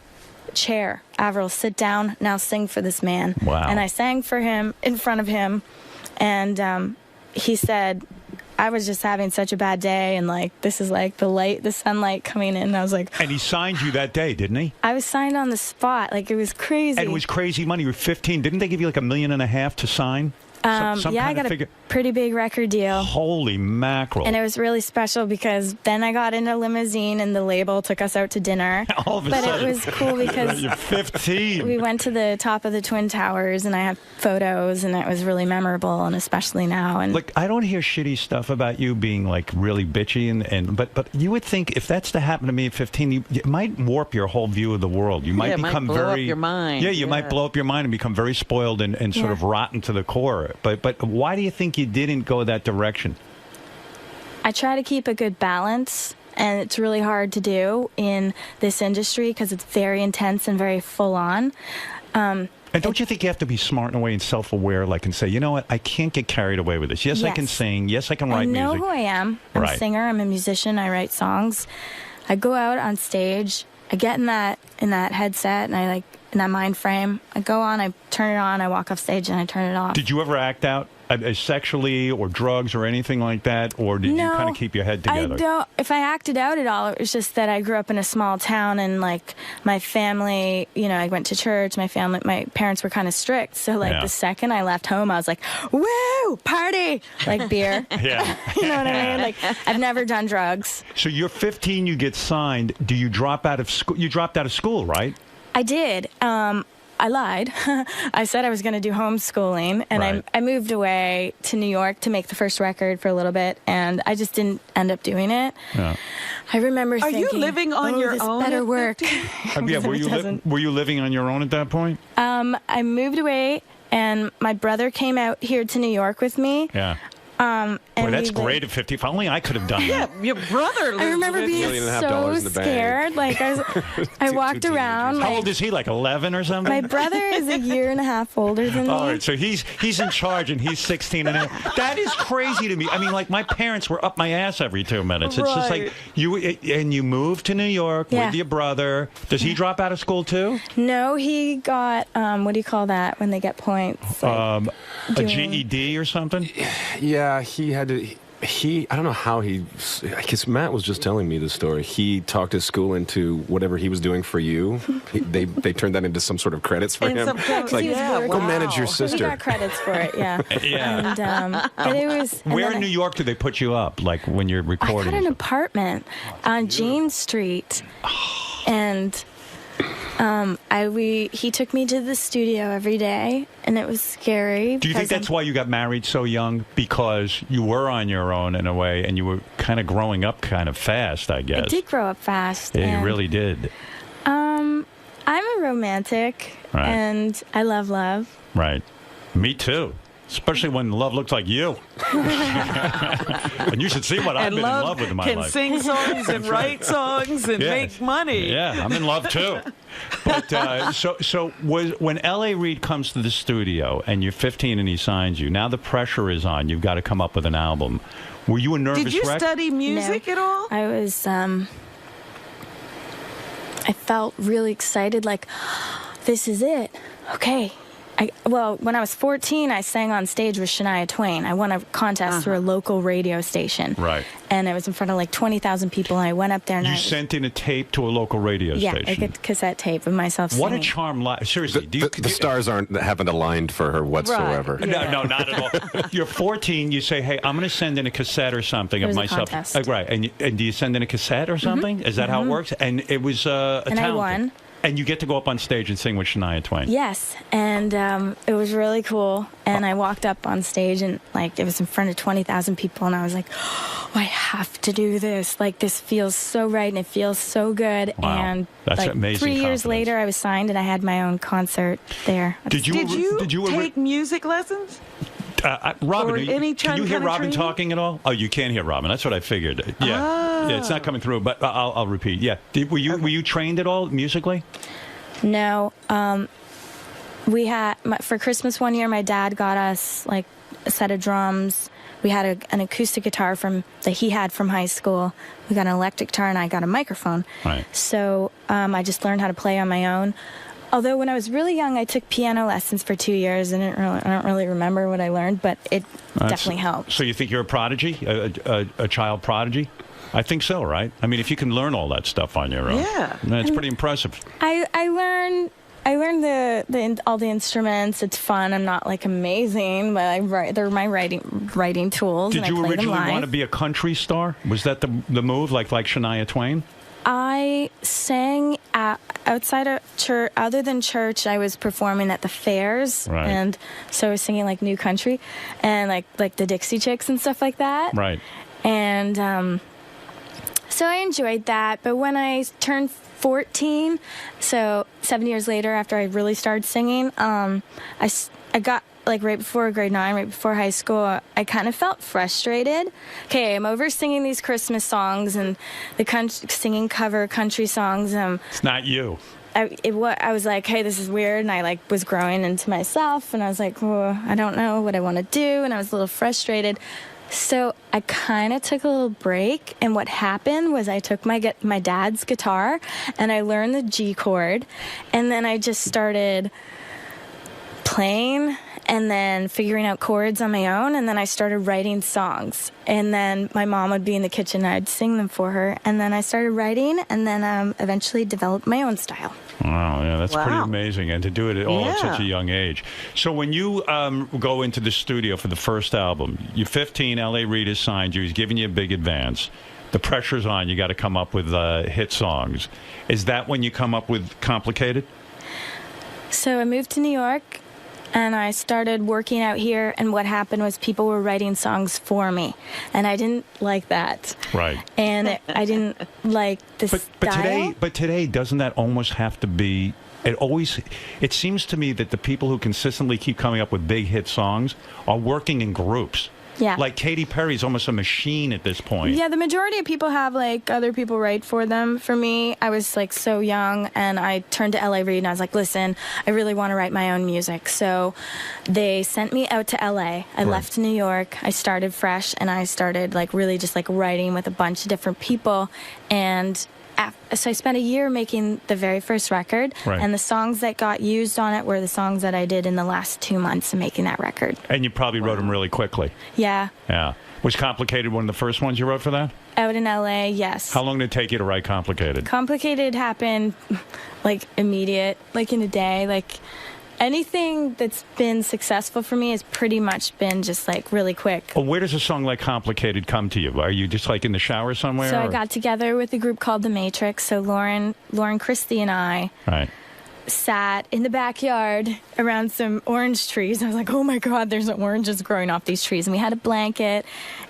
chair, Avril, sit down, now sing for this man. Wow. And I sang for him, in front of him, and he said, I was just having such a bad day, and, like, this is, like, the sunlight coming in, and I was like... And he signed you that day, didn't he? I was signed on the spot. Like, it was crazy. And it was crazy money. You were 15. Didn't they give you, like, $1.5 million to sign? Yeah, I got a pretty big record deal. Holy mackerel. And it was really special because then I got in a limousine and the label took us out to dinner. All of a sudden. But it was cool because you're 15. We went to the top of the Twin Towers and I have photos and it was really memorable, and especially now. And look, I don't hear shitty stuff about you being, like, really bitchy, but you would think if that's to happen to me at 15, it might warp your whole view of the world. You might become might blow up your mind. Yeah, you might blow up your mind and become very spoiled and sort of rotten to the core. But why do you think you didn't go that direction? I try to keep a good balance, and it's really hard to do in this industry because it's very intense and very full on. And don't you think you have to be smart in a way and self-aware, like, and say, you know what, I can't get carried away with this. Yes, I can sing. Yes, I can write music. I know who I am. I'm a singer. I'm a musician. I write songs. I go out on stage I get in that headset and I in that mind frame. I go on, I turn it on, I walk off stage and I turn it off. Did you ever act out sexually or drugs or anything like that, or did you kind of keep your head together? I don't. If I acted out at all, it was just that I grew up in a small town and my family, I went to church. My parents were kind of strict, so the second I left home, I was like, "Woo, party!" Like beer. Yeah. You know what I mean? I've never done drugs. So you're 15. You get signed. Do you drop out of school? You dropped out of school, right? I did. I lied. I said I was going to do homeschooling, and I moved away to New York to make the first record for a little bit, and I just didn't end up doing it. Yeah. I remember thinking, Are you living on your own? Better work. Were you living on your own at that point? I moved away, and my brother came out here to New York with me. Yeah. Boy, that's great at 50. If only I could have done that. Yeah, your brother lives I remember being so scared. I walked around. How old is he? 11 or something? My brother is a year and a half older than me. All right, so he's in charge and he's 16 and a half. That is crazy to me. I mean, my parents were up my ass every 2 minutes. It's just you moved to New York with your brother. Does he drop out of school too? No, he got what do you call that when they get points? A GED or something? Yeah. He had to. I don't know how because Matt was just telling me the story. He talked his school into whatever he was doing for you. They turned that into some sort of credits for him. Go manage your sister. He got credits for it, yeah. Yeah. And it was. Where in New York do they put you up? When you're recording? I got an apartment on Jane Street, and. He took me to the studio every day, and it was scary. Do you think that's why you got married so young? Because you were on your own in a way, and you were kind of growing up kind of fast, I guess. I did grow up fast. Yeah, you really did. I'm a romantic, and I love love. Right. Me too. Especially when love looks like you. And you should see what I've been in love with in my life. Can sing songs and write songs and make money. Yeah, I'm in love too. But so when L.A. Reid comes to the studio and you're 15 and he signs you, now the pressure is on. You've got to come up with an album. Were you a nervous wreck? Did you study music at all? I was. I felt really excited. This is it. Okay. When I was 14, I sang on stage with Shania Twain. I won a contest through a local radio station. Right. And it was in front of 20,000 people, and I went up there and You sent in a tape to a local radio station? Yeah, a cassette tape of myself singing. What a charm. Seriously. The stars haven't aligned for her whatsoever. Right. No, not at all. You're 14, you say, hey, I'm going to send in a cassette or something of myself. A contest. Right. And do you send in a cassette or something? Is that how it works? And it was a And I won. And you get to go up on stage and sing with Shania Twain. Yes, and it was really cool. And I walked up on stage, and it was in front of 20,000 people, and I was like, oh, I have to do this. This feels so right, and it feels so good. Wow. And that's amazing. 3 years later, I was signed, and I had my own concert there. Did you take music lessons? Robin, can you hear Robin talking at all? Oh, you can't hear Robin. That's what I figured. Yeah, it's not coming through. But I'll repeat. Yeah, were you trained at all musically? No. We had for Christmas one year. My dad got us a set of drums. We had an acoustic guitar that he had from high school. We got an electric guitar, and I got a microphone. Right. So I just learned how to play on my own. Although when I was really young, I took piano lessons for 2 years. I don't really remember what I learned, but it definitely helped. So you think you're a prodigy, a child prodigy? I think so, right? I mean, if you can learn all that stuff on your own, it's pretty impressive. I learned all the instruments. It's fun. I'm not amazing, but they're my writing tools. Did you originally want to be a country star? Was that the move, like Shania Twain? I sang outside of church. Other than church, I was performing at the fairs, and so I was singing new country, and like the Dixie Chicks and stuff like that. Right. And so I enjoyed that. But when I turned 14, so 7 years later, after I really started singing, I got. Right before grade 9, right before high school, I kind of felt frustrated. Okay, I'm over singing these Christmas songs and singing cover country songs. It's not you. I was like, hey, this is weird, and I was growing into myself, and I was like, I don't know what I want to do, and I was a little frustrated. So I kind of took a little break, and what happened was I took my dad's guitar, and I learned the G chord, and then I just started playing and then figuring out chords on my own, and then I started writing songs. And then my mom would be in the kitchen, and I'd sing them for her, and then I started writing, and then eventually developed my own style. Wow, yeah, that's pretty amazing, and to do it all at such a young age. So when you go into the studio for the first album, you're 15, L.A. Reid has signed you, he's giving you a big advance. The pressure's on, you got to come up with hit songs. Is that when you come up with Complicated? So I moved to New York, and I started working out here, and what happened was people were writing songs for me, and I didn't like that. Right. And I didn't like the style. But today, doesn't that almost have to be... It seems to me that the people who consistently keep coming up with big hit songs are working in groups. Yeah. Like Katy Perry's almost a machine at this point. Yeah, the majority of people have like other people write for them. For me, I was like so young, and I turned to LA Reid and I was like, listen, I really want to write my own music. So they sent me out to LA. I left New York. I started fresh, and I started like really just like writing with a bunch of different people. And so I spent a year making the very first record, and the songs that got used on it were the songs that I did in the last 2 months of making that record. And you probably wrote them really quickly. Yeah. Yeah. Was Complicated one of the first ones you wrote for that? Out in LA, yes. How long did it take you to write Complicated? Complicated happened like immediate, like in a day. Like anything that's been successful for me has pretty much been just like really quick. Well, where does a song like Complicated come to you? Are you just like in the shower somewhere? So I got together with a group called The Matrix. So Lauren Christie and I sat in the backyard around some orange trees. I was like, oh my God, there's oranges growing off these trees. And we had a blanket,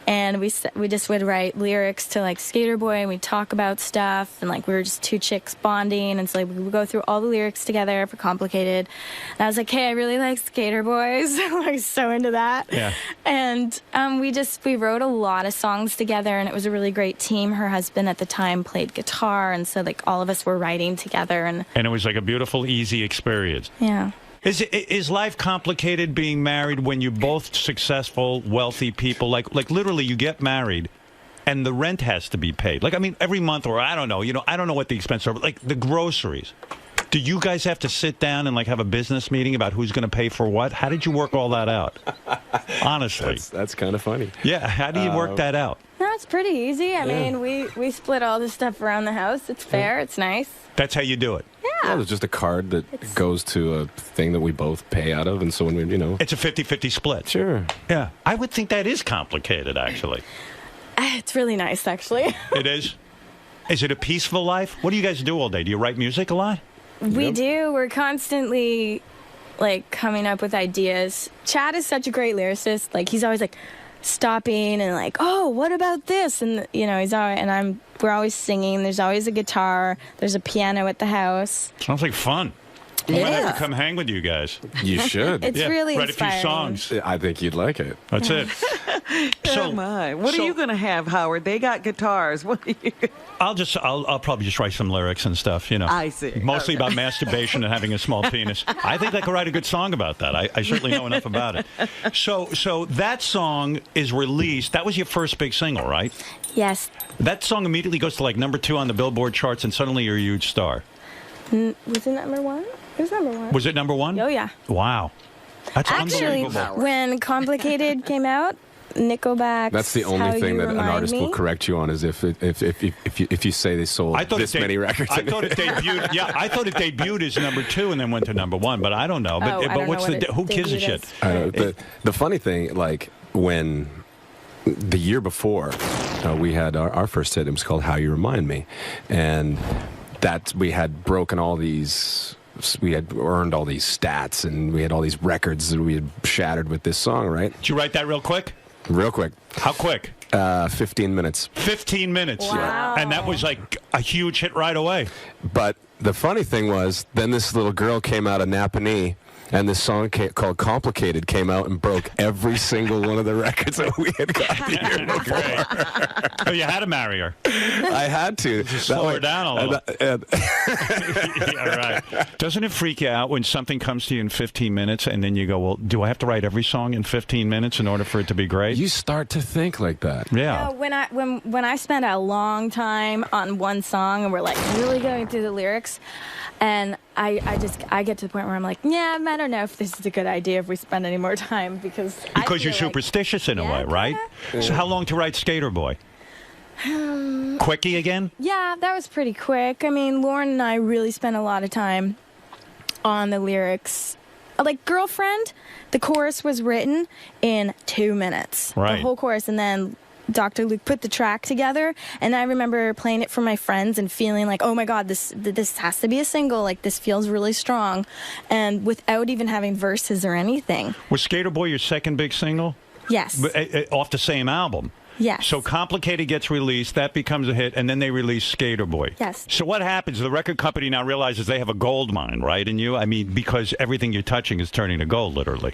and we just would write lyrics to like Skater Boy, and we'd talk about stuff, and like we were just two chicks bonding, and so like we would go through all the lyrics together for Complicated. And I was like, hey, I really like Skater Boys. I'm like so into that. Yeah. And we wrote a lot of songs together, and it was a really great team. Her husband at the time played guitar, and so like all of us were writing together, and it was like a beautiful, easy experience. Yeah. Is life complicated being married when you're both successful, wealthy people? Like literally you get married and the rent has to be paid. Like, I mean, every month, or I don't know, I don't know what the expenses are, but like the groceries. Do you guys have to sit down and like have a business meeting about who's going to pay for what? How did you work all that out? Honestly. That's kind of funny. Yeah, how do you work that out? No, it's pretty easy. I mean, we split all the stuff around the house. It's fair. It's nice. That's how you do it. Yeah. There's just a card that goes to a thing that we both pay out of, and so when we, It's a 50-50 split. Sure. Yeah. I would think that is complicated, actually. It's really nice, actually. It is? Is it a peaceful life? What do you guys do all day? Do you write music a lot? We do. We're constantly, like, coming up with ideas. Chad is such a great lyricist. Like, he's always, like, stopping and, like, oh, what about this? And, he's always, and we're always singing. There's always a guitar. There's a piano at the house. Sounds like fun. I might have to come hang with you guys. You should. It's really write inspiring. a few songs. I think you'd like it. That's it. So, what are you going to have, Howard? They got guitars. What are you? I'll probably just write some lyrics and stuff. I see. Mostly about masturbation and having a small penis. I think I could write a good song about that. I certainly know enough about it. So that song is released. That was your first big single, right? Yes. That song immediately goes to like #2 on the Billboard charts, and suddenly you're a huge star. Was it number one? It was number one. Was it number one? Oh, yeah. Wow. That's actually unbelievable. When Complicated came out, Nickelback. That's the only thing that an artist will correct you on, is if you say they sold this many records. I thought it debuted. Yeah, I thought it debuted as #2 and then went to #1, but I don't know. But what's who gives a shit? I don't know. The funny thing, like when the year before we had our first hit, it was called "How You Remind Me," and that we had broken all these. We had earned all these stats, and we had all these records that we had shattered with this song, right? Did you write that real quick? Real quick. How quick? 15 minutes. 15 minutes. Wow. And that was like a huge hit right away. But the funny thing was, then this little girl came out of Napanee and this song called "Complicated" came out and broke every single one of the records that we had got the year before. Oh, you had to marry her. I had to. Slow her down a little. Yeah, right. Doesn't it freak you out when something comes to you in 15 minutes and then you go, well, do I have to write every song in 15 minutes in order for it to be great? You start to think like that. Yeah. When I spend a long time on one song and we're like really going through the lyrics, and I get to the point where I'm like, yeah, I don't know if this is a good idea if we spend any more time because you're superstitious in a way, right? Yeah. So how long to write Skater Boy? Quickie again? Yeah, that was pretty quick. I mean, Lauren and I really spent a lot of time on the lyrics. Like Girlfriend, the chorus was written in 2 minutes. Right. The whole chorus, and then Dr. Luke put the track together, and I remember playing it for my friends and feeling like, oh my God, this has to be a single. Like, this feels really strong, and without even having verses or anything. Was Skater Boy your second big single? Yes. Off the same album? Yes. So Complicated gets released, that becomes a hit, and then they release Skater Boy. Yes. So what happens? The record company now realizes they have a gold mine, right, in you? I mean, because everything you're touching is turning to gold, literally.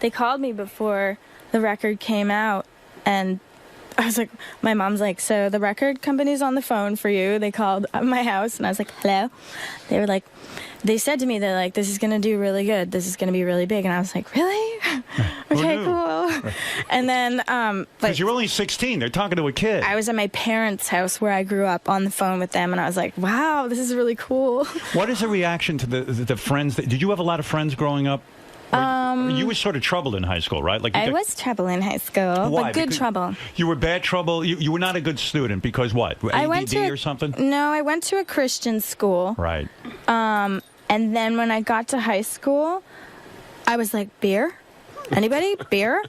They called me before the record came out, and I was like, my mom's like, so the record company's on the phone for you. They called my house, and I was like, hello. They were like, they said to me, they're like, this is going to do really good. This is going to be really big. And I was like, really? Okay, cool. And then, because you're only 16. They're talking to a kid. I was at my parents' house where I grew up on the phone with them, and I was like, wow, this is really cool. What is the reaction to the friends? Did you have a lot of friends growing up? You were sort of trouble in high school, right? Like I was trouble in high school, Why? but good Because trouble. You were bad trouble? You were not a good student because what? ADD or something? No, I went to a Christian school. Right. And then when I got to high school, I was like, beer? Anybody? Beer?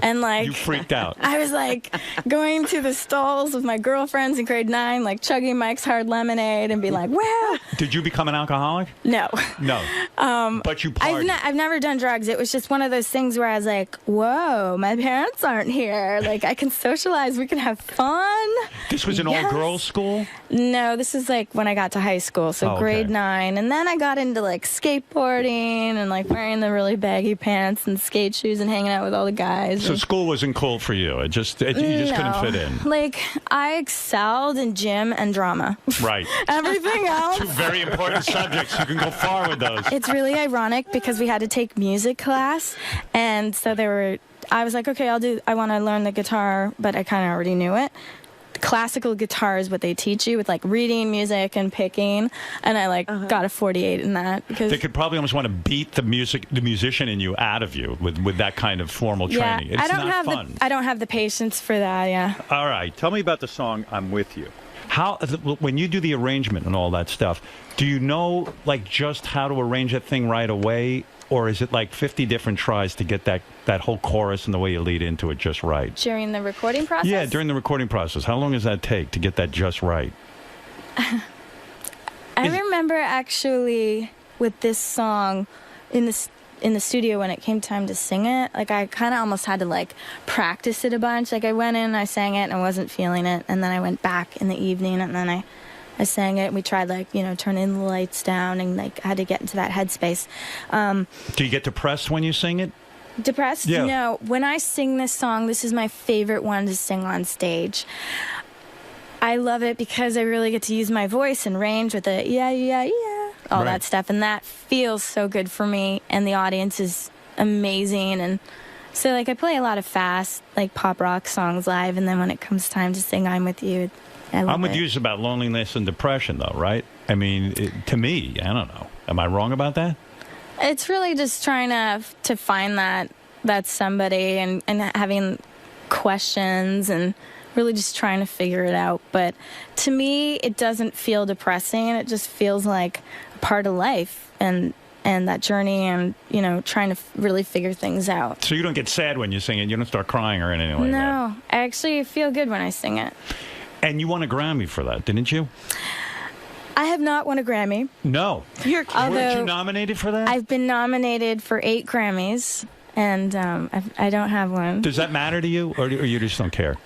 And like... You freaked out. I was like going to the stalls with my girlfriends in grade 9, like chugging Mike's Hard Lemonade and be like, wow. Did you become an alcoholic? No. No. But you partied. I've never done drugs. It was just one of those things where I was like, whoa, my parents aren't here. Like, I can socialize. We can have fun. This was an all-girls school? No, this is like when I got to high school, so grade 9. And then I got into like skateboarding and like wearing the really baggy pants and skate shoes and hanging out with all the guys. So school wasn't cool for you. You just couldn't fit in. Like, I excelled in gym and drama. Right. Everything else. Two very important subjects. You can go far with those. It's really ironic because we had to take music class, and so I was like, okay, I want to learn the guitar, but I kind of already knew it. Classical guitar is what they teach you with like reading music and picking, and I got a 48 in that because they could probably almost want to beat the musician in you out of you with that kind of formal training. It's not fun. I don't have the patience for that. Yeah. All right, tell me about the song "I'm With You." How, when you do the arrangement and all that stuff, do you know like just how to arrange that thing right away? Or is it like 50 different tries to get that whole chorus and the way you lead into it just right? During the recording process? Yeah, during the recording process. How long does that take to get that just right? I remember actually with this song in the studio when it came time to sing it, like I kind of almost had to like practice it a bunch. Like I went in, I sang it, and I wasn't feeling it. And then I went back in the evening, and then I sang it. We tried turning the lights down, and like I had to get into that headspace. Do you get depressed when you sing it? Depressed? Yeah. No. When I sing this song, this is my favorite one to sing on stage. I love it because I really get to use my voice and range with the all that stuff, and that feels so good for me, and the audience is amazing. And so like I play a lot of fast like pop rock songs live, and then when it comes time to sing "I'm With You," I'm With You is about loneliness and depression, though, right? I mean, to me, I don't know. Am I wrong about that? It's really just trying to find that somebody and having questions and really just trying to figure it out. But to me, it doesn't feel depressing. It just feels like a part of life and that journey and, trying to really figure things out. So you don't get sad when you sing it? You don't start crying or anything like that? No. I actually feel good when I sing it. And you won a Grammy for that, didn't you? I have not won a Grammy. No. Weren't you nominated for that? I've been nominated for 8 Grammys, and I don't have one. Does that matter to you, or you just don't care?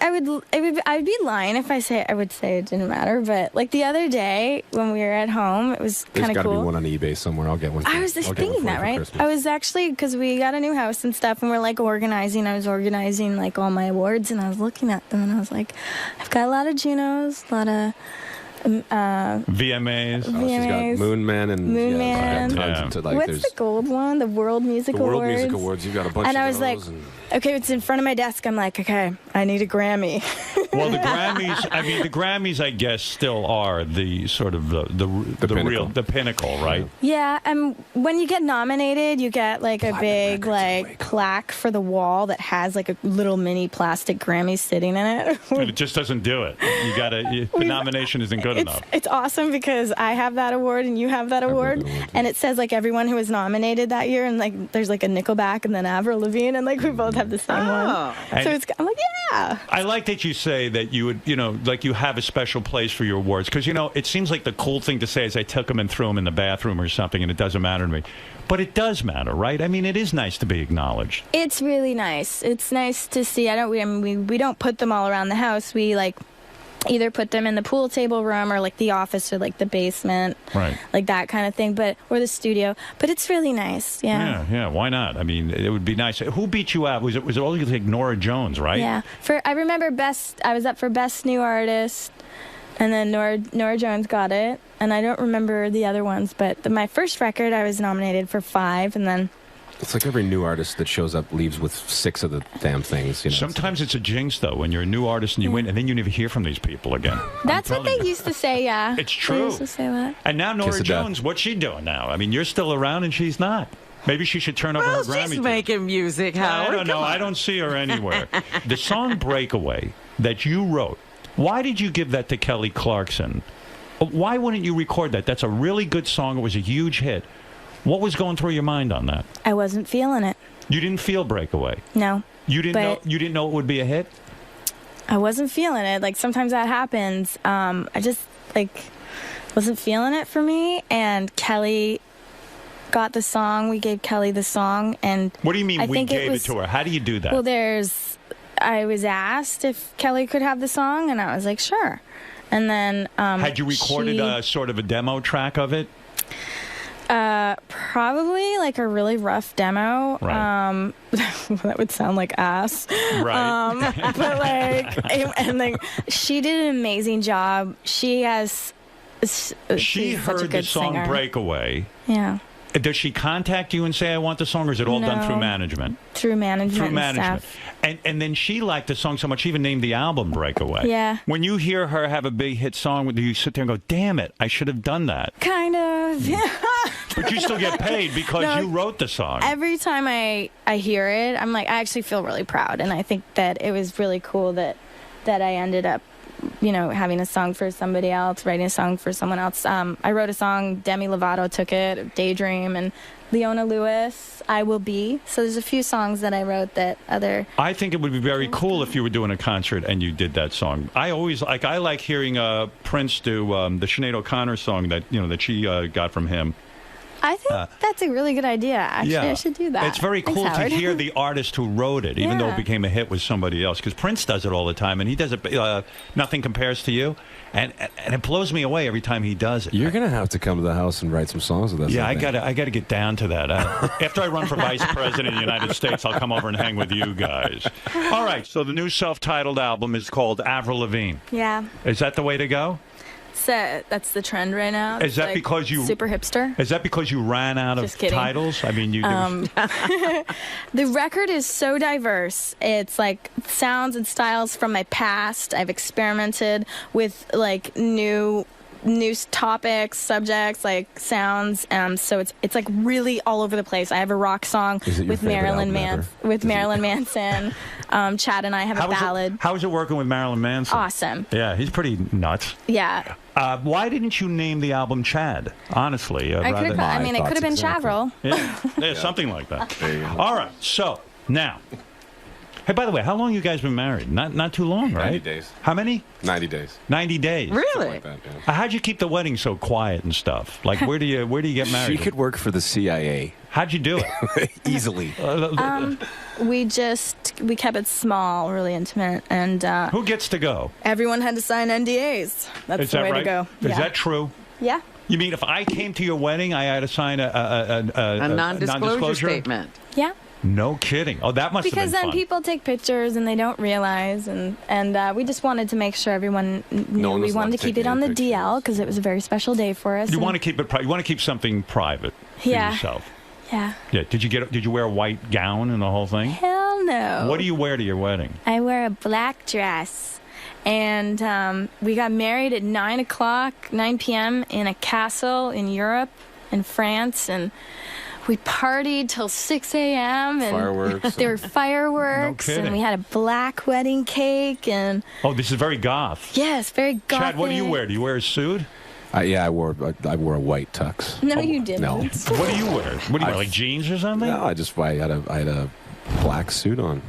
I'd be lying if I would say it didn't matter. But like the other day when we were at home, it was kind of cool. There's got to be one on eBay somewhere. I'll get one. I was just thinking that, right? I was actually, because we got a new house and stuff, and we're like organizing. I was organizing like all my awards, and I was looking at them, and I was like, I've got a lot of Junos, a lot of VMAs. She's got Moon Man and Moon Man. What's the gold one? The World Music Awards. The World Music Awards. You've got a bunch and of I was those. like, okay, it's in front of my desk. I'm like, okay, I need a Grammy. Well, the Grammys. I mean, the Grammys, I guess, still are the sort of the real pinnacle, right? Yeah, and when you get nominated, you get like a big like plaque for the wall that has like a little mini plastic Grammy sitting in it. And it just doesn't do it. You gotta. The nomination isn't good enough. It's awesome because I have that award and you have that award, and it says like everyone who was nominated that year, and like there's like a Nickelback and then Avril Lavigne, and like we both have the same one. So I'm like, yeah. I like that you say that you would, like you have a special place for your awards, because it seems like the cool thing to say is I took them and threw them in the bathroom or something, and it doesn't matter to me. But it does matter, right? I mean, it is nice to be acknowledged. It's really nice. It's nice to see. We don't put them all around the house. We like either put them in the pool table room or like the office or like the basement, right? Like that kind of thing, or the studio. But it's really nice, yeah. Why not? I mean, it would be nice. Who beat you out? Was it all like Nora Jones, right? Yeah. I remember I was up for Best New Artist, and then Nora Jones got it, and I don't remember the other ones. But my first record, I was nominated for 5, and then. It's like every new artist that shows up leaves with 6 of the damn things. Sometimes it's a jinx, though, when you're a new artist and you win, and then you never hear from these people again. That's what they used to say, yeah. It's true. They used to say that. And now Nora Jones, what's she doing now? I mean, you're still around and she's not. Maybe she should turn over her Grammy. She's making music, Howard. I don't know. I don't see her anywhere. The song Breakaway that you wrote, why did you give that to Kelly Clarkson? Why wouldn't you record that? That's a really good song. It was a huge hit. What was going through your mind on that? I wasn't feeling it. You didn't feel Breakaway? No. You didn't know it would be a hit? I wasn't feeling it. Like sometimes that happens. I just wasn't feeling it for me, and Kelly got the song. We gave Kelly the song, and what do you mean we gave it to her? How do you do that? Well, I was asked if Kelly could have the song, and I was like, sure. And then had you recorded a sort of a demo track of it? Probably like a really rough demo. Right. That would sound like ass. Right. But like, she did an amazing job. She has. She heard the song singer. Breakaway. Yeah. Does she contact you and say, I want the song, or is it all done through management? Through management. And stuff. And then she liked the song so much, she even named the album Breakaway. Yeah. When you hear her have a big hit song, do you sit there and go, damn it, I should have done that? Kind of. But you still get paid because you wrote the song. Every time I hear it, I'm like, I actually feel really proud. And I think that it was really cool that I ended up having a song for somebody else, writing a song for someone else. I wrote a song, Demi Lovato took it, Daydream, and Leona Lewis, I Will Be. So there's a few songs that I wrote that other... I think it would be very cool if you were doing a concert and you did that song. I like hearing Prince do the Sinead O'Connor song that she got from him. I think that's a really good idea. Actually, I should do that. It's very cool to hear the artist who wrote it, even though it became a hit with somebody else. Because Prince does it all the time, and he does it. Nothing Compares to You, and it blows me away every time he does it. You're gonna have to come to the house and write some songs with us. Yeah, I gotta get down to that. After I run for vice president of the United States, I'll come over and hang with you guys. All right. So the new self-titled album is called Avril Lavigne. Yeah. Is that the way to go? So that's the trend right now. Is that because you super hipster? Is that because you ran out of titles? I mean, you. The record is so diverse. It's like sounds and styles from my past. I've experimented with like new topics, subjects, like sounds. So it's like really all over the place. I have a rock song with Marilyn Manson. Chad and I have a ballad. How is it working with Marilyn Manson? Awesome. Yeah, he's pretty nuts. Yeah. Why didn't you name the album Chad? Honestly, it could have been Chavril. Yeah, something like that. There you go. All right, so now. Hey, by the way, how long you guys been married? Not too long, right? 90 days. How many? 90 days. 90 days. Really? Like that, yeah. How'd you keep the wedding so quiet and stuff? Like, where do you get married? She could work for the CIA. How'd you do it? Easily. We kept it small, really intimate, and who gets to go? Everyone had to sign NDAs. That's the way to go. Is that true? Yeah. You mean if I came to your wedding, I had to sign a non-disclosure statement? Yeah. No kidding. Oh, that must have been fun. Because then people take pictures and they don't realize, and we just wanted to make sure everyone knew we wanted to keep it on the DL because it was a very special day for us. You want to keep it. You want to keep something private for yourself. Yeah. Yeah. Did you wear a white gown and the whole thing? Hell no. What do you wear to your wedding? I wear a black dress. And we got married at 9 p.m. in a castle in Europe, in France, and we partied till 6 a.m. and fireworks. There were fireworks, No kidding. and we had a black wedding cake, and this is very goth. yes, very gothic. Chad, what do you wear? Do you wear a suit? I wore a white tux. No, you didn't. No. What do you wear? What do you wear? Like jeans or something? No, I had a black suit on.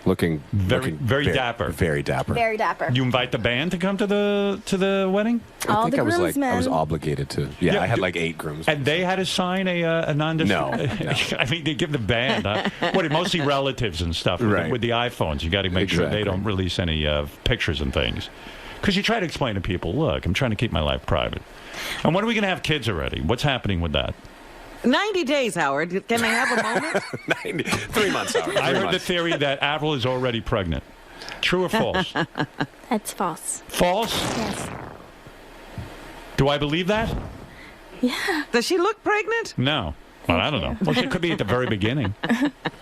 Looking very dapper. Very dapper. Very dapper. You invite the band to come to the wedding? All I think the I was groomsmen. I was obligated to. Yeah, I had like 8 groomsmen. And they had to sign a non-disclosure? No. I mean, they give the band, mostly relatives and stuff Right. with the iPhones. You got to make sure they don't release any pictures and things. Because you try to explain to people, look, I'm trying to keep my life private. And when are we going to have kids already? What's happening with that? 90 days, Howard. Can I have a moment? 3 months, Howard. I heard the theory that Avril is already pregnant. True or false? That's false. False? Yes. Do I believe that? Yeah. Does she look pregnant? No. Well, I don't know. Well, it could be at the very beginning.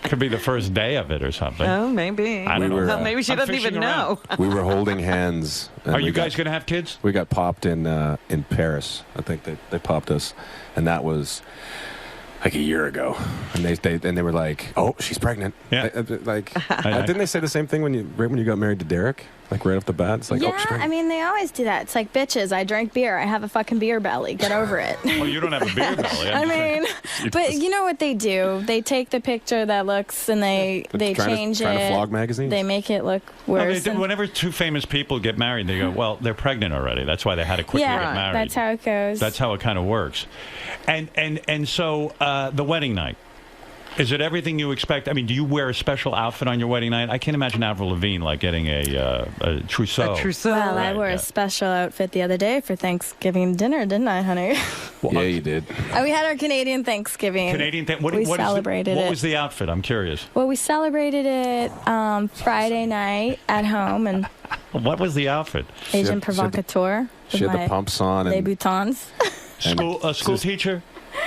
Could be the first day of it or something. Oh, maybe. I don't know. Well, maybe she doesn't even know. We were holding hands. Are you guys going to have kids? We got popped in Paris. I think they popped us, and that was like a year ago. And they were like, "Oh, she's pregnant." Yeah. Didn't they say the same thing when you got married to Derek? Like right off the bat, it's like, yeah, "Oh, she's pregnant." I mean, they always do that. It's like, bitches, I drank beer. I have a fucking beer belly. Get over it. Well, you don't have a beer belly. I mean, but you know what they do? They take the picture that looks and they change it. Trying to flog magazines? They make it look worse. Whenever two famous people get married, they go, well, they're pregnant already. That's why they had to quickly get married. That's how it goes. That's how it kind of works. And so the wedding night. Is it everything you expect? I mean, do you wear a special outfit on your wedding night? I can't imagine Avril Lavigne like getting a trousseau. A trousseau. Well, I wore a special outfit the other day for Thanksgiving dinner, didn't I, honey? Yeah, you did. We had our Canadian Thanksgiving. We celebrated it. What was the outfit? I'm curious. Well, we celebrated it Friday night at home, and what was the outfit? Agent Provocateur. She had the pumps on. Les boutons. School teacher?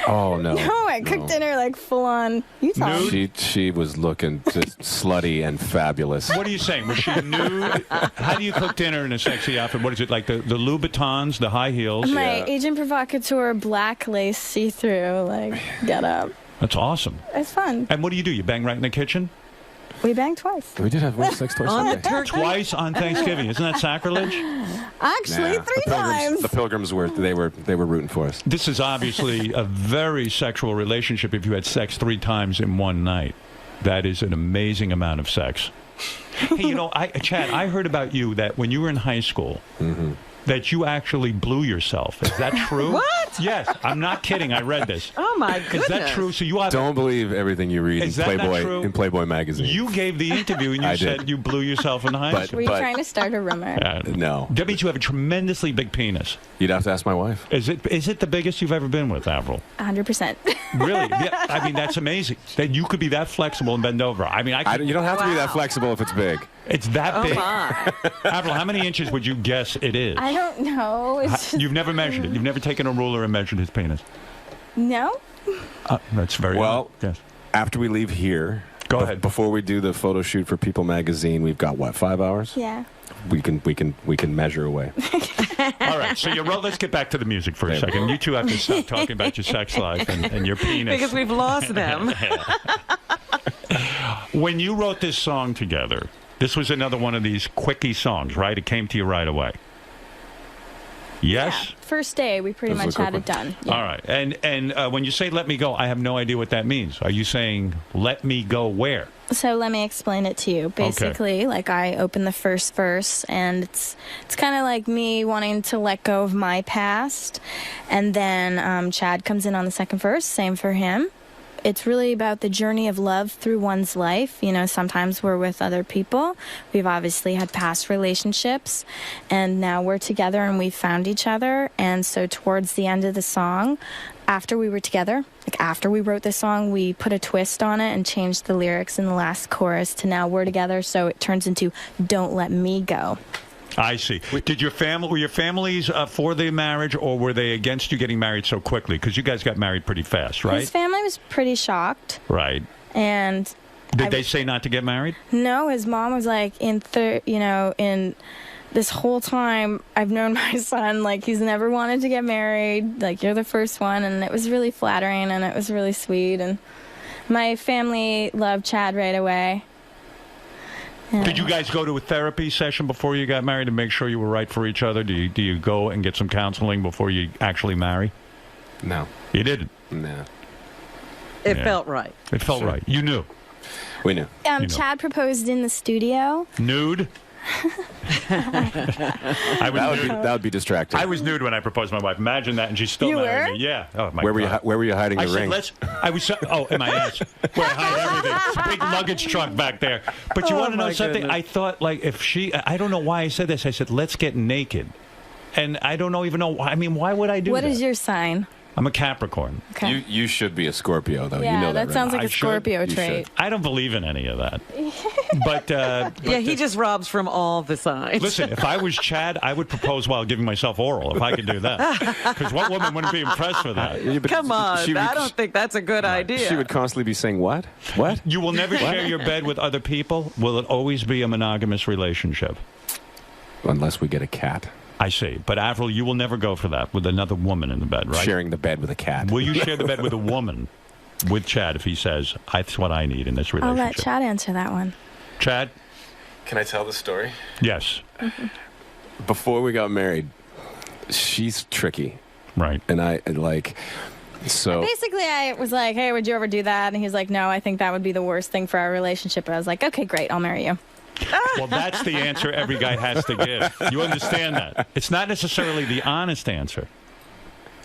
Oh, no. No, I cooked dinner like full on Utah. She was looking just slutty and fabulous. What are you saying? Was she nude? How do you cook dinner in a sexy outfit? What is it, like the Louboutins, the high heels? My Agent Provocateur black lace see-through, like, get up. That's awesome. It's fun. And what do? You bang right in the kitchen? We banged twice. We did have sex twice. Twice on Thanksgiving. Isn't that sacrilege? Actually, 3 times. The Pilgrims were rooting for us. This is obviously a very sexual relationship if you had sex 3 times in one night. That is an amazing amount of sex. Hey, Chad, I heard about you that when you were in high school, that you actually blew yourself. Is that true? What? Yes, I'm not kidding. I read this. Oh my goodness! Is that true? So don't believe everything you read in Playboy magazine. You gave the interview and you said you blew yourself in high school. Were you trying to start a rumor? No. That means you have a tremendously big penis. You'd have to ask my wife. Is it the biggest you've ever been with, Avril? 100%. Really? Yeah, I mean, that's amazing. That you could be that flexible and bend over. I mean, you don't have to be that flexible if it's big. It's that big. My. Avril, how many inches would you guess it is? I don't know. You've never measured it. You've never taken a ruler and measured his penis. No. That's very well. Yes. After we leave here, go ahead. Before we do the photo shoot for People Magazine, we've got 5 hours? Yeah. We can measure away. All right. So let's get back to the music for a second. You two have to stop talking about your sex life and your penis because we've lost them. When you wrote this song together, this was another one of these quickie songs, right? It came to you right away. Yes? Yeah. First day, we pretty much had it done. Yeah. All right. And when you say let me go, I have no idea what that means. Are you saying let me go where? So let me explain it to you. Basically, like I open the first verse, and it's kind of like me wanting to let go of my past. And then Chad comes in on the second verse, same for him. it's really about the journey of love through one's life. You know, sometimes we're with other people. We've obviously had past relationships, and now we're together and we've found each other. And so towards the end of the song, after we were together, like after we wrote the song, we put a twist on it and changed the lyrics in the last chorus to now we're together, so it turns into Don't Let Me Go. I see. Were your families for the marriage, or were they against you getting married so quickly? Because you guys got married pretty fast, right? His family was pretty shocked. Right. And did they say not to get married? No, his mom was like, in this whole time I've known my son, like he's never wanted to get married. Like you're the first one, and it was really flattering and it was really sweet. And my family loved Chad right away. Did you guys go to a therapy session before you got married to make sure you were right for each other? Do you go and get some counseling before you actually marry? No. You didn't? No. It felt right. It felt right. You knew. We knew. Chad proposed in the studio. Nude? That would be distracting. I was nude when I proposed to my wife. Imagine that, and she's still married me. Yeah. Oh my God. Where were you hiding the ring? I was. In my ass. Where I hide everything. It's a big luggage truck back there. But you want to know something? Goodness. I thought, like, I don't know why I said this. I said, let's get naked, and I don't even know. I mean, why would I do that? What is your sign? I'm a Capricorn. Okay. You should be a Scorpio, though. Yeah, you know that right? sounds like a Scorpio trait. I don't believe in any of that. But yeah, he just robs from all the signs. Listen, if I was Chad, I would propose while giving myself oral, if I could do that. Because what woman wouldn't be impressed with that? Come on, I don't think that's a good idea. She would constantly be saying, what? What? You will never share your bed with other people? Will it always be a monogamous relationship? Unless we get a cat. I see. But Avril, you will never go for that with another woman in the bed, right? Sharing the bed with a cat. Will you share the bed with a woman with Chad if he says, that's what I need in this relationship? I'll let Chad answer that one. Chad? Can I tell the story? Yes. Before we got married, she's tricky. Right. And I, like... So basically, I was like, hey, would you ever do that? And he's like, no, I think that would be the worst thing for our relationship. And I was like, okay, great, I'll marry you. Well, that's the answer every guy has to give. You understand that? It's not necessarily the honest answer.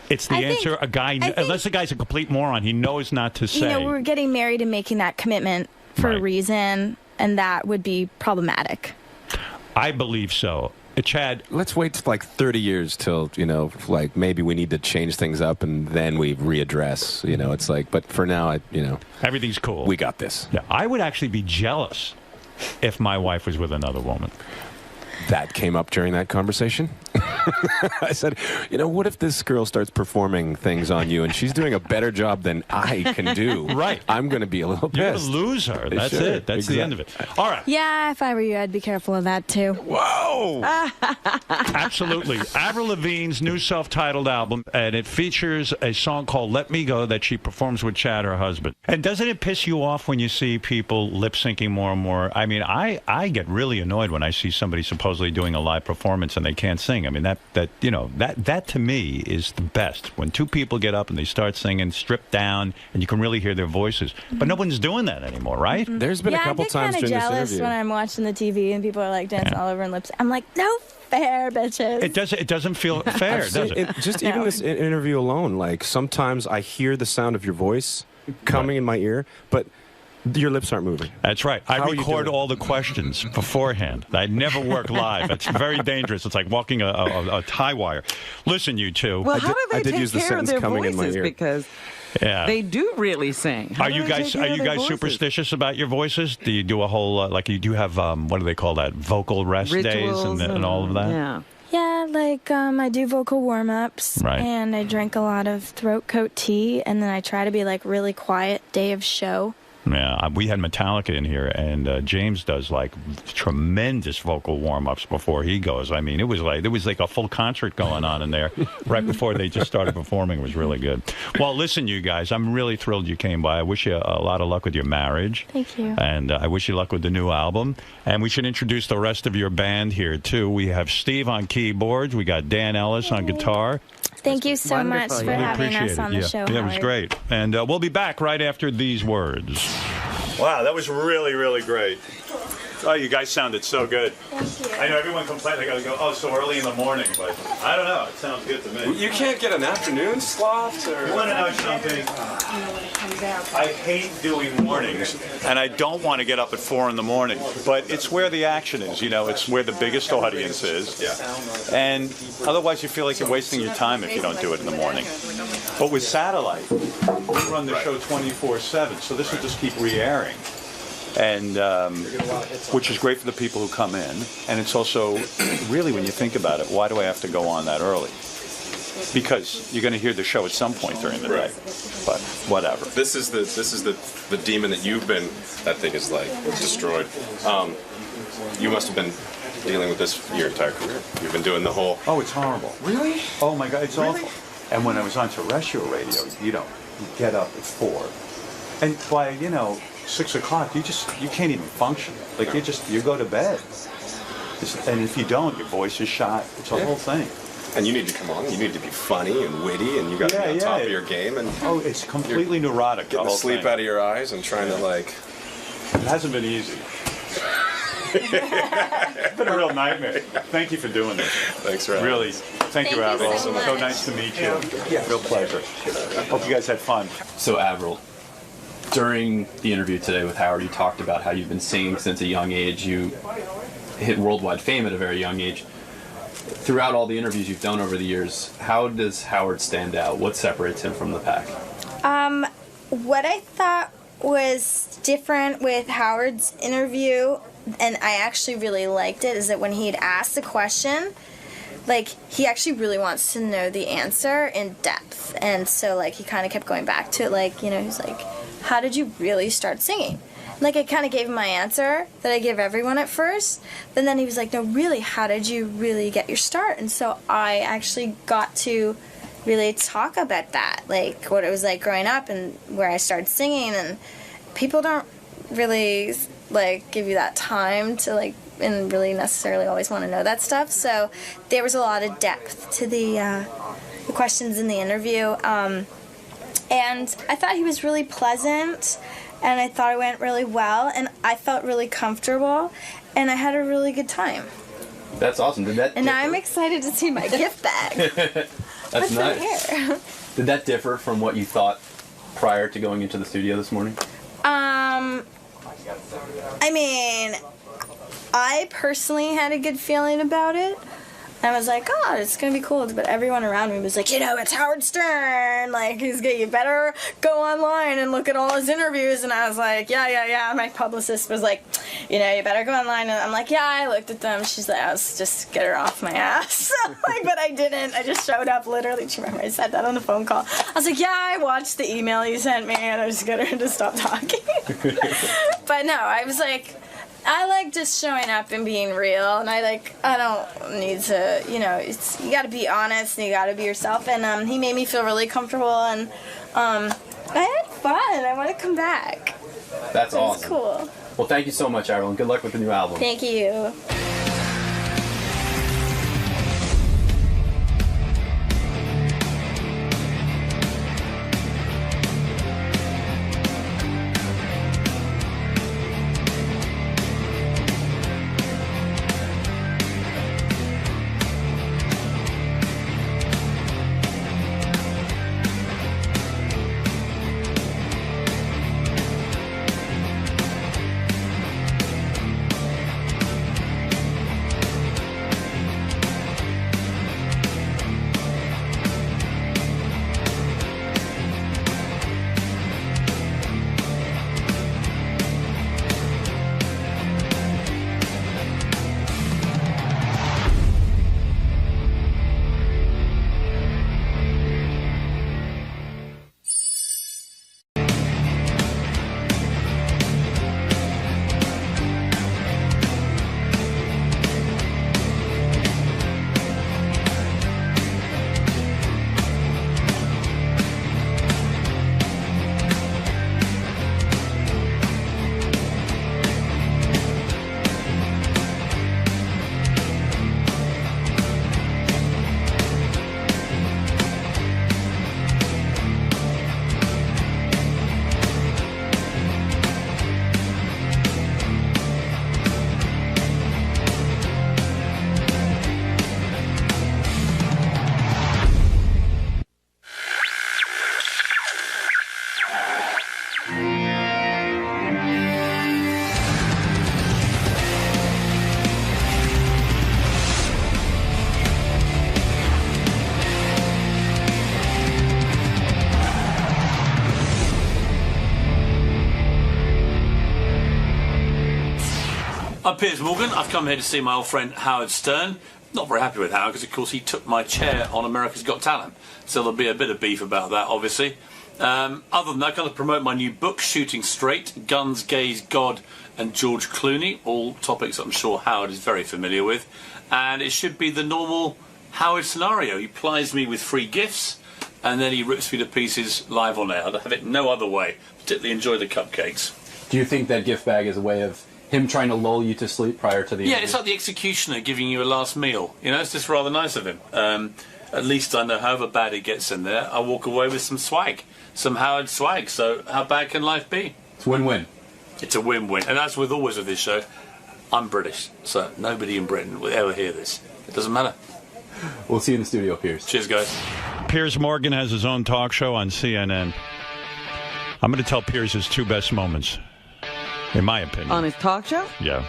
It's the answer a guy, unless the guy's a complete moron, he knows not to say. You know, we're getting married and making that commitment for a reason, and that would be problematic. I believe so. Chad, let's wait like 30 years till, like maybe we need to change things up and then we readdress, it's like, but for now, everything's cool. We got this. Yeah, I would actually be jealous if my wife was with another woman. That came up during that conversation. I said, what if this girl starts performing things on you and she's doing a better job than I can do? Right. I'm going to be a little pissed. You're going to lose her. That's it. That's the end of it. All right. Yeah, if I were you, I'd be careful of that, too. Whoa! Absolutely. Avril Lavigne's new self-titled album, and it features a song called Let Me Go that she performs with Chad, her husband. And doesn't it piss you off when you see people lip-syncing more and more? I mean, I get really annoyed when I see somebody supposedly doing a live performance and they can't sing. I mean, that to me is the best. When two people get up and they start singing, stripped down, and you can really hear their voices. But no one's doing that anymore, right? There's been a couple times during this interview. I get kind of jealous when I'm watching the TV and people are like dancing all over in lips. I'm like, no fair, bitches. It doesn't feel fair, does it? Just even this interview alone, like sometimes I hear the sound of your voice coming in my ear, but your lips aren't moving. That's right. I record all the questions beforehand. I never work live. It's very dangerous. It's like walking a tie wire. Listen, you two. Well, how do they take care of their voices? Because they do really sing. Are you guys superstitious about your voices? Do you do a whole like you do have what do they call that? Vocal rest Rituals days and all of that? Yeah. Yeah, like I do vocal warm-ups, and I drink a lot of throat coat tea, and then I try to be like really quiet day of show. Yeah, we had Metallica in here, and James does like tremendous vocal warm-ups before he goes. I mean, it was like a full concert going on in there right before they just started performing. It was really good. Well, listen, you guys, I'm really thrilled you came by. I wish you a lot of luck with your marriage. Thank you. And I wish you luck with the new album. And we should introduce the rest of your band here, too. We have Steve on keyboards. We got Dan Ellis on guitar. Thank you so much for having us on the show, Yeah, it was great. And we'll be back right after these words. Wow, that was really, really great. Oh, you guys sounded so good. Thank you. I know everyone complains. I gotta go, oh, so early in the morning, but I don't know. It sounds good to me. You can't get an afternoon slot, or You want to know something? I hate doing mornings, and I don't want to get up at 4 in the morning. But it's where the action is. You know, it's where the biggest audience is. And otherwise, you feel like you're wasting your time if you don't do it in the morning. But with satellite, we run the show 24/7, so this will just keep re-airing. And which is great for the people who come in, and it's also really, when you think about it, why do I have to go on that early? Because you're going to hear the show at some point during the day, but whatever. This is the demon that you've been. That thing is like destroyed. You must have been dealing with this your entire career. You've been doing the whole. Oh, it's horrible. Really? Oh my God, it's Really? awful. And when I was on terrestrial radio, you get up at 4, and by 6 o'clock, you can't even function. Like you go to bed. And if you don't, your voice is shot. It's a whole thing. And you need to come on. You need to be funny and witty, and you got to be on top of your game. And it's completely neurotic. Getting the sleep out of your eyes and trying to It hasn't been easy. It's been a real nightmare. Thank you for doing this. Thanks for having Really. us. Thank you, Thank you Avril. so much. So nice to meet you. Real pleasure. Hope you guys had fun. So, Avril, during the interview today with Howard, you talked about how you've been singing since a young age. You hit worldwide fame at a very young age. Throughout all the interviews you've done over the years, how does Howard stand out? What separates him from the pack? What I thought was different with Howard's interview, and I actually really liked it, is that when he'd asked a question, he actually really wants to know the answer in depth. And so, he kind of kept going back to it, he's like, how did you really start singing? I kind of gave him my answer that I give everyone at first, but then he was like, no, really, how did you really get your start? And so I actually got to really talk about that, what it was like growing up and where I started singing, and people don't really, give you that time to, and really necessarily always want to know that stuff, so there was a lot of depth to the questions in the interview, and I thought he was really pleasant, and I thought it went really well, and I felt really comfortable, and I had a really good time. That's awesome. And now I'm excited to see my gift bag. That's What's nice. in here? Did that differ from what you thought prior to going into the studio this morning? I mean, I personally had a good feeling about it. I was like, oh, it's going to be cool. But everyone around me was like, it's Howard Stern. You better go online and look at all his interviews. And I was like, yeah. My publicist was like, you better go online. And I'm like, yeah, I looked at them. She's like, let's just get her off my ass. But I didn't. I just showed up literally. Do you remember I said that on the phone call? I was like, yeah, I watched the email you sent me. And I just got her to stop talking. But no, I was like, I like just showing up and being real, and I don't need to, you got to be honest and you got to be yourself, and he made me feel really comfortable, and I had fun. I want to come back. That's awesome. It's cool. Well, thank you so much, Avril, and good luck with the new album. Thank you. I'm Piers Morgan. I've come here to see my old friend Howard Stern. Not very happy with Howard because, of course, he took my chair on America's Got Talent. So there'll be a bit of beef about that, obviously. Other than that, I'm going to promote my new book, Shooting Straight, Guns, Gays, God and George Clooney. All topics I'm sure Howard is very familiar with. And it should be the normal Howard scenario. He plies me with free gifts and then he rips me to pieces live on air. I'd have it no other way. Particularly enjoy the cupcakes. Do you think that gift bag is a way of him trying to lull you to sleep prior to the interview? It's like the executioner giving you a last meal. You know, it's just rather nice of him. At least I know however bad it gets in there, I walk away with some swag. Some Howard swag. So how bad can life be? It's win-win. It's a win-win. And as with always with this show, I'm British. So nobody in Britain will ever hear this. It doesn't matter. We'll see you in the studio, Piers. Cheers, guys. Piers Morgan has his own talk show on CNN. I'm going to tell Piers his 2 best moments, in my opinion. On his talk show? Yeah.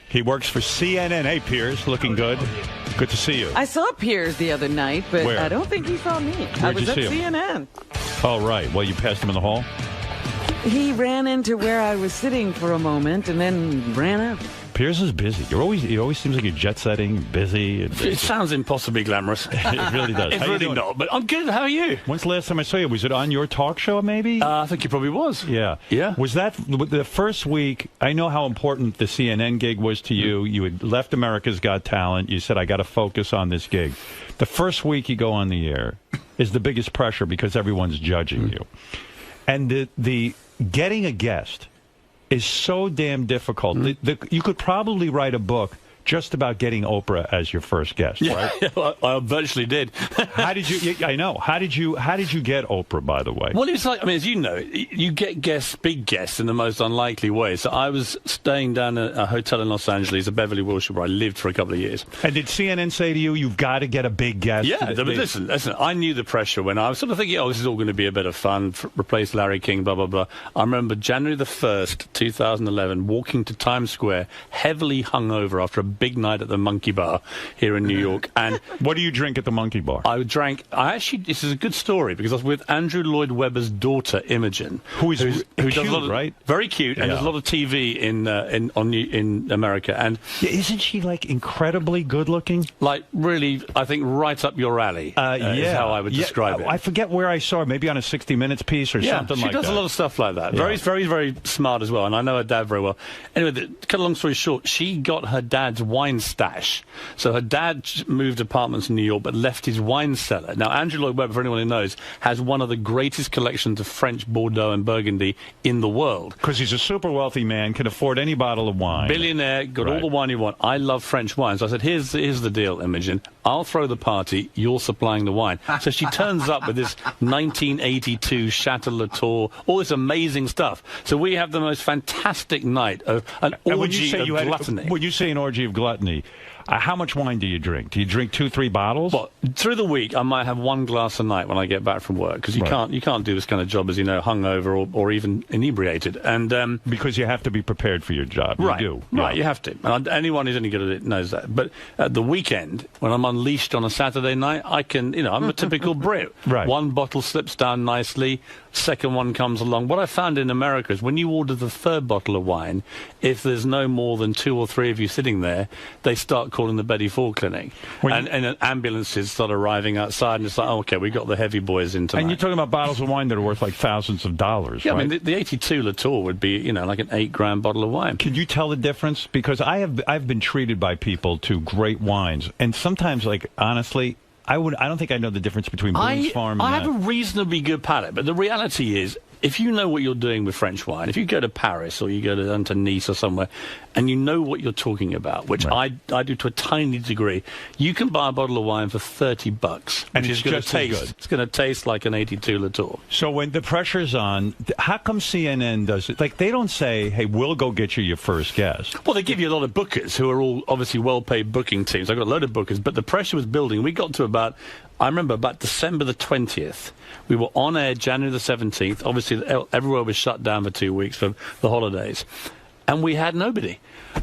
He works for CNN. Hey, Piers, looking good. Good to see you. I saw Piers the other night, but Where? I don't think he saw me. I Where'd was you at see him? CNN. Oh, right. Well, you passed him in the hall? He ran into where I was sitting for a moment and then ran out. Piers is busy. He always seems like you're jet-setting, busy. It sounds impossibly glamorous. It really does. It's really not, but I'm good. How are you? When's the last time I saw you? Was it on your talk show, maybe? I think it probably was. Yeah. Yeah. Was that the first week? I know how important the CNN gig was to you. You had left America's Got Talent. You said, I got to focus on this gig. The first week you go on the air is the biggest pressure because everyone's judging you. And the getting a guest is so damn difficult. You could probably write a book just about getting Oprah as your first guest, right? Yeah, I virtually did. How did you? I know. How did you get Oprah? By the way, well, it's like, I mean, as you know, you get guests, big guests, in the most unlikely way. So I was staying down at a hotel in Los Angeles, a Beverly Wilshire, where I lived for a couple of years. And did CNN say to you, "You've got to get a big guest"? Yeah, but listen. I knew the pressure when I was sort of thinking, "Oh, this is all going to be a bit of fun." Replace Larry King, blah blah blah. I remember January the 1st, 2011, walking to Times Square, heavily hungover after a big night at the Monkey Bar here in New York. And what do you drink at the Monkey Bar? This is a good story because I was with Andrew Lloyd Webber's daughter Imogen, who cute, does a lot of, right? Very cute, and does a lot of TV in America. And isn't she like incredibly good looking? Like really, I think right up your alley. Is how I would describe it. I forget where I saw her. Maybe on a 60 Minutes piece or something like that. She does a lot of stuff like that. Yeah. Very, very, very smart as well. And I know her dad very well. Anyway, to cut a long story short, she got her dad's wine stash. So her dad moved apartments in New York, but left his wine cellar. Now, Andrew Lloyd Webber, for anyone who knows, has one of the greatest collections of French Bordeaux and Burgundy in the world. Because he's a super wealthy man, can afford any bottle of wine. Billionaire, got all the wine you want. I love French wine. So I said, here's the deal, Imogen. I'll throw the party, you're supplying the wine. So she turns up with this 1982 Chateau Latour, all this amazing stuff. So we have the most fantastic night of an orgy of gluttony. When you say an orgy of gluttony, how much wine do you drink? Do you drink 2-3 bottles? Well, through the week, I might have one glass a night when I get back from work because you can't do this kind of job, as you know, hungover or even inebriated, and because you have to be prepared for your job. Right, you do. Right, you have to. And anyone who's any good at it knows that. But at the weekend, when I'm unleashed on a Saturday night, I can, I'm a typical Brit. Right. One bottle slips down nicely, second one comes along. What I found in America is when you order the third bottle of wine, if there's no more than 2 or 3 of you sitting there, they start calling the Betty Ford Clinic. And ambulances start arriving outside, and it's like, okay, we got the heavy boys in tonight. And you're talking about bottles of wine that are worth like thousands of dollars, yeah, right? I mean, the 82 Latour would be, like an 8-gram bottle of wine. Can you tell the difference? Because I've been treated by people to great wines, and sometimes, like, honestly, I don't think I know the difference between Boone's Farm and I have a reasonably good palate, but the reality is, if you know what you're doing with French wine, if you go to Paris or you go to Nice or somewhere, and you know what you're talking about, which I do to a tiny degree, you can buy a bottle of wine for $30, and it's going to taste. It's going to taste like an 82 Latour. So when the pressure's on, how come CNN does it? Like, they don't say, "Hey, we'll go get you your first guest." Well, they give you a lot of bookers who are all obviously well-paid booking teams. I've got a load of bookers, but the pressure was building. We got to I remember about December the 20th, we were on air January the 17th. Obviously, everywhere was shut down for 2 weeks for the holidays. And we had nobody.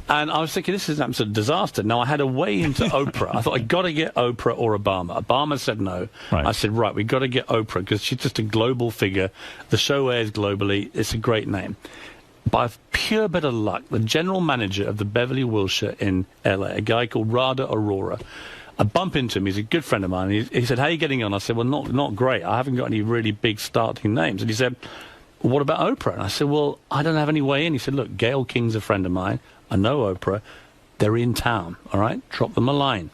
And I was thinking, this is an absolute disaster. Now, I had a way into Oprah. I thought, I got to get Oprah or Obama. Obama said no. Right. I said, right, we got to get Oprah because she's just a global figure. The show airs globally. It's a great name. by a pure bit of luck, the general manager of the Beverly Wilshire in LA, a guy called Rada Aurora, I bump into him. He's a good friend of mine. He said, how are you getting on? I said, well, not great. I haven't got any really big starting names. And he said, well, what about Oprah? And I said, well, I don't have any way in. He said, look, Gayle King's a friend of mine. I know Oprah. They're in town, all right? Drop them a line.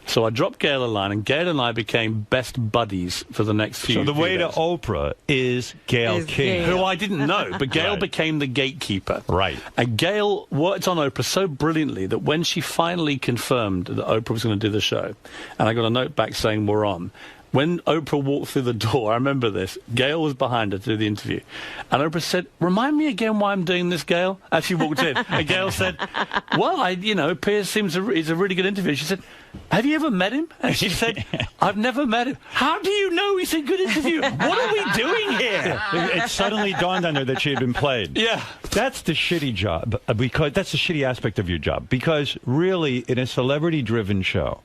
So I dropped Gayle a line, and Gayle and I became best buddies for the next few days. So the way to Oprah is Gayle King. Who I didn't know, but Gayle Right. became the gatekeeper. Right. And Gayle worked on Oprah so brilliantly that when she finally confirmed that Oprah was going to do the show, and I got a note back saying we're on, when Oprah walked through the door, I remember this, Gayle was behind her to do the interview. And Oprah said, remind me again why I'm doing this, Gayle? As she walked in. And Gayle said, well, Piers seems is a really good interview. She said, have you ever met him? And she said, I've never met him. How do you know he's a good interview? What are we doing here? It suddenly dawned on her that she had been played. Yeah. That's the shitty job, because that's the shitty aspect of your job. Because really, in a celebrity-driven show,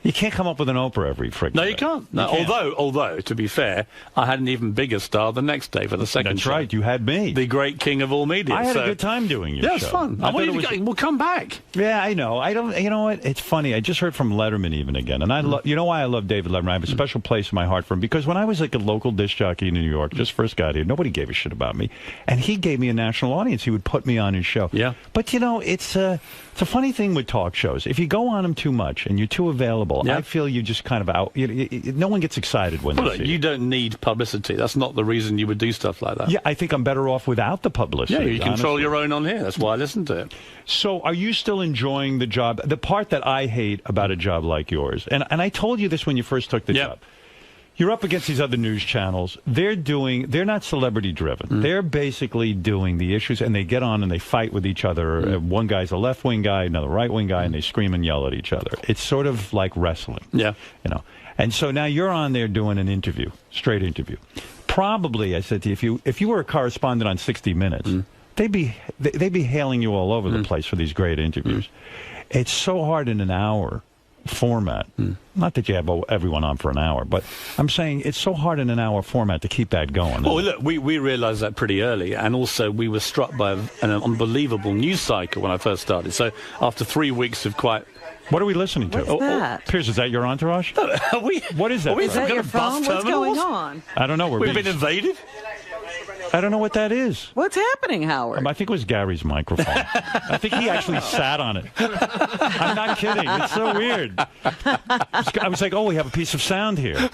you can't come up with an Oprah every freaking No, day. you can't. No, although, to be fair, I had an even bigger star the next day for the second show. That's right. You had me. The great king of all media. I had a good time doing your show. Yeah, it's fun. I want you to go. We'll come back. Yeah, I know. I don't. You know what? It's funny. I just heard from Letterman even again, and I love. You know why I love David Letterman? I have a special place in my heart for him because when I was like a local disc jockey in New York, just first got here, nobody gave a shit about me, and he gave me a national audience. He would put me on his show. Yeah. But it's a funny thing with talk shows. If you go on them too much and you're too available, I feel you just kind of out. No one gets excited when they see you don't need publicity. That's not the reason you would do stuff like that. Yeah, I think I'm better off without the publicity. Yeah, you control your own on here. That's why I listen to it. So are you still enjoying the job? The part that I hate about a job like yours, and I told you this when you first took the job, you're up against these other news channels. They're not celebrity driven. They're basically doing the issues, and they get on and they fight with each other. One guy's a left wing guy, another right wing guy, and they scream and yell at each other. It's sort of like wrestling. Yeah. And so now you're on there doing an interview, straight interview. Probably, I said to you, if you were a correspondent on 60 Minutes, they'd be hailing you all over the place for these great interviews. It's so hard in an hour format. Not that you have everyone on for an hour, but I'm saying it's so hard in an hour format to keep that going. Well, look, we realised that pretty early, and also we were struck by an unbelievable news cycle when I first started. So after 3 weeks of quite... What are we listening to? What's that? Piers, is that your entourage? What is that? Is that your phone? What's going on? I don't know. We've been invaded? I don't know what that is. What's happening, Howard? I think it was Gary's microphone. I think he actually sat on it. I'm not kidding. It's so weird. I was like, oh, we have a piece of sound here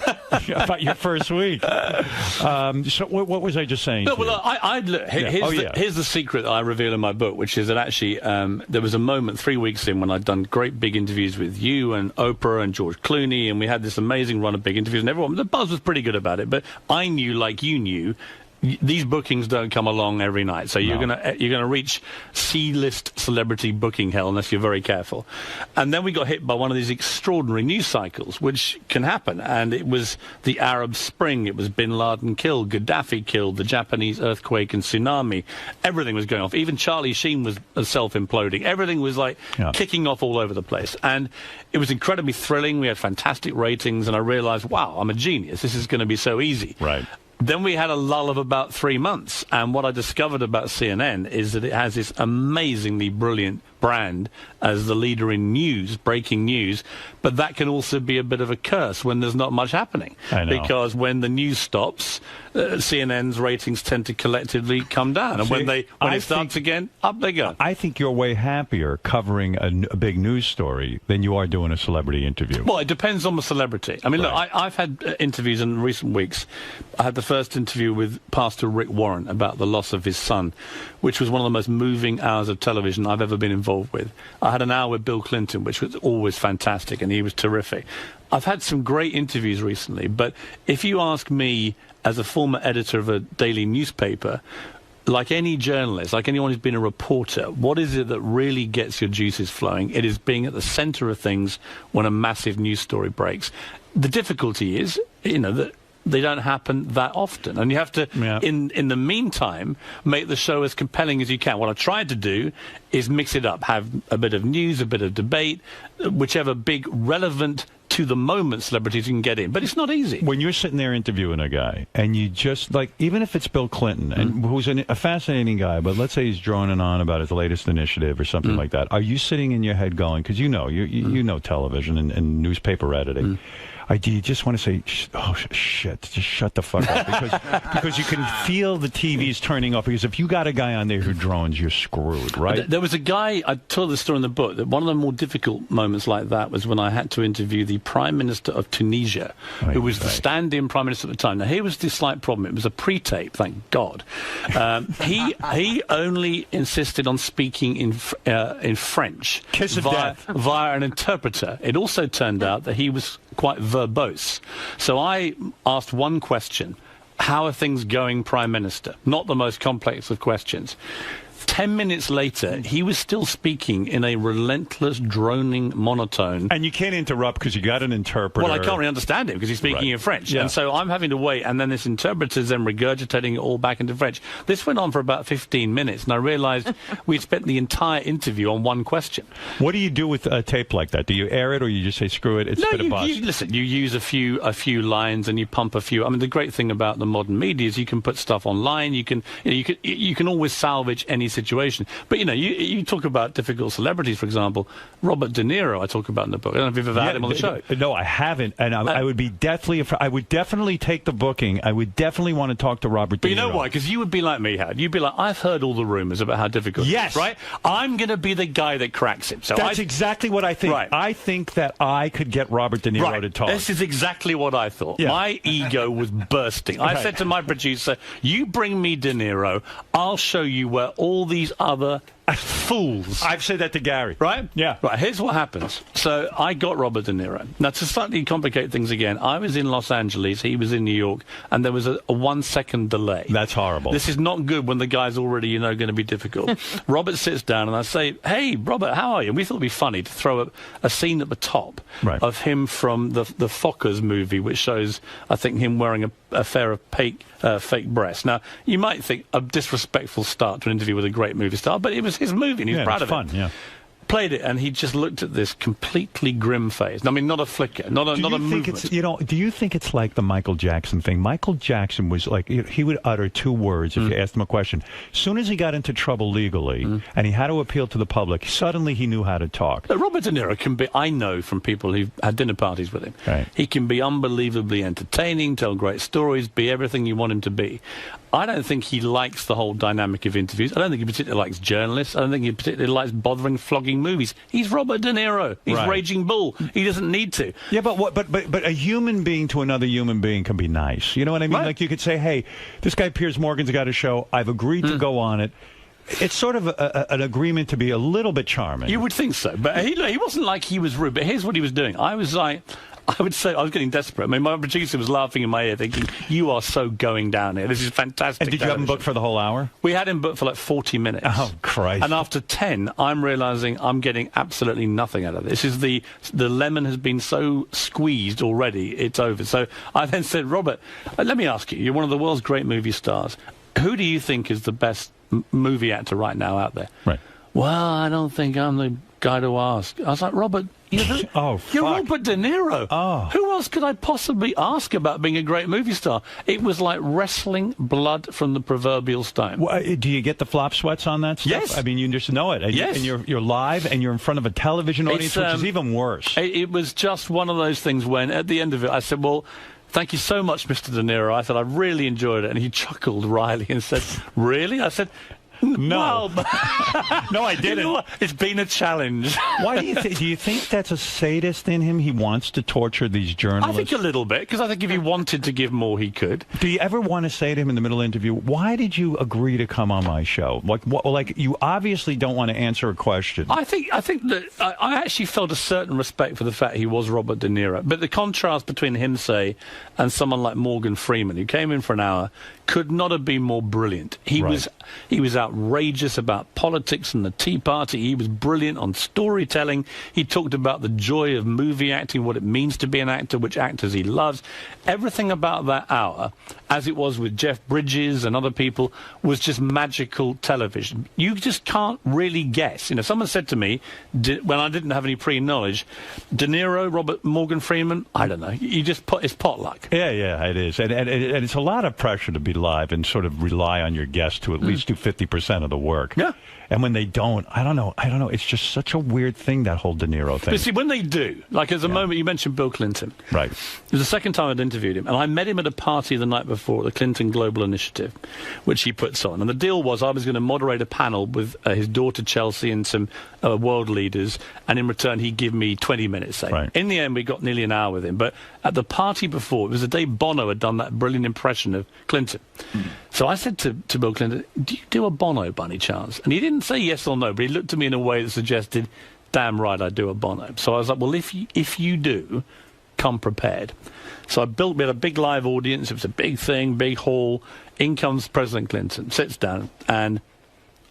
about your first week. So what was I just saying? No, well, here's the secret that I reveal in my book, which is that actually there was a moment 3 weeks in when I'd done great big interviews with you and Oprah and George Clooney, and we had this amazing run of big interviews, and the buzz was pretty good about it, but I knew, like you knew, these bookings don't come along every night, so you're gonna reach C-list celebrity booking hell unless you're very careful. And then we got hit by one of these extraordinary news cycles, which can happen. And it was the Arab Spring, it was Bin Laden killed, Gaddafi killed, the Japanese earthquake and tsunami. Everything was going off. Even Charlie Sheen was self-imploding. Everything was like kicking off all over the place, and it was incredibly thrilling. We had fantastic ratings, and I realized, wow, I'm a genius. This is going to be so easy. Right. Then we had a lull of about 3 months, and what I discovered about CNN is that it has this amazingly brilliant brand as the leader in news, breaking news, but that can also be a bit of a curse when there's not much happening. I know. Because when the news stops, CNN's ratings tend to collectively come down, and when it starts again, up they go. I think you're way happier covering a big news story than you are doing a celebrity interview. Well, it depends on the celebrity. I mean, look, I've had interviews in recent weeks. I had the first interview with Pastor Rick Warren about the loss of his son, which was one of the most moving hours of television I've ever been involved with. I had an hour with Bill Clinton, which was always fantastic, and he was terrific. I've had some great interviews recently, but if you ask me, as a former editor of a daily newspaper, like any journalist, like anyone who's been a reporter, what is it that really gets your juices flowing? It is being at the center of things when a massive news story breaks. The difficulty is, that they don't happen that often, and you have to, in the meantime, make the show as compelling as you can. What I tried to do is mix it up, have a bit of news, a bit of debate, whichever big relevant to the moment celebrities you can get in, but it's not easy. When you're sitting there interviewing a guy, and you just, like, even if it's Bill Clinton, and who's a fascinating guy, but let's say he's droning on about his latest initiative or something like that, are you sitting in your head going, because you know television and newspaper editing, do you just want to say, oh, shit, just shut the fuck up? Because you can feel the TVs turning off. Because if you got a guy on there who drones, you're screwed, right? There was a guy, I told the story in the book, that one of the more difficult moments like that was when I had to interview the Prime Minister of Tunisia, who was the stand-in Prime Minister at the time. Now, here was the slight problem. It was a pre-tape, thank God. He only insisted on speaking in French via an interpreter. It also turned out that he was quite verbose. So I asked one question: how are things going, Prime Minister? Not the most complex of questions. 10 minutes later, he was still speaking in a relentless, droning monotone. And you can't interrupt because you got an interpreter. Well, I can't really understand him because he's speaking in French. Yeah. And so I'm having to wait, and then this interpreter's then regurgitating it all back into French. This went on for about 15 minutes, and I realized we'd spent the entire interview on one question. What do you do with a tape like that? Do you air it, or you just say, screw it, it's a bit of buzz? Listen, you use a few lines, and you pump a few. I mean, the great thing about the modern media is you can put stuff online. You can always salvage any situation. But you talk about difficult celebrities, for example. Robert De Niro, I talk about in the book. I don't know if you've ever had him on the show. No, I haven't, and I would be I would definitely take the booking. I would definitely want to talk to Robert De Niro. But you know why? Because you would be like me, Had. You'd be like, I've heard all the rumors about how difficult it is, right? I'm going to be the guy that cracks it. So that's exactly what I think. Right. I think that I could get Robert De Niro to talk. This is exactly what I thought. Yeah. My ego was bursting. I said to my producer, you bring me De Niro, I'll show you where all these other fools. I've said that to Gary. Right? Yeah. Right, here's what happens. So I got Robert De Niro. Now, to slightly complicate things again, I was in Los Angeles, he was in New York, and there was a 1 second delay. That's horrible. This is not good when the guy's already, going to be difficult. Robert sits down, and I say, hey, Robert, how are you? And we thought it'd be funny to throw a scene at the top of him from the Fockers movie, which shows, I think, him wearing a pair of fake breasts. Now, you might think a disrespectful start to an interview with a great movie star, but it was his movie, and he was proud of it. Fun, yeah. Played it, and he just looked at this completely grim face. I mean, not a flicker, not a movement. Do you think it's like the Michael Jackson thing? Michael Jackson was like, he would utter 2 words if you asked him a question. As soon as he got into trouble legally, and he had to appeal to the public, suddenly he knew how to talk. Robert De Niro can be, I know from people who've had dinner parties with him, he can be unbelievably entertaining, tell great stories, be everything you want him to be. I don't think he likes the whole dynamic of interviews. I don't think he particularly likes journalists. I don't think he particularly likes bothering, flogging movies. He's Robert De Niro. He's Raging Bull. He doesn't need to. Yeah, but a human being to another human being can be nice. You know what I mean? Right. Like you could say, hey, this guy Piers Morgan's got a show. I've agreed to go on it. It's sort of an agreement to be a little bit charming. You would think so. But he wasn't like he was rude. But here's what he was doing. I was getting desperate. I mean, my producer was laughing in my ear, thinking, you are so going down here. This is fantastic. And did you have him booked for the whole hour? We had him booked for like 40 minutes. Oh, Christ. And after 10, I'm realizing I'm getting absolutely nothing out of this. This is the lemon has been so squeezed already, it's over. So I then said, Robert, let me ask you, you're one of the world's great movie stars. Who do you think is the best movie actor right now out there? Right. Well, I don't think I'm the guy to ask. I was like, Robert, you're Robert De Niro. Oh. Who else could I possibly ask about being a great movie star? It was like wrestling blood from the proverbial stone. Well, do you get the flop sweats on that stuff? Yes. I mean, you just know it. Yes. And you're live, and you're in front of a television audience, which is even worse. It was just one of those things when, at the end of it, I said, well, thank you so much, Mr. De Niro. I said, I really enjoyed it. And he chuckled wryly and said, really? I said, no. Well, no, I didn't. You know, it's been a challenge. Why do you think that's a sadist in him? He wants to torture these journalists? I think a little bit, because I think if he wanted to give more, he could. Do you ever want to say to him in the middle of the interview, why did you agree to come on my show? Like you obviously don't want to answer a question. I think that I actually felt a certain respect for the fact he was Robert De Niro. But the contrast between him, say, and someone like Morgan Freeman, who came in for an hour, could not have been more brilliant. He was outrageous. outrageous about politics and the Tea Party. He was brilliant on storytelling. He talked about the joy of movie acting, what it means to be an actor, which actors he loves. Everything about that hour, as it was with Jeff Bridges and other people, was just magical television. You just can't really guess. You know, someone said to me, when I didn't have any pre-knowledge, De Niro, Morgan Freeman, I don't know. You just it's potluck. Yeah, it is. And it's a lot of pressure to be live and sort of rely on your guests to at least do 50% of the work. Yeah. And when they don't, I don't know. It's just such a weird thing, that whole De Niro thing. But see, when they do, like there's a moment, you mentioned Bill Clinton. Right. It was the second time I'd interviewed him, and I met him at a party the night before, the Clinton Global Initiative, which he puts on. And the deal was I was going to moderate a panel with his daughter Chelsea and some world leaders, and in return he'd give me 20 minutes, say. Right. In the end, we got nearly an hour with him. But at the party before, it was the day Bono had done that brilliant impression of Clinton. So I said to Bill Clinton, do you do a Bono by any chance? And he didn't say yes or no, but he looked at me in a way that suggested, damn right I do a Bono. So I was like, well, if you do, come prepared. So we had a big live audience. It was a big thing, big hall. In comes President Clinton, sits down, and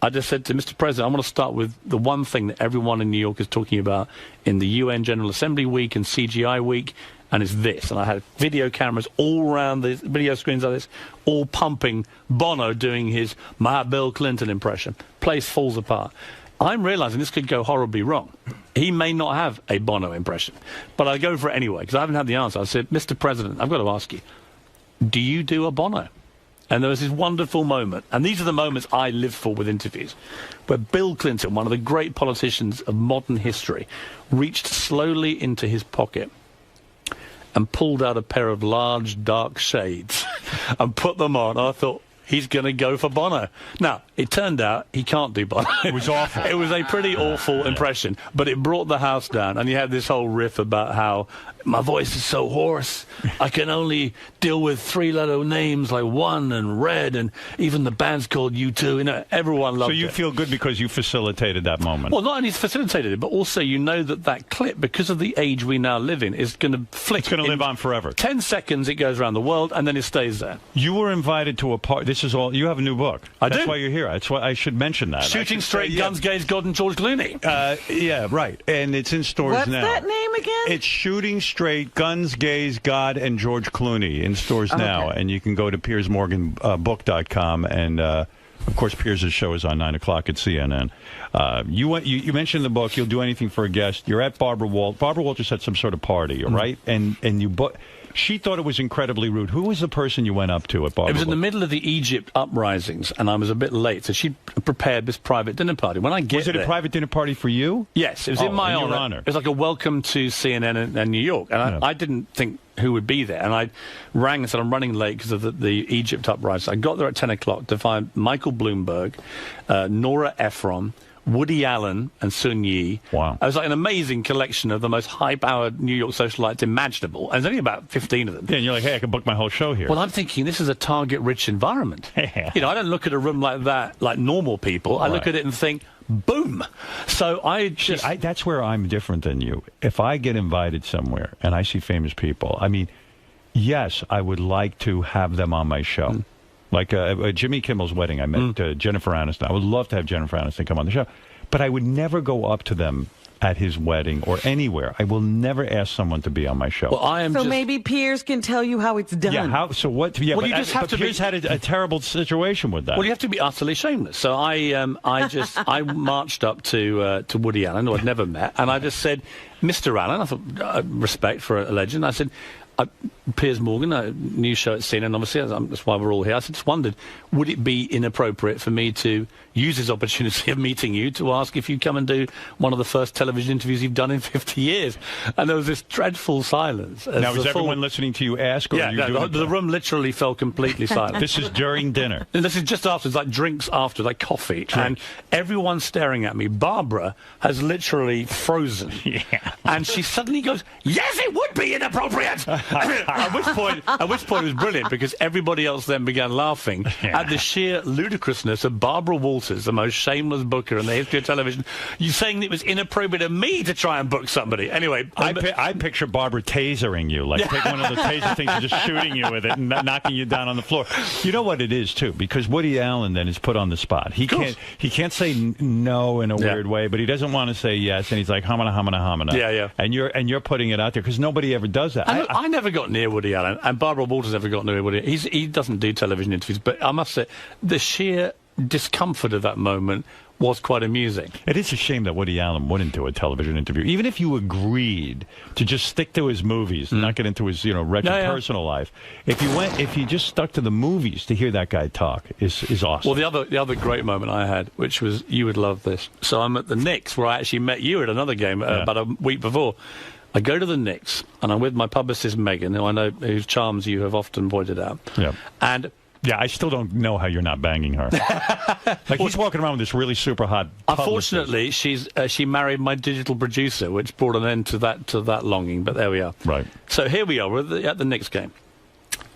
I just said to Mr. President, I want to start with the one thing that everyone in New York is talking about in the UN General Assembly week and CGI week, and it's this. And I had video cameras all around the video screens like this, all pumping Bono doing his My Bill Clinton impression. Place falls apart. I'm realizing this could go horribly wrong. He may not have a Bono impression, but I go for it anyway because I haven't had the answer. I said, Mr. President, I've got to ask you, do you do a Bono? And there was this wonderful moment, and these are the moments I live for with interviews, where Bill Clinton, one of the great politicians of modern history, reached slowly into his pocket and pulled out a pair of large, dark shades and put them on. I thought, he's going to go for Bono. Now, it turned out he can't do Bono. It was awful. It was a pretty awful impression, but it brought the house down, and you had this whole riff about how my voice is so hoarse, I can only deal with three-letter names like One and Red, and even the band's called U2. You know, everyone loved it. So you feel good because you facilitated that moment? Well, not only facilitated it, but also you know that clip, because of the age we now live in, is going to flick. It's going to live on forever. 10 seconds, it goes around the world, and then it stays there. You were invited to a party. This is all. You have a new book. That's why you're here. That's why I should mention that. Shooting Straight, Guns, Gays, God, and George Clooney. Yeah, right. And it's in stores now. What's that name again? It's Shooting Straight, Guns, Gays, God, and George Clooney in stores now. And you can go to PiersMorganBook.com. And, of course, Piers' show is on 9 o'clock at CNN. You mentioned the book. You'll do anything for a guest. You're at Barbara Walters. Barbara Walters had some sort of party, right? And you she thought it was incredibly rude. Who was the person you went up to at Barbara? It was in the middle of the Egypt uprisings, and I was a bit late, so she prepared this private dinner party. When I get Was it a private dinner party for you? Yes, it was in my honor. It was like a welcome to CNN and New York, and I didn't think who would be there, and I rang and said I'm running late because of the Egypt uprisings. I got there at 10 o'clock to find Michael Bloomberg, Nora Ephron, Woody Allen and Sun Yi. Wow. It was like an amazing collection of the most high-powered New York socialites imaginable. And there's only about 15 of them. Yeah, and you're like, hey, I can book my whole show here. Well, I'm thinking this is a target-rich environment. You know, I don't look at a room like that like normal people. I look at it and think, boom. So I just... See, that's where I'm different than you. If I get invited somewhere and I see famous people, I mean, yes, I would like to have them on my show. Like Jimmy Kimmel's wedding, I met Jennifer Aniston. I would love to have Jennifer Aniston come on the show. But I would never go up to them at his wedding or anywhere. I will never ask someone to be on my show. Well, maybe Piers can tell you how it's done. Yeah, so what? Yeah, well, you just have to Piers had a terrible situation with that. Well, you have to be utterly shameless. So I marched up to Woody Allen, who I'd never met, and I just said, Mr. Allen, I thought, respect for a legend. I said, Piers Morgan, a new show at CNN, obviously, that's why we're all here. I just wondered, would it be inappropriate for me to use this opportunity of meeting you to ask if you'd come and do one of the first television interviews you've done in 50 years? And there was this dreadful silence. Now, is everyone listening to you ask? Or The room literally fell completely silent. This is during dinner. And this is just after, it's like drinks after, like coffee. And everyone's staring at me. Barbara has literally frozen. And she suddenly goes, yes, it would be inappropriate. At which point it was brilliant because everybody else then began laughing at the sheer ludicrousness of Barbara Walters, the most shameless booker in the history of television, you saying it was inappropriate of me to try and book somebody. Anyway, I picture Barbara tasering you, like take one of the taser things and just shooting you with it and knocking you down on the floor. You know what it is too, because Woody Allen then is put on the spot. He can't say no in a weird way, but he doesn't want to say yes, and he's like hamana hamana hamana. Yeah. And you're putting it out there because nobody ever does that. I never got near Woody Allen, and Barbara Walters never got near Woody. He doesn't do television interviews, but I must say the sheer discomfort of that moment was quite amusing. It is a shame that Woody Allen wouldn't do a television interview, even if you agreed to just stick to his movies and not get into his wretched personal life. If you just stuck to the movies to hear that guy talk is awesome. Well, the other great moment I had, which was, you would love this. So I'm at the Knicks, where I actually met you at another game about a week before. I go to the Knicks, and I'm with my publicist Megan, who I know whose charms you have often pointed out. Yeah. And yeah, I still don't know how you're not banging her. He's walking around with this really super hot publicist. Unfortunately, she married my digital producer, which brought an end to that longing. But there we are. Right. So here we are. We're at the Knicks game,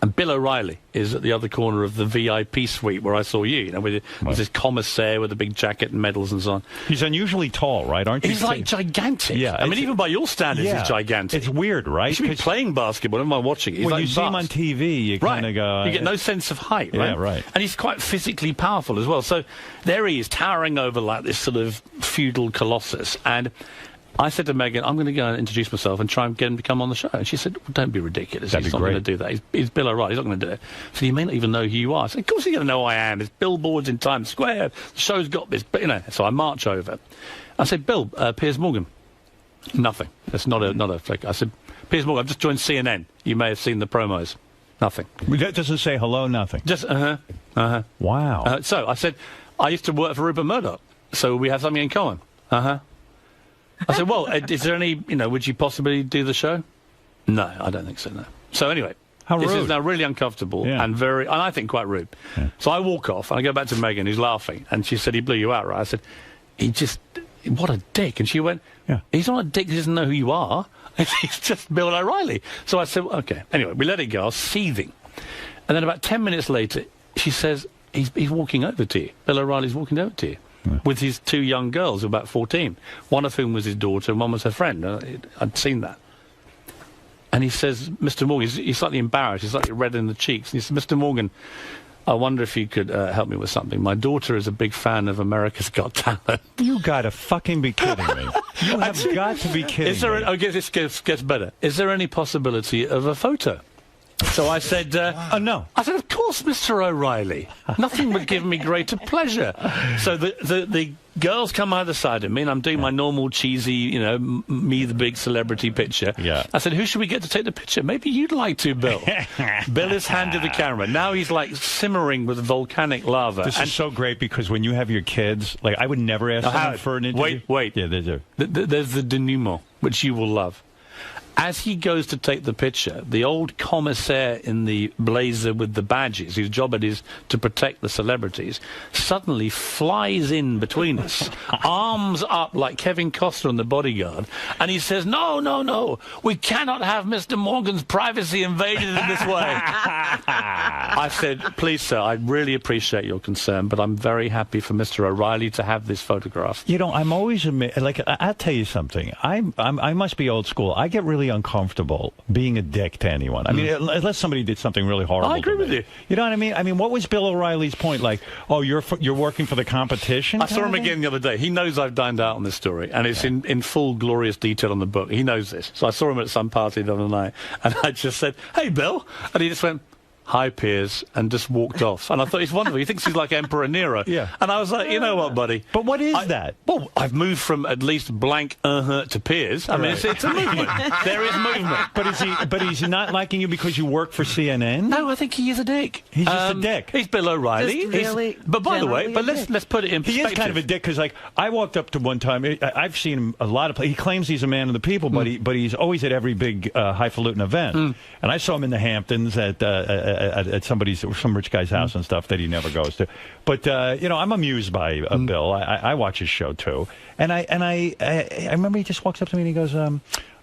and Bill O'Reilly is at the other corner of the VIP suite where I saw you. With this commissaire with a big jacket and medals and so on. He's unusually tall, right? Aren't you? He's like gigantic. Yeah. I mean, even by your standards, he's gigantic. It's weird, right? He should be playing basketball. Am I watching it? He's when like you see him on TV, you kind of go... You get no sense of height, right? Yeah, right. And he's quite physically powerful as well. So there he is, towering over like this sort of feudal colossus. And I said to Megan, I'm going to go and introduce myself and try and get him to come on the show. And she said, well, don't be ridiculous. He's not going to do that. He's Bill O'Reilly. He's not going to do it. So you may not even know who you are. I said, of course he's going to know who I am. There's billboards in Times Square. The show's got this. But, so I march over. I said, Bill, Piers Morgan. Nothing. That's not a flick. I said, Piers Morgan, I've just joined CNN. You may have seen the promos. Nothing. That doesn't say hello, nothing. Just, Wow. So I said, I used to work for Rupert Murdoch. So we have something in common. I said, well, is there any, would you possibly do the show? No, I don't think so, no. So anyway, this is now really uncomfortable and I think quite rude. Yeah. So I walk off and I go back to Megan, who's laughing, and she said, he blew you out, right? I said, what a dick. And she went, he's not a dick, he doesn't know who you are. He's just Bill O'Reilly. So I said, okay. Anyway, we let it go. I was seething. And then about 10 minutes later, she says, he's walking over to you. Bill O'Reilly's walking over to you. With his two young girls, about 14, one of whom was his daughter and one was her friend. I'd seen that. And he says, Mr. Morgan, he's slightly embarrassed, he's slightly red in the cheeks. And he said, Mr. Morgan, I wonder if you could help me with something. My daughter is a big fan of America's Got Talent. You gotta fucking be kidding me. You have got to be kidding me. Okay, this gets better. Is there any possibility of a photo? So I said, no. I said, of course, Mr. O'Reilly. Nothing would give me greater pleasure. So the girls come either side of me, and I'm doing my normal cheesy, me the big celebrity picture. Yeah. I said, who should we get to take the picture? Maybe you'd like to, Bill. Bill is handed the camera. Now he's like simmering with volcanic lava. This is so great because when you have your kids, like I would never ask them for an interview. Wait. Yeah, there's the denouement, which you will love. As he goes to take the picture, the old commissaire in the blazer with the badges, whose job it is to protect the celebrities, suddenly flies in between us, arms up like Kevin Costner in The Bodyguard, and he says, no, we cannot have Mr. Morgan's privacy invaded in this way. I said, please, sir, I really appreciate your concern, but I'm very happy for Mr. O'Reilly to have this photograph. I'm always like, I'll tell you something. I must be old school. I get really uncomfortable being a dick to anyone. I mean, unless somebody did something really horrible. I agree with you. You know what I mean? I mean, what was Bill O'Reilly's point? Like, oh, you're working for the competition? I saw him again the other day. He knows I've dined out on this story, and it's in full glorious detail on the book. He knows this. So I saw him at some party the other night, and I just said, hey, Bill. And he just went, hi, Piers, and just walked off. And I thought, he's wonderful. He thinks he's like Emperor Nero. Yeah. And I was like, you know what, buddy? But what is that? Well, I've moved from at least blank to Piers. I mean, it's a movement. There is movement. But is he not liking you because you work for CNN? No, I think he is a dick. He's just a dick. He's Bill O'Reilly. But by the way, let's put it in perspective. He is kind of a dick because, like, I walked up to one time. I've seen him a lot of places. He claims he's a man of the people, but he's always at every big highfalutin event. And I saw him in the Hamptons at some rich guy's house and stuff that he never goes to. But I'm amused by Bill. I watch his show too, and I remember he just walks up to me and he goes,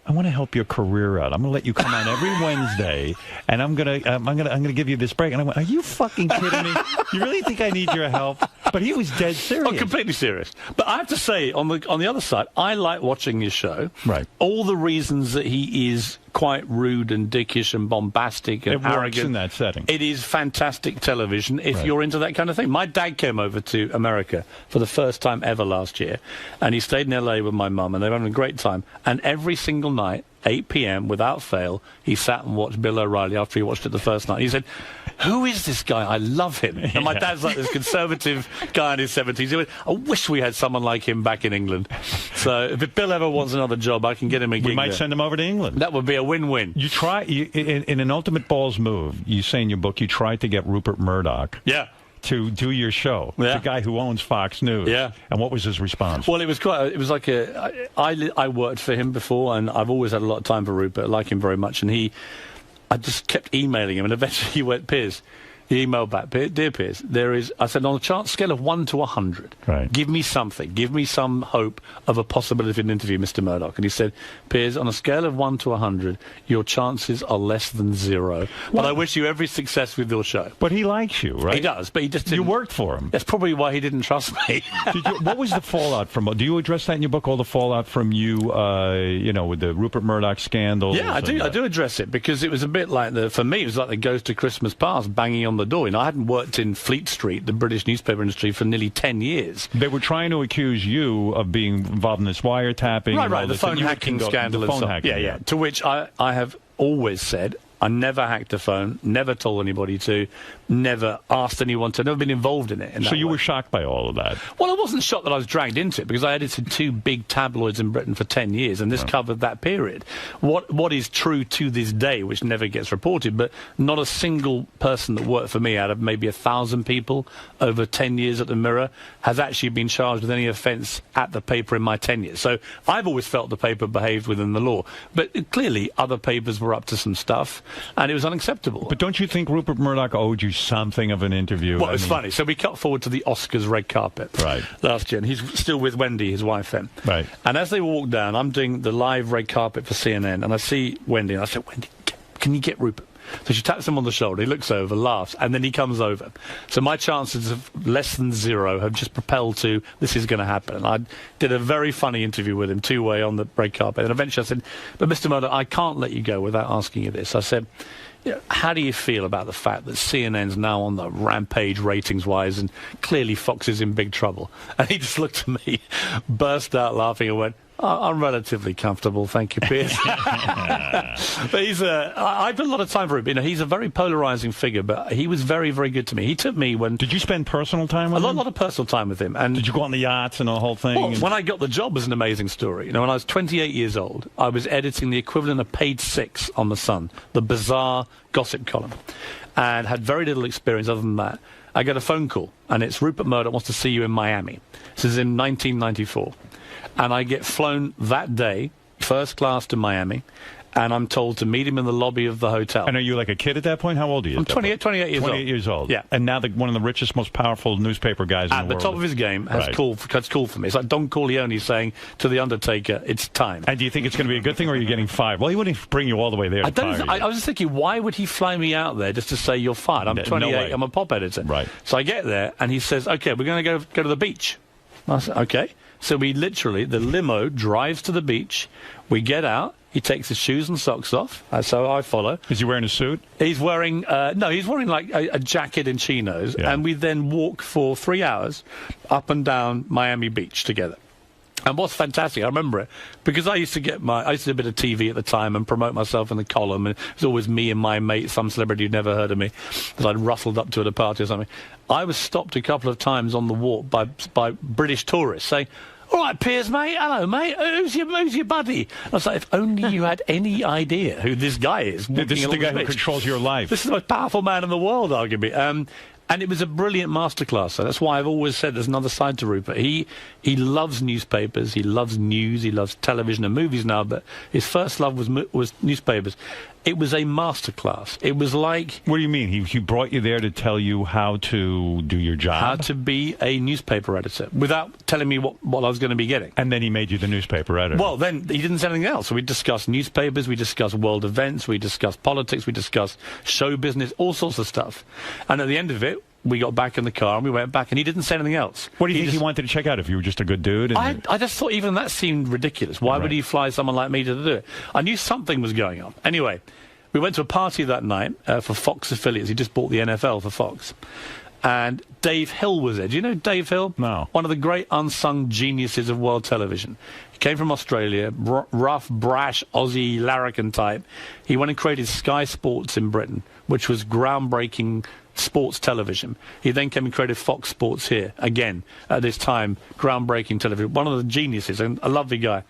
I want to help your career out. I'm going to let you come on every Wednesday, and I'm going to give you this break. And I went, are you fucking kidding me? You really think I need your help? But he was dead serious. Oh, completely serious. But I have to say, on the other side, I like watching his show. Right. All the reasons that he is quite rude and dickish and bombastic and arrogant. Works in that setting. It is fantastic television if you're into that kind of thing. My dad came over to America for the first time ever last year, and he stayed in LA with my mum, and they were having a great time. And every single night, 8 p.m. without fail, he sat and watched Bill O'Reilly after he watched it the first night. He said, who is this guy? I love him. And my dad's like this conservative guy in his 70s. He went, I wish we had someone like him back in England. So if Bill ever wants another job, I can get him a gig. We might send him over to England. That would be a win-win. You try, in an ultimate balls move, you say in your book, you tried to get Rupert Murdoch. Yeah. To do your show, the guy who owns Fox News. Yeah. And what was his response? Well, it was like I worked for him before, and I've always had a lot of time for Rupert. I like him very much, and I just kept emailing him, and eventually he went, Piers. He emailed back, Dear Piers, I said, on a scale of 1 to 100, give me something, give me some hope of a possibility of an interview, Mr. Murdoch. And he said, Piers, on a scale of 1 to 100, your chances are less than 0. But I wish you every success with your show. But he likes you, right? He does, but he just didn't. You worked for him. That's probably why he didn't trust me. What was the fallout from? Do you address that in your book? All the fallout from you, with the Rupert Murdoch scandal? Yeah, I do address it, because it was a bit like for me, it was like the Ghost of Christmas Past banging on the door. I hadn't worked in Fleet Street, the British newspaper industry, for nearly 10 years. They were trying to accuse you of being involved in this wiretapping. Right, the phone hacking scandal. Yeah. To which I have always said, I never hacked a phone, never told anybody to, never asked anyone to, never been involved in it. So you were shocked by all of that? Well, I wasn't shocked that I was dragged into it, because I edited 2 big tabloids in Britain for 10 years, and this covered that period. What is true to this day, which never gets reported, but not a single person that worked for me out of maybe 1,000 people over 10 years at the Mirror has actually been charged with any offence at the paper in my tenure. So I've always felt the paper behaved within the law. But clearly other papers were up to some stuff, and it was unacceptable. But don't you think Rupert Murdoch owed you something of an interview? Well, it's funny. So we cut forward to the Oscars red carpet last year, and he's still with Wendy, his wife, then. Right. And as they walk down, I'm doing the live red carpet for CNN, and I see Wendy, and I said, Wendy, can you get Rupert? So she taps him on the shoulder, he looks over, laughs, and then he comes over. So my chances of less than 0 have just propelled to, this is going to happen. And I did a very funny interview with him, 2-way on the red carpet, and eventually I said, but Mr. Murdoch, I can't let you go without asking you this. I said, how do you feel about the fact that CNN's now on the rampage ratings-wise, and clearly Fox is in big trouble? And he just looked at me, burst out laughing, and went, I'm relatively comfortable, thank you, Piers. But I've had a lot of time for him. He's a very polarising figure, but he was very, very good to me. He took me when... Did you spend personal time with him? A lot of personal time with him. And did you go on the yachts and the whole thing? Well, when I got the job was an amazing story. When I was 28 years old, I was editing the equivalent of page 6 on The Sun, the bizarre gossip column, and had very little experience other than that. I get a phone call, and it's Rupert Murdoch wants to see you in Miami. This is in 1994. And I get flown that day, first class to Miami, and I'm told to meet him in the lobby of the hotel. And are you like a kid at that point? How old are you? I'm 28 years old. 28 years old. Yeah. And now one of the richest, most powerful newspaper guys in the world. At the top of his game has called for me. It's like Don Corleone saying to The Undertaker, it's time. And do you think it's going to be a good thing, or are you getting fired? Well, he wouldn't bring you all the way there. I was just thinking, why would he fly me out there just to say you're fired? I'm 28, I'm a pop editor. Right. So I get there, and he says, okay, we're going to go to the beach. I said, okay. So we literally, the limo drives to the beach, we get out, he takes his shoes and socks off, so I follow. Is he wearing a suit? He's wearing, no, he's wearing like a jacket and chinos, and we then walk for 3 hours up and down Miami Beach together. And what's fantastic, I remember it, because I used to do a bit of TV at the time and promote myself in the column, and it was always me and my mate, some celebrity who'd never heard of me, that I'd rustled up to at a party or something. I was stopped a couple of times on the walk by British tourists saying, all right, Piers, mate. Hello, mate. Who's your buddy? I was like, if only you had any idea who this guy is. This is the guy who controls your life. This is the most powerful man in the world, arguably. And it was a brilliant masterclass. So that's why I've always said there's another side to Rupert. He loves newspapers. He loves news. He loves television and movies now. But his first love was newspapers. It was a masterclass. It was like... What do you mean? He brought you there to tell you how to do your job? How to be a newspaper editor, without telling me what I was going to be getting. And then he made you the newspaper editor. Well, then he didn't say anything else. So we discussed newspapers, we discussed world events, we discussed politics, we discussed show business, all sorts of stuff. And at the end of it, we got back in the car and we went back, and he didn't say anything else. What do you think he wanted to check out? If you were just a good dude? And I just thought even that seemed ridiculous. Why would he fly someone like me to do it? I knew something was going on. Anyway, we went to a party that night for Fox affiliates. He just bought the NFL for Fox. And Dave Hill was there. Do you know Dave Hill? No. One of the great unsung geniuses of world television. He came from Australia, rough, brash, Aussie larrikin type. He went and created Sky Sports in Britain, which was groundbreaking sports television. He then came and created Fox Sports here, again, at this time, groundbreaking television. One of the geniuses, and a lovely guy.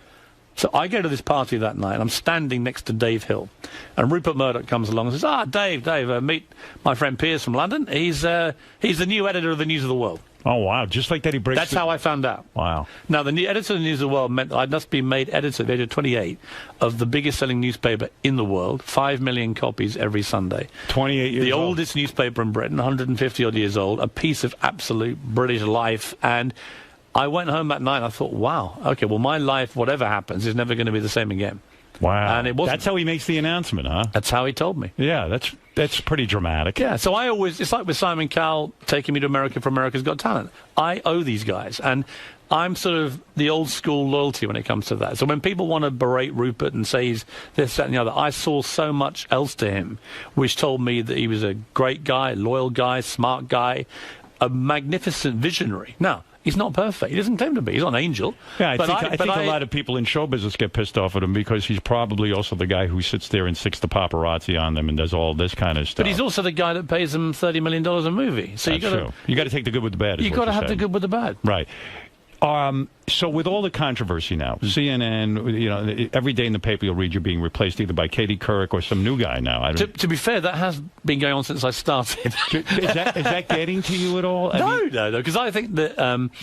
So I go to this party that night, and I'm standing next to Dave Hill. And Rupert Murdoch comes along and says, Dave, meet my friend Piers from London. He's the new editor of the News of the World. Oh, wow. Just like that he breaks... That's how I found out. Wow. Now, the new editor of the News of the World meant I'd just been made editor at the age of 28 of the biggest-selling newspaper in the world, 5 million copies every Sunday. 28 years The old. oldest newspaper in Britain, 150-odd years old, a piece of absolute British life. And I went home that night and I thought, wow, okay, well, my life, whatever happens, is never going to be the same again. Wow. And it wasn't. That's how he makes the announcement, huh? That's how he told me. Yeah, that's pretty dramatic. Yeah, so I always, it's like with Simon Cowell taking me to America for America's Got Talent. I owe these guys, and I'm sort of the old school loyalty when it comes to that. So when people want to berate Rupert and say he's this, that, and the other, I saw so much else to him, which told me that he was a great guy, loyal guy, smart guy, a magnificent visionary. Now, he's not perfect. He doesn't claim to be. He's not an angel. Yeah, I think a lot of people in show business get pissed off at him because he's probably also the guy who sits there and sticks the paparazzi on them and does all this kind of stuff. But he's also the guy that pays them $30 million a movie. So That's true. You got to take the good with the bad. You got to have the good with the bad. Right. So with all the controversy now, CNN, you know, every day in the paper you'll read you're being replaced either by Katie Couric or some new guy now. To be fair, that has been going on since I started. Is that getting to you at all? No, because I think that...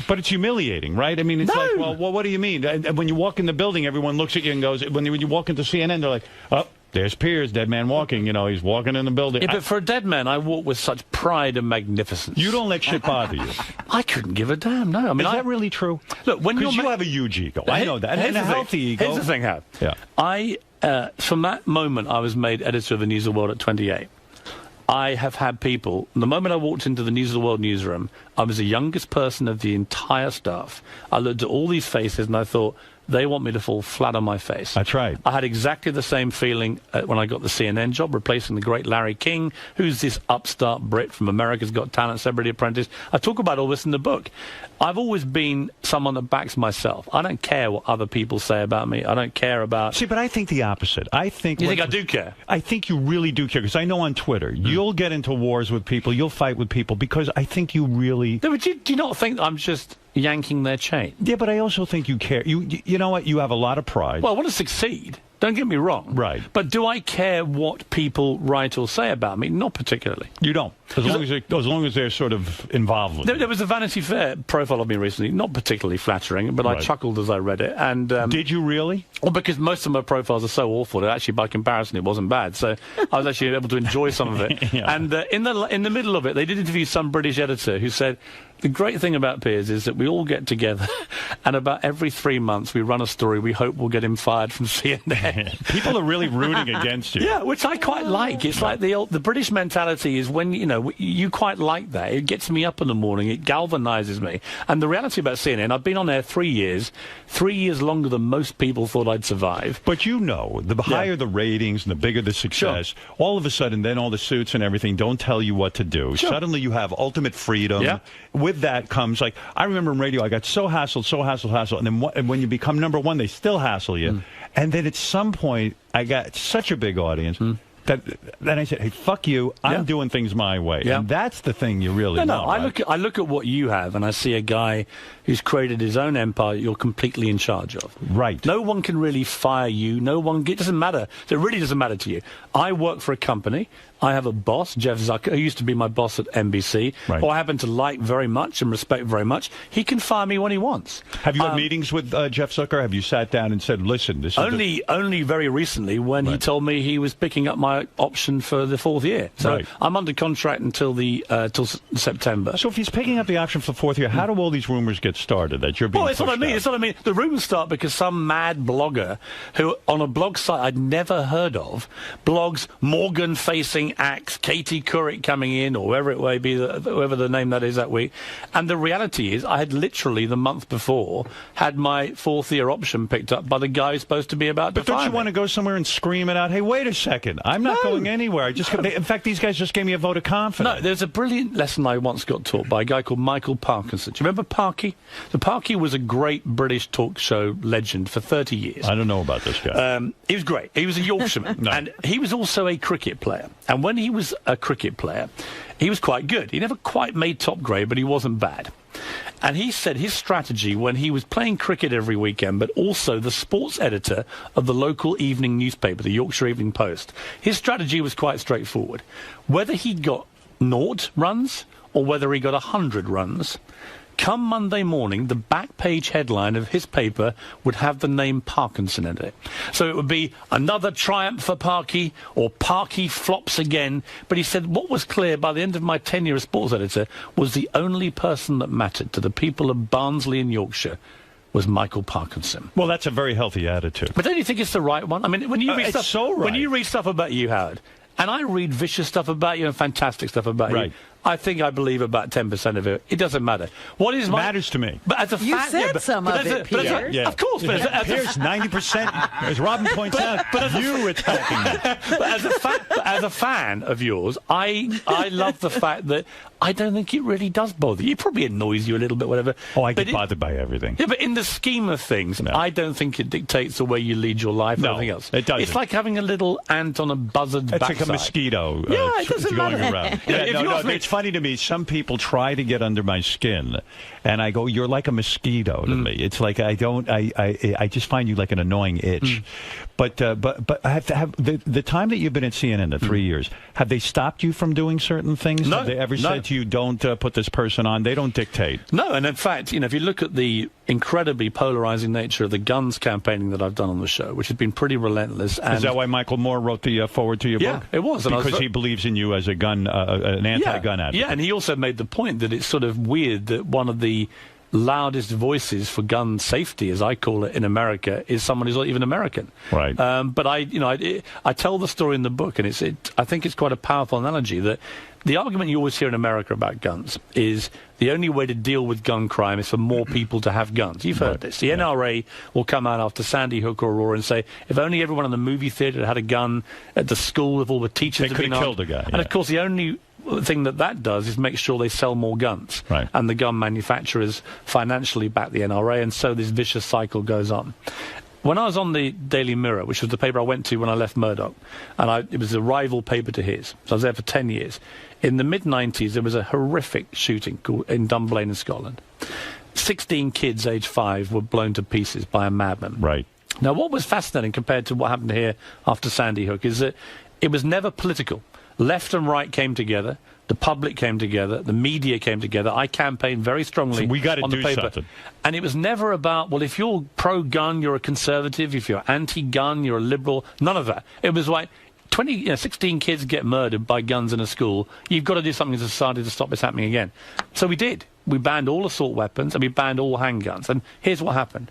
but it's humiliating, right? I mean, it's like, well, what do you mean? And when you walk in the building, everyone looks at you and goes, when you walk into CNN, they're like, oh, there's Piers, dead man walking. You know, he's walking in the building. Yeah, but for a dead man, I walk with such pride and magnificence. You don't let shit bother you. I couldn't give a damn, no. I mean, Is that really true? Look, when you have a huge ego. I know that. And a healthy ego. Here's the thing, Howard. Yeah. From that moment, I was made editor of the News of the World at 28. I have had people, the moment I walked into the News of the World newsroom, I was the youngest person of the entire staff. I looked at all these faces and I thought, they want me to fall flat on my face. That's right. I had exactly the same feeling when I got the CNN job, replacing the great Larry King, who's this upstart Brit from America's Got Talent, Celebrity Apprentice. I talk about all this in the book. I've always been someone that backs myself. I don't care what other people say about me. I don't care about... See, but I think the opposite. I think... You think I do care? I think you really do care, because I know on Twitter, you'll get into wars with people, you'll fight with people, because I think you really... No, but do you not think I'm just yanking their chain? Yeah, but I also think you care. You know what? You have a lot of pride. Well, I want to succeed. Don't get me wrong. Right. But do I care what people write or say about me? Not particularly. You don't. As long as they're sort of involved with it. There was a Vanity Fair profile of me recently, not particularly flattering, but I chuckled as I read it. And did you really? Well, because most of my profiles are so awful that actually, by comparison, it wasn't bad. So I was actually able to enjoy some of it. Yeah. And in the middle of it, they did interview some British editor who said, the great thing about Piers is that we all get together and about every 3 months we run a story we hope will get him fired from CNN. People are really rooting against you. Yeah, which I quite like. It's like the British mentality is when, you know, you quite like that. It gets me up in the morning. It galvanizes me. And the reality about CNN, I've been on air 3 years, 3 years longer than most people thought I'd survive. But you know, the higher the ratings and the bigger the success, all of a sudden then all the suits and everything don't tell you what to do. Sure. Suddenly you have ultimate freedom. Yeah. With that comes, like, I remember in radio, I got so hassled, and then when you become number one, they still hassle you. And then at some point, I got such a big audience, then I said, hey, fuck you, I'm doing things my way. Yeah. And that's the thing you really No, know. Right? I look at what you have, and I see a guy who's created his own empire that you're completely in charge of. Right. No one can really fire you. No one. It doesn't matter. It really doesn't matter to you. I work for a company. I have a boss, Jeff Zucker, who used to be my boss at NBC, who I happen to like very much and respect very much. He can fire me when he wants. Have you had meetings with Jeff Zucker? Have you sat down and said, listen, this is... Only very recently when he told me he was picking up my option for the 4th year. So I'm under contract until till September. So if he's picking up the option for the 4th year, how do all these rumors get started that you're being it's what I mean. out? It's what I mean. The rumors start because some mad blogger who, on a blog site I'd never heard of, blogs Morgan facing Axe, Katie Couric coming in, or whoever it may be, whoever the name that is that week. And the reality is, I had literally the month before had my 4th year option picked up by the guy who's supposed to be about to fire me. But don't you want to go somewhere and scream it out? Hey, wait a second! I'm not going anywhere. In fact, these guys just gave me a vote of confidence. No, there's a brilliant lesson I once got taught by a guy called Michael Parkinson. Do you remember Parky? So Parky was a great British talk show legend for 30 years. I don't know about this guy. He was great. He was a Yorkshireman, and he was also a cricket player. And when he was a cricket player, he was quite good. He never quite made top grade, but he wasn't bad. And he said his strategy when he was playing cricket every weekend, but also the sports editor of the local evening newspaper, the Yorkshire Evening Post, his strategy was quite straightforward. Whether he got 0 runs or whether he got 100 runs, come Monday morning, the back page headline of his paper would have the name Parkinson in it. So it would be another triumph for Parky, or Parky flops again. But he said what was clear by the end of my tenure as sports editor was the only person that mattered to the people of Barnsley in Yorkshire was Michael Parkinson. Well, that's a very healthy attitude. But don't you think it's the right one? I mean, when you read it's so right. When you read stuff about you, Howard, and I read vicious stuff about you and fantastic stuff about you, I think I believe about 10% of it. It doesn't matter. What is matters to me? But as a fact, said some of it, Piers. Of course, but Piers, 90%, as Robin points out, you attacking me. But as a fan of yours, I love the fact that I don't think it really does bother you. It probably annoys you a little bit, whatever. Oh, I get bothered by everything. Yeah, but in the scheme of things, I don't think it dictates the way you lead your life or anything else. It doesn't. It's like having a little ant on a buzzard's backside. It's like a mosquito it doesn't going matter. around. It's funny to me. Some people try to get under my skin, and I go, you're like a mosquito to me. It's like I just find you like an annoying itch. But I have to have the time that you've been at CNN, the 3 years, have they stopped you from doing certain things? No. Have they ever said to you, don't put this person on? They don't dictate. No, and in fact, if you look at the incredibly polarizing nature of the guns campaigning that I've done on the show, which has been pretty relentless. And is that why Michael Moore wrote the forward to your book? Yeah, it was. Because he believes in you as a gun, an anti-gun advocate. Yeah, and he also made the point that it's sort of weird that one of the loudest voices for gun safety, as I call it in America, is someone who's not even American. Right. But I tell the story in the book, and I think it's quite a powerful analogy that the argument you always hear in America about guns is the only way to deal with gun crime is for more people to have guns. You've heard this. The NRA will come out after Sandy Hook or Aurora and say, if only everyone in the movie theater had a gun, at the school, if all the teachers they had been could have killed a guy. And of course, the only thing that does is make sure they sell more guns. Right. And the gun manufacturers financially back the NRA, and so this vicious cycle goes on. When I was on the Daily Mirror, which was the paper I went to when I left Murdoch, and it was a rival paper to his, so I was there for 10 years. In the mid-90s, there was a horrific shooting in Dunblane in Scotland. 16 kids, aged 5, were blown to pieces by a madman. Right. Now, what was fascinating compared to what happened here after Sandy Hook is that it was never political. Left and right came together. The public came together. The media came together. I campaigned very strongly we got to on the do paper. something. And it was never about, well, if you're pro-gun, you're a conservative. If you're anti-gun, you're a liberal. None of that. It was like 16 kids get murdered by guns in a school. You've got to do something in society to stop this happening again. So we did. We banned all assault weapons and we banned all handguns. And here's what happened.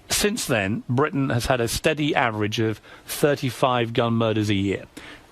Since then, Britain has had a steady average of 35 gun murders a year.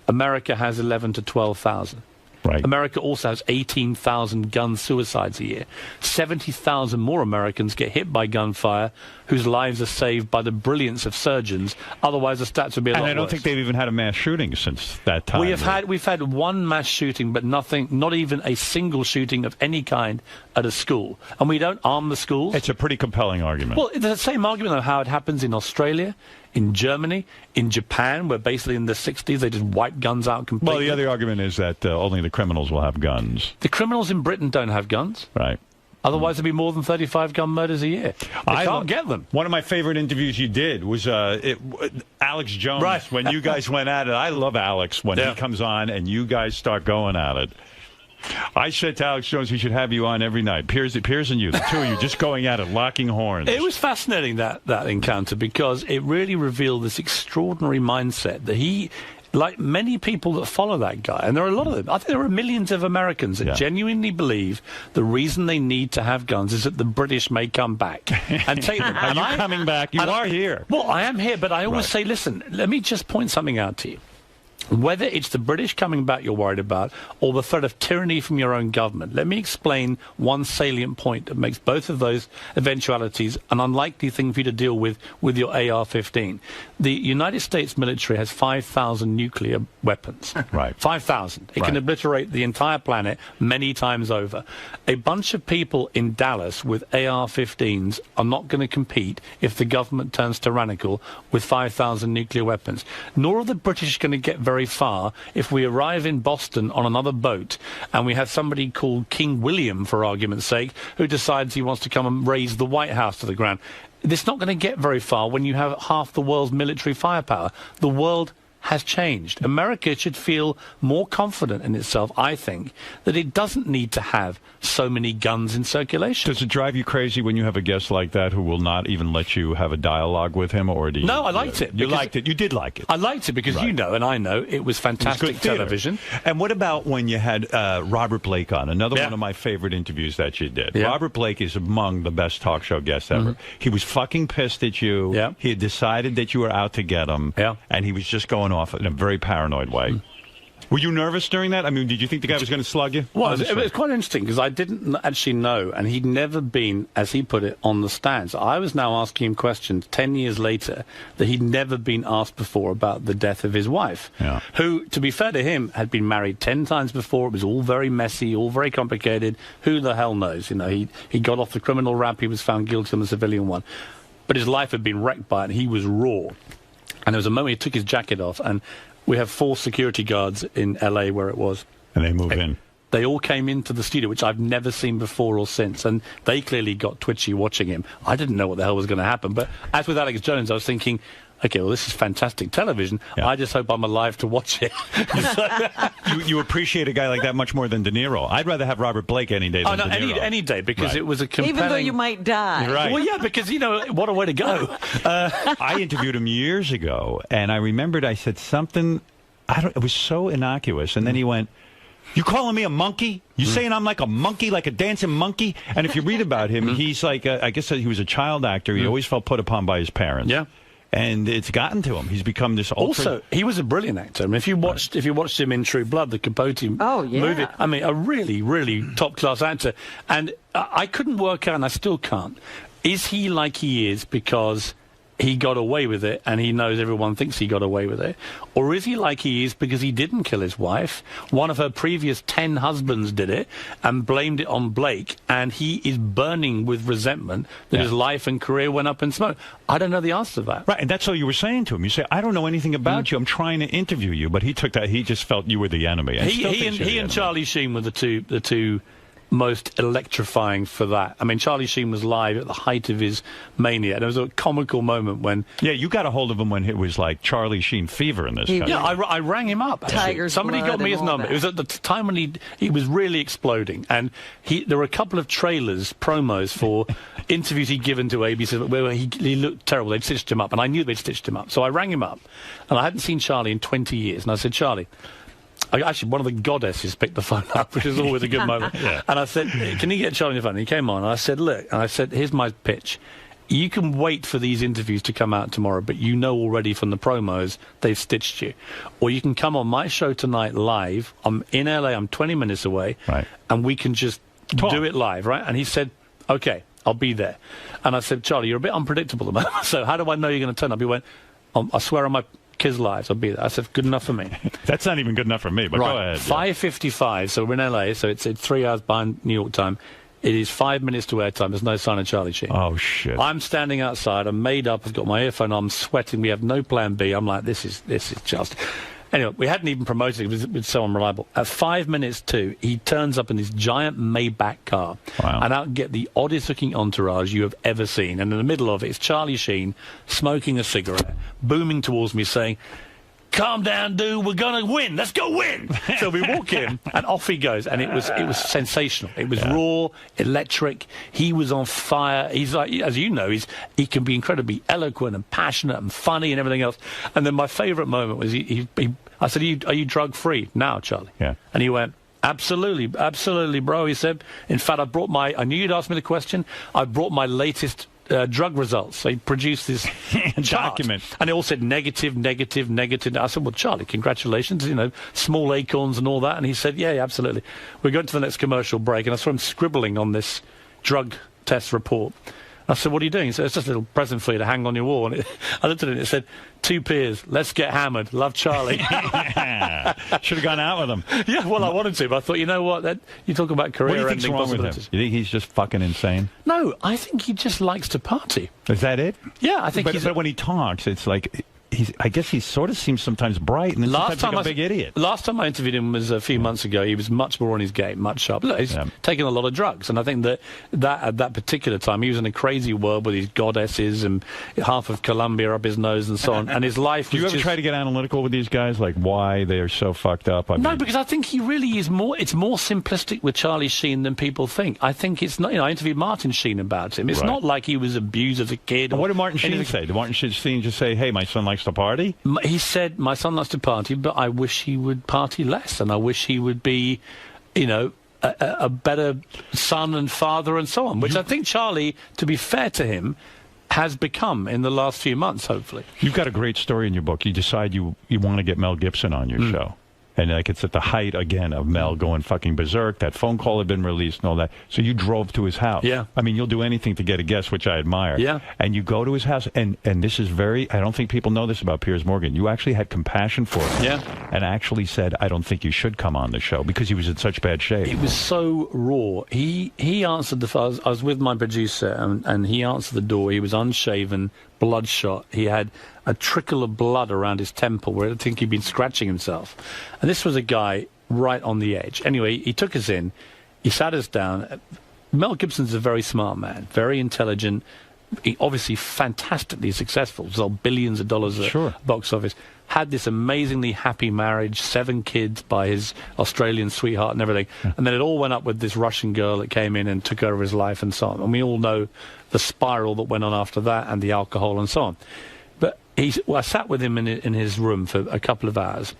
America has 11 to 12,000. Right. Right. America also has 18,000 gun suicides a year. 70,000 more Americans get hit by gunfire whose lives are saved by the brilliance of surgeons. Otherwise, the stats would be a lot worse. And I don't think they've even had a mass shooting since that time. We've had one mass shooting, but nothing, not even a single shooting of any kind at a school. And we don't arm the schools. It's a pretty compelling argument. Well, the same argument of how it happens in Australia, in Germany, in Japan, where basically in the 60s they just wiped guns out completely. Well, the other argument is that only the criminals will have guns. The criminals in Britain don't have guns. Right. Otherwise, there'd be more than 35 gun murders a year. I can't get them. One of my favorite interviews you did was Alex Jones. Right. When you guys went at it. I love Alex when he comes on and you guys start going at it. I said to Alex Jones, he should have you on every night. Piers and you, the two of you, just going at it, locking horns. It was fascinating, that encounter, because it really revealed this extraordinary mindset that he, like many people that follow that guy, and there are a lot of them, I think there are millions of Americans that genuinely believe the reason they need to have guns is that the British may come back and take them. Are you coming back? You are here. Well, I am here, but I always say, listen, let me just point something out to you. Whether it's the British coming back you're worried about or the threat of tyranny from your own government, let me explain one salient point that makes both of those eventualities an unlikely thing for you to deal with your AR-15. The United States military has 5,000 nuclear weapons. Right. 5,000. It can obliterate the entire planet many times over. A bunch of people in Dallas with AR-15s are not going to compete if the government turns tyrannical with 5,000 nuclear weapons. Nor are the British going to get very far if we arrive in Boston on another boat and we have somebody called King William, for argument's sake, who decides he wants to come and raise the White House to the ground. It's not going to get very far when you have half the world's military firepower. The world has changed. America should feel more confident in itself, I think, that it doesn't need to have so many guns in circulation. Does it drive you crazy when you have a guest like that who will not even let you have a dialogue with him, or do you? No, I liked it. You liked it. You did like it. I liked it because you know, and I know, it was fantastic television. And what about when you had Robert Blake on? Another one of my favorite interviews that you did. Yeah. Robert Blake is among the best talk show guests ever. He was fucking pissed at you. Yeah. He had decided that you were out to get him. Yeah. And he was just going off in a very paranoid way. Were you nervous during that? I mean, did you think the guy was going to slug you? Well, it was quite interesting because I didn't actually know, and he'd never been, as he put it, on the stands. I was now asking him questions 10 years later that he'd never been asked before about the death of his wife, who, to be fair to him, had been married 10 times before. It was all very messy, all very complicated. Who the hell knows? You know, he got off the criminal rap. He was found guilty on the civilian one. But his life had been wrecked by it, and he was raw. And there was a moment he took his jacket off, and we have 4 security guards in LA where it was. And they move in. They all came into the studio, which I've never seen before or since, and they clearly got twitchy watching him. I didn't know what the hell was going to happen, but as with Alex Jones, I was thinking, okay, well, this is fantastic television. Yeah. I just hope I'm alive to watch it. You appreciate a guy like that much more than De Niro. I'd rather have Robert Blake any day than De Niro. Any day, because it was a compelling... Even though you might die. Right. Well, yeah, because, you know, what a way to go. I interviewed him years ago, and I remembered I said something... it was so innocuous, and then he went, "You calling me a monkey? You saying I'm like a monkey, like a dancing monkey?" And if you read about him, he's like, I guess he was a child actor. He always felt put upon by his parents. Yeah. And it's gotten to him. He's become this ultra... Also, he was a brilliant actor. I mean, if you watched him in True Blood, the Capote movie, I mean, a really, really top-class actor. And I couldn't work out, and I still can't, is he like he is because he got away with it and he knows everyone thinks he got away with it? Or is he like he is because he didn't kill his wife? One of her previous 10 husbands did it and blamed it on Blake, and he is burning with resentment that his life and career went up in smoke. I don't know the answer to that. Right, and that's all you were saying to him. You say, I don't know anything about you. I'm trying to interview you. But he took that. He just felt you were the enemy. He and Charlie Sheen were the two most electrifying for that. I mean, Charlie Sheen was live at the height of his mania. There was a comical moment when... Yeah, you got a hold of him when it was like Charlie Sheen fever in this country. Yeah, I rang him up. Somebody got me his number. It was at the time when he was really exploding. And there were a couple of trailers, promos for interviews he'd given to ABC where he looked terrible. They'd stitched him up, and I knew they'd stitched him up. So I rang him up, and I hadn't seen Charlie in 20 years. And I said, Charlie... Actually, one of the goddesses picked the phone up, which is always a good moment. And I said, can you get Charlie on the phone? And he came on, and I said, look, and I said, here's my pitch. you can wait for these interviews to come out tomorrow, but you know already from the promos they've stitched you. Or you can come on my show tonight live. I'm in LA, I'm 20 minutes away, right, and we can just do it live, right? And he said, okay, I'll be there. And I said, Charlie, you're a bit unpredictable at the moment, so how do I know you're going to turn up? He went, I swear on my kids' lives, I'll be there. I said, good enough for me. That's not even good enough for me, but go ahead. 5:55, so we're in LA, so it's 3 hours behind New York time. It is 5 minutes to airtime. There's no sign of Charlie Sheen. Oh, shit. I'm standing outside. I'm made up. I've got my earphone on. I'm sweating. We have no plan B. I'm like, this is just... Anyway, we hadn't even promoted it. It was so unreliable. At 5 minutes to, he turns up in this giant Maybach car. Wow. And I'll get the oddest-looking entourage you have ever seen. And in the middle of it is Charlie Sheen smoking a cigarette, booming towards me, saying, calm down, dude, we're going to win. Let's go win. So we walk in, and off he goes. And it was sensational. It was raw, electric. He was on fire. He's like, as you know, he can be incredibly eloquent and passionate and funny and everything else. And then my favourite moment was I said, are you drug-free now, Charlie? Yeah. And he went, absolutely, absolutely, bro. He said, in fact, I knew you'd ask me the question. I brought my latest drug results. So he produced this document, and it all said negative, negative, negative. I said, well, Charlie, congratulations, small acorns and all that. And he said, yeah, absolutely. We're going to the next commercial break, and I saw him scribbling on this drug test report. I said, what are you doing? He said, it's just a little present for you to hang on your wall. And I looked at it, and it said, 2 Piers, let's get hammered, love Charlie. Should have gone out with him. Yeah, well, I wanted to, but I thought, you know what, you talk about career-ending possibilities. You think he's just fucking insane? No, I think he just likes to party. Is that it? Yeah, I think but when he talks, it's like... I guess he sort of seems sometimes bright and then sometimes like a big idiot. Last time I interviewed him was a few months ago. He was much more on his game, much sharper. Look, he's taken a lot of drugs, and I think that at that particular time he was in a crazy world with his goddesses and half of Colombia up his nose and so on. And his life. Do you ever try to get analytical with these guys, like why they are so fucked up? No, because I think he really is more. It's more simplistic with Charlie Sheen than people think. I think it's not. I interviewed Martin Sheen about him. It's not like he was abused as a kid. What did Martin Sheen say? Did Martin Sheen just say, "Hey, my son likes to party"? He said, my son likes to party, but I wish he would party less, and I wish he would be, a better son and father and so on, which I think Charlie, to be fair to him, has become in the last few months, hopefully. You've got a great story in your book. You decide you want to get Mel Gibson on your show. And it's at the height, again, of Mel going fucking berserk. That phone call had been released and all that. So you drove to his house. Yeah. I mean, you'll do anything to get a guest, which I admire. Yeah. And you go to his house, and this is I don't think people know this about Piers Morgan. You actually had compassion for him. Yeah. And actually said, I don't think you should come on the show because he was in such bad shape. It was so raw. He answered the phone. I was with my producer, and he answered the door. He was unshaven, bloodshot. He had a trickle of blood around his temple where I think he'd been scratching himself. And this was a guy right on the edge. Anyway, he took us in. He sat us down. Mel Gibson's a very smart man, very intelligent, obviously fantastically successful, sold billions of dollars at box office, had this amazingly happy marriage, 7 kids by his Australian sweetheart and everything. And then it all went up with this Russian girl that came in and took over his life and so on. And we all know the spiral that went on after that and the alcohol and so on. But I sat with him in his room for a couple of hours,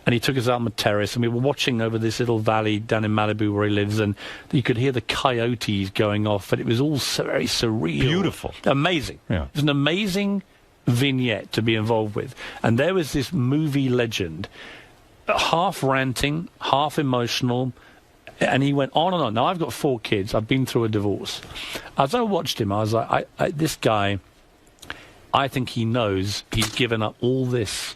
and he took us out on the terrace, and we were watching over this little valley down in Malibu where he lives, and you could hear the coyotes going off, and it was all so very surreal. Beautiful. Amazing. Yeah. It was an amazing vignette to be involved with. And there was this movie legend, half ranting, half emotional, and he went on and on. Now, I've got 4 kids. I've been through a divorce. As I watched him, I was like, this guy, I think he knows he's given up all this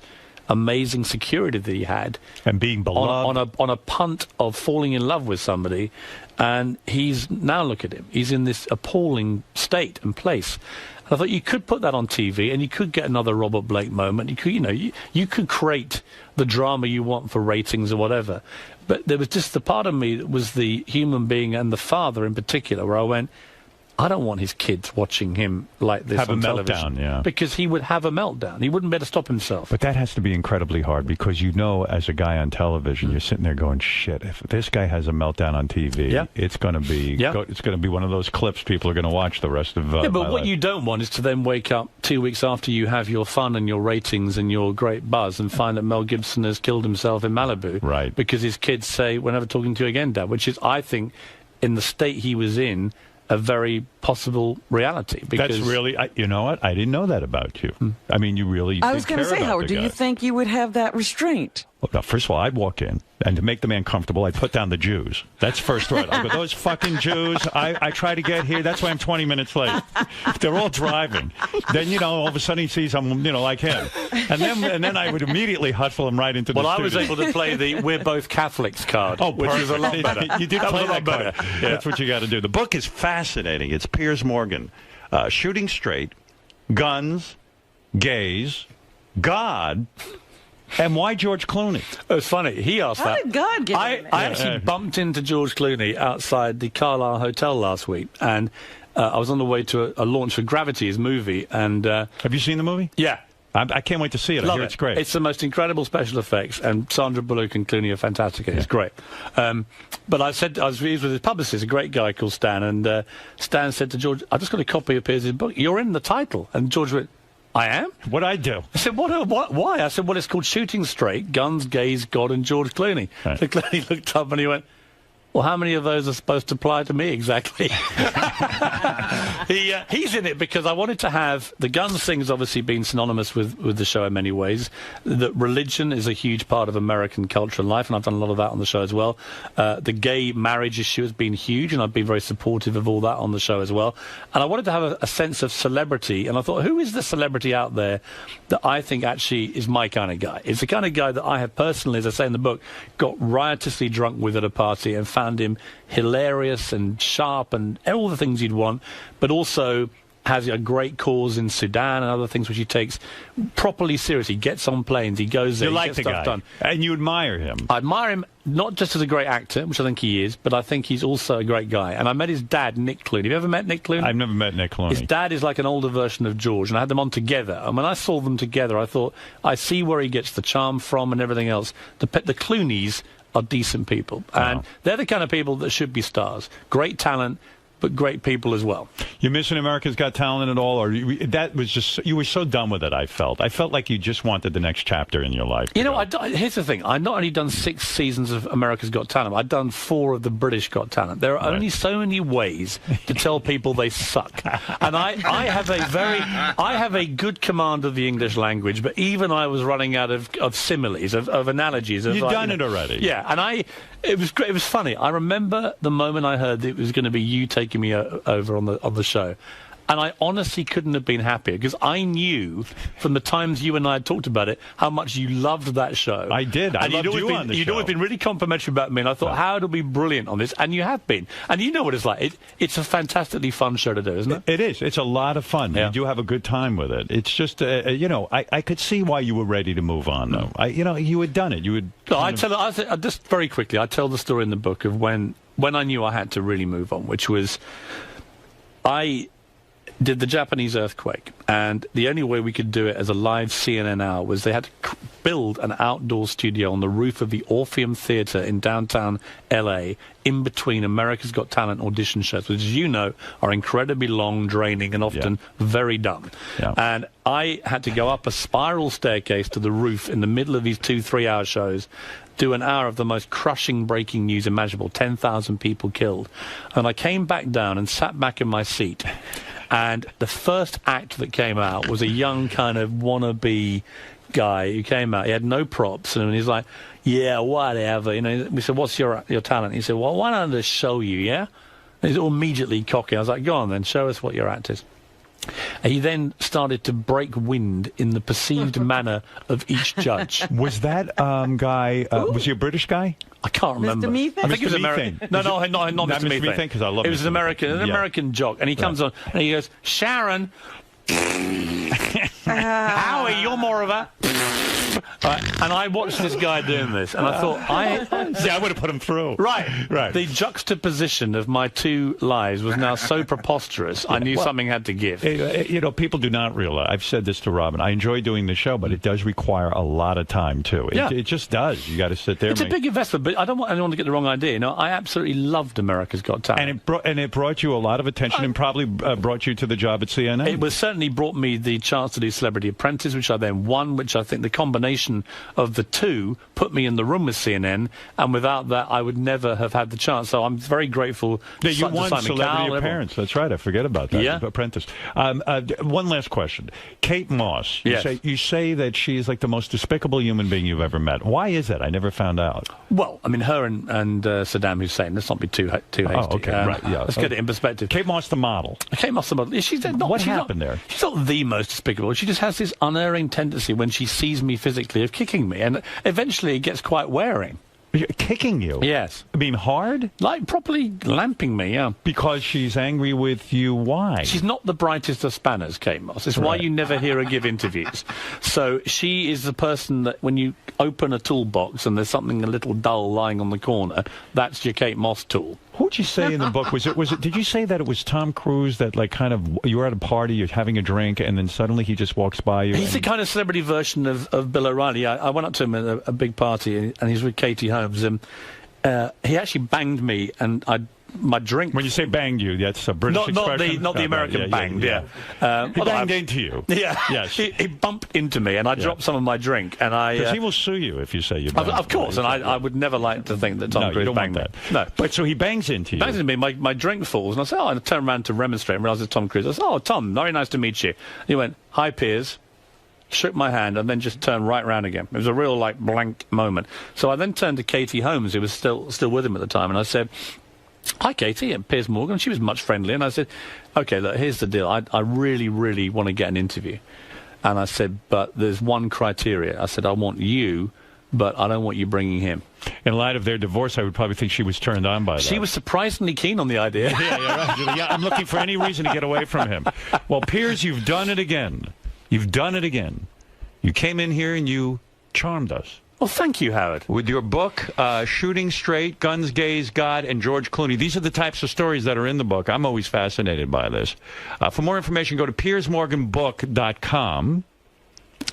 amazing security that he had and being beloved on a punt of falling in love with somebody, and he's now, look at him, he's in this appalling state and place. And I thought you could put that on TV and you could get another Robert Blake moment. You could, you could create the drama you want for ratings or whatever. But there was just the part of me that was the human being and the father in particular, where I went, I don't want his kids watching him like this on television. Meltdown, yeah. Because he would have a meltdown. He wouldn't be able to stop himself. But that has to be incredibly hard because as a guy on television, you're sitting there going, shit, if this guy has a meltdown on TV, it's going to be one of those clips people are going to watch the rest of but my what life. You don't want is to then wake up 2 weeks after you have your fun and your ratings and your great buzz and find that Mel Gibson has killed himself in Malibu. Right. Because his kids say, we're never talking to you again, Dad, which is, I think, in the state he was in, a very possible reality. Because that's really, you know what? I didn't know that about you. I mean, you really. I was going to say, Howard, do you think you would have that restraint? Well, first of all, I'd walk in, and to make the man comfortable, I'd put down the Jews. That's first right. I go, those fucking Jews, I try to get here. That's why I'm 20 minutes late. They're all driving. Then, you know, all of a sudden he sees I'm, you know, like him. And then I would immediately hustle him right into the studio. Well, I was able to play the "We're both Catholics" card, which is a lot better. You did play that better. card. Yeah. That's what you got to do. The book is fascinating. It's Piers Morgan, Shooting Straight, Guns, Gays, God, and why George Clooney? It was funny. He asked How that. did God get in there? I actually bumped into George Clooney outside the Carlisle Hotel last week, and I was on the way to a launch for Gravity, his movie. And have you seen the movie? Yeah. I can't wait to see it. I hear it's great. It's the most incredible special effects, and Sandra Bullock and Clooney are fantastic. It's great. But I was with his publicist, a great guy called Stan, and Stan said to George, "I just got a copy of Piers' book. You're in the title." And George went, "I am? What'd I do?" I said, "What? Why?" I said, "Well, it's called Shooting Straight, Guns, Gays, God, and George Clooney." Right. So Clooney looked up and he went, "Well, how many of those are supposed to apply to me exactly?" He's in it because I wanted to have the guns thing has obviously been synonymous with the show in many ways. That religion is a huge part of American culture and life, and I've done a lot of that on the show as well. The gay marriage issue has been huge, and I've been very supportive of all that on the show as well. And I wanted to have a sense of celebrity, and I thought, who is the celebrity out there that I think actually is my kind of guy? It's the kind of guy that I have personally, as I say in the book, got riotously drunk with at a party and found him hilarious and sharp and all the things you'd want, but also has a great cause in Sudan and other things which he takes properly seriously. He gets on planes, he goes there, you like the guy, done. And you admire him. I admire him not just as a great actor, which I think he is, but I think he's also a great guy. And I met his dad, Nick Clooney. Have you ever met Nick Clooney? I've never met Nick Clooney. His dad is like an older version of George, and I had them on together. And when I saw them together, I thought, I see where he gets the charm from and everything else. The Clooneys are decent people, and they're the kind of people that should be stars. Great talent, but great people as well. You missing America's Got Talent at all, or that was just you were so done with it? I felt like you just wanted the next chapter in your life. You know, here's the thing: I'd not only done 6 seasons of America's Got Talent, I'd done 4 of the British Got Talent. There are only so many ways to tell people they suck, and I have a good command of the English language, but even I was running out of similes, of analogies. You've done it already. Yeah, and it was great. It was funny. I remember the moment I heard that it was going to be you taking me over on the show, and I honestly couldn't have been happier because I knew from the times you and I had talked about it how much you loved that show. I did. I loved you on the show. You'd always been really complimentary about me, and I thought, Howard will be brilliant on this, and you have been. And you know what it's like. It's a fantastically fun show to do, isn't it? It is. It's a lot of fun. Yeah. You do have a good time with it. It's just, you know, I could see why you were ready to move on, though. You know, you had done it. You would. No, just very quickly, I tell the story in the book of when I knew I had to really move on, which was I did the Japanese earthquake, and the only way we could do it as a live CNN hour was they had to build an outdoor studio on the roof of the Orpheum Theatre in downtown LA in between America's Got Talent audition shows, which, as you know, are incredibly long, draining, and often very dumb. Yeah. And I had to go up a spiral staircase to the roof in the middle of these 2 3-hour shows, do an hour of the most crushing breaking news imaginable, 10,000 people killed. And I came back down and sat back in my seat, and the first act that came out was a young kind of wannabe guy who came out. He had no props, and he's like, yeah, whatever. You know, we said, what's your talent? He said, well, why don't I just show you, yeah? And he's all immediately cocky. I was like, go on then, show us what your act is. He then started to break wind in the perceived manner of each judge. Was that guy, was he a British guy? I can't remember. Mr. Methane? I think he was American. No, not Mr. Methane. Because I love it was an American jock. And he comes on and he goes, Sharon, Howie, you're more of a... and I watched this guy doing this, and I thought, I would have put him through. Right. The juxtaposition of my 2 lives was now so preposterous, I knew something had to give. You know, people do not realize, I've said this to Robin, I enjoy doing the show, but it does require a lot of time, too. It just does. You got to sit there. It's a big investment, but I don't want anyone to get the wrong idea. You know, I absolutely loved America's Got Talent. And it brought you a lot of attention and probably brought you to the job at CNN. It certainly brought me the chance to do Celebrity Apprentice, which I then won, which I think the combination combination of the two put me in the room with CNN, and without that, I would never have had the chance. So I'm very grateful. Yeah, you won Celebrity Appearance. That's right. I forget about that. Yeah. Apprentice. One last question. Kate Moss. You say that she's like the most despicable human being you've ever met. Why is that? I never found out. Well, I mean, her and Saddam Hussein. Let's not be too hasty. Oh, okay. Right. Yeah. Let's get it in perspective. Kate Moss, the model. Kate Moss, the model. What happened there? She's not the most despicable. She just has this unerring tendency when she sees me physically of kicking me, and eventually it gets quite wearing. Kicking you? Yes. I mean, hard? Like, properly lamping me, yeah. Because she's angry with you. Why? She's not the brightest of spanners, Kate Moss. It's why you never hear her give interviews. So she is the person that when you open a toolbox and there's something a little dull lying on the corner, that's your Kate Moss tool. Who'd you say in the book? Was it? Did you say that it was Tom Cruise that, like, kind of, you were at a party, you're having a drink, and then suddenly he just walks by you? He's the kind of celebrity version of Bill O'Reilly. I went up to him at a big party, and he's with Katie Holmes. He actually banged me, and my drink. When you say banged you, that's a British expression? Not the American banged, yeah. He banged into you. Yeah. Yes. He bumped into me, and I dropped some of my drink, and because he will sue you if you say you banged. Of course, and I would never like to think that Tom Cruise banged me. No. But so he bangs into you. Bangs into me, my drink falls, and I say, I turn around to remonstrate and realise it's Tom Cruise. I said, Tom, very nice to meet you. And he went, hi, Piers. Shook my hand and then just turned right round again. It was a real, like, blank moment. So I then turned to Katie Holmes, who was still with him at the time, and I said, hi, Katie, and Piers Morgan. She was much friendlier, and I said, okay, look, here's the deal. I really, really want to get an interview. And I said, but there's one criteria. I said, I want you, but I don't want you bringing him. In light of their divorce, I would probably think she was turned on by that. She was surprisingly keen on the idea. Yeah, I'm looking for any reason to get away from him. Well, Piers, you've done it again. You've done it again. You came in here and you charmed us. Well, thank you, Howard. With your book, Shooting Straight, Guns, Gays, God, and George Clooney. These are the types of stories that are in the book. I'm always fascinated by this. For more information, go to piersmorganbook.com.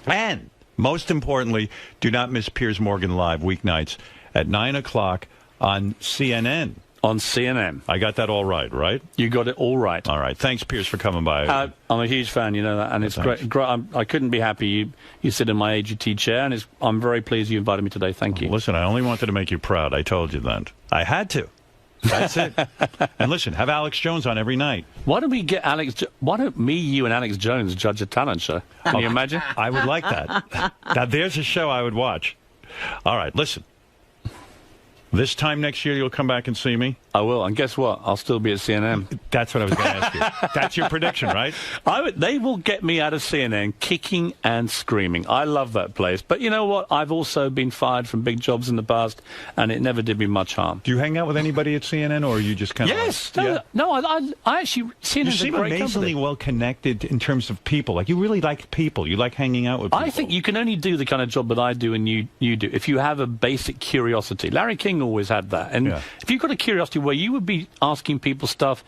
And, most importantly, do not miss Piers Morgan Live weeknights at 9 o'clock on CNN. On CNN. I got that all right, right? You got it all right. All right. Thanks, Piers, for coming by. I'm a huge fan, you know that, and it's great. I couldn't be happy you sit in my AGT chair, and I'm very pleased you invited me today. Thank you. Listen, I only wanted to make you proud. I told you that. I had to. That's it. And listen, have Alex Jones on every night. Why don't we get why don't me, you, and Alex Jones judge a talent show? Can you imagine? I would like that. Now, there's a show I would watch. All right, listen. This time next year, you'll come back and see me? I will, and guess what? I'll still be at CNN. That's what I was going to ask you. That's your prediction, right? They will get me out of CNN kicking and screaming. I love that place. But you know what? I've also been fired from big jobs in the past, and it never did me much harm. Do you hang out with anybody at CNN, or are you just kind of... Yes. I actually... CNN's you seem amazingly well connected in terms of people. Like, you really like people. You like hanging out with people. I think you can only do the kind of job that I do and you do if you have a basic curiosity. Larry King always had that. And if you've got a curiosity where you would be asking people stuff,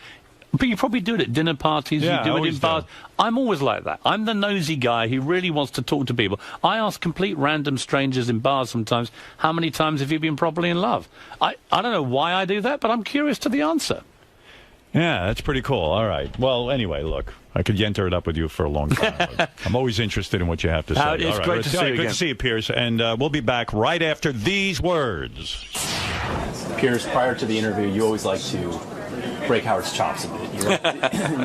but you probably do it at dinner parties, you do it in bars. I'm always like that. I'm the nosy guy who really wants to talk to people. I ask complete random strangers in bars sometimes, how many times have you been properly in love? I don't know why I do that, but I'm curious to the answer. Yeah, that's pretty cool. All right. Well, anyway, look, I could enter it up with you for a long time. I'm always interested in what you have to say. It's great to see you again. Good to see you, Piers. And we'll be back right after these words. Piers, prior to the interview, you always like to break Howard's chops a bit. You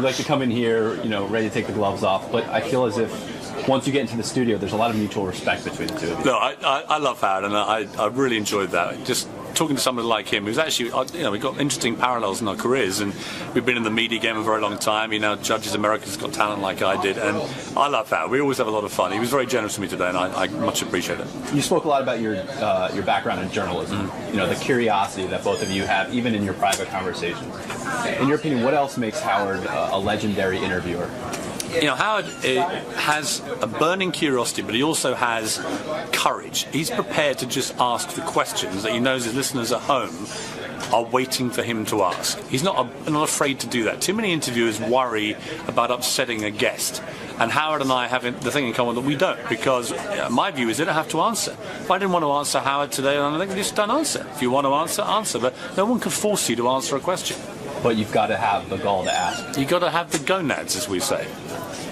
like to come in here, ready to take the gloves off. But I feel as if once you get into the studio, there's a lot of mutual respect between the two of you. No, I love Howard, and I really enjoyed that. Just talking to somebody like him, who's actually, we've got interesting parallels in our careers, and we've been in the media game a very long time. He now judges America's Got Talent like I did, and I love Howard. We always have a lot of fun. He was very generous to me today, and I much appreciate it. You spoke a lot about your background in journalism, the curiosity that both of you have, even in your private conversations. In your opinion, what else makes Howard a legendary interviewer? Howard has a burning curiosity, but he also has courage. He's prepared to just ask the questions that he knows his listeners at home are waiting for him to ask. He's not afraid to do that. Too many interviewers worry about upsetting a guest. And Howard and I have the thing in common that we don't, because my view is they don't have to answer. If I didn't want to answer Howard today, then I think just don't answer. If you want to answer, answer. But no one can force you to answer a question. But you've got to have the gall to ask. You've got to have the gonads, as we say.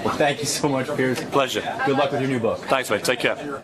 Well, thank you so much, Piers. Pleasure. Good luck with your new book. Thanks, mate. Take care.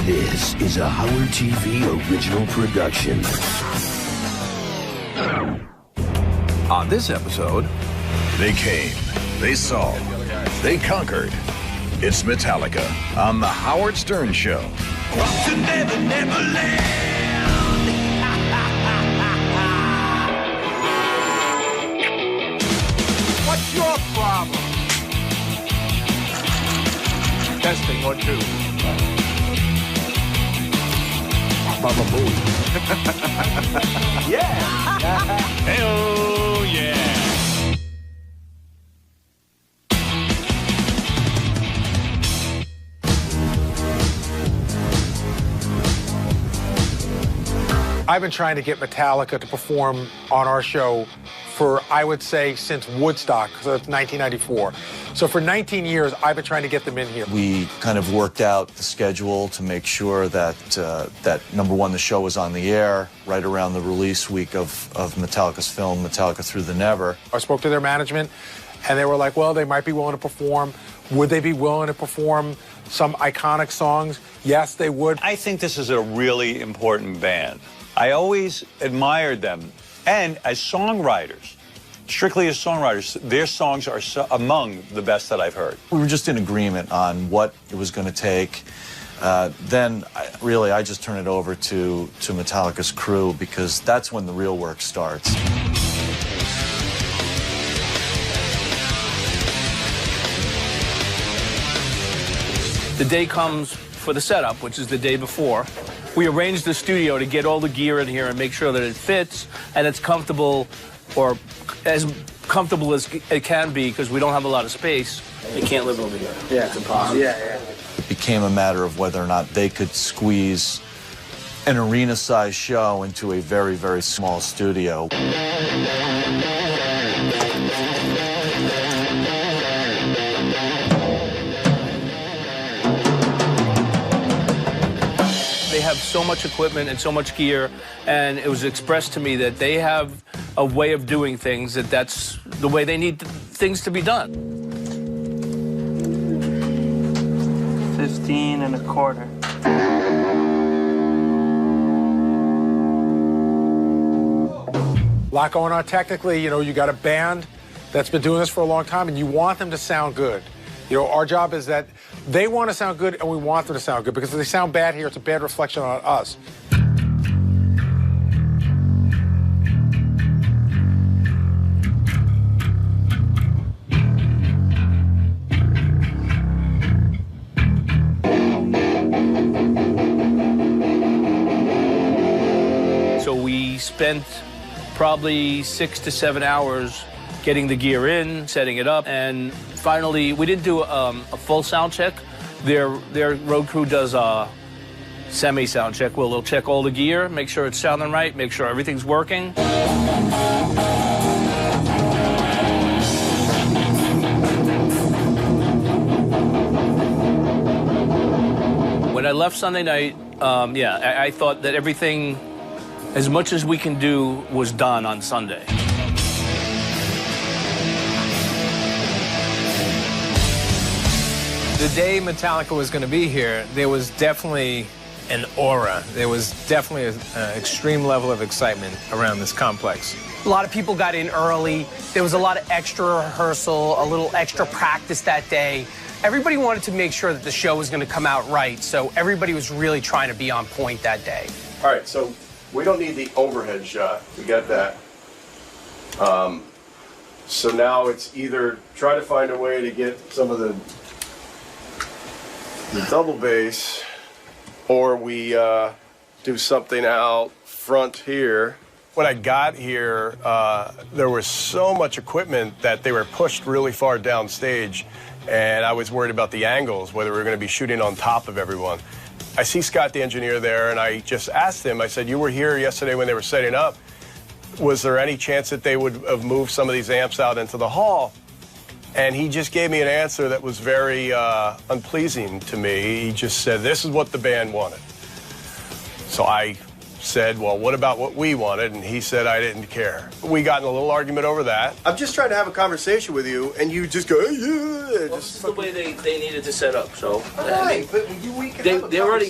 This is a Howard TV original production. On this episode, they came, they saw, they conquered. It's Metallica on The Howard Stern Show. To Never, Never Land. What's your problem? Testing 1, 2. Baba Booey. Yeah. Hey-oh, yeah. I've been trying to get Metallica to perform on our show for, I would say, since Woodstock, so that's 1994. So for 19 years, I've been trying to get them in here. We kind of worked out the schedule to make sure that, that number one, the show was on the air right around the release week of Metallica's film, Metallica Through the Never. I spoke to their management, and they were like, well, they might be willing to perform. Would they be willing to perform some iconic songs? Yes, they would. I think this is a really important band. I always admired them. And as songwriters, strictly as songwriters, their songs are among the best that I've heard. We were just in agreement on what it was going to take. Then, I just turn it over to Metallica's crew, because that's when the real work starts. The day comes for the setup, which is the day before. We arrange the studio to get all the gear in here and make sure that it fits and it's comfortable, or as comfortable as it can be, because we don't have a lot of space. They can't live over here. Yeah, it's impossible. Yeah. It became a matter of whether or not they could squeeze an arena-sized show into a very, very small studio. They have so much equipment and so much gear, and it was expressed to me that they have a way of doing things, that's the way they need things to be done. 15 1/4. A lot going on technically. You know, you got a band that's been doing this for a long time, and you want them to sound good. You know, our job is that they want to sound good, and we want them to sound good, because if they sound bad here, it's a bad reflection on us. So we spent probably 6 to 7 hours getting the gear in, setting it up, and finally, we didn't do a full sound check. Their road crew does a semi-sound check. They'll check all the gear, make sure it's sounding right, make sure everything's working. When I left Sunday night, I thought that everything, as much as we can do, was done on Sunday. The day Metallica was going to be here, there was definitely an aura. There was definitely an extreme level of excitement around this complex. A lot of people got in early. There was a lot of extra rehearsal, a little extra practice that day. Everybody wanted to make sure that the show was going to come out right, so everybody was really trying to be on point that day. All right, so we don't need the overhead shot. We got that. So now it's either try to find a way to get some of the double bass, or we do something out front here. When I got here, there was so much equipment that they were pushed really far downstage, and I was worried about the angles, whether we were going to be shooting on top of everyone. I see Scott, the engineer, there, and I just asked him, I said, you were here yesterday when they were setting up. Was there any chance that they would have moved some of these amps out into the hall? And he just gave me an answer that was very unpleasing to me. He just said, this is what the band wanted. So I said, well, what about what we wanted? And he said, I didn't care. We got in a little argument over that. I'm just trying to have a conversation with you, and you just go, yeah. This is the way they needed to set up. So right, but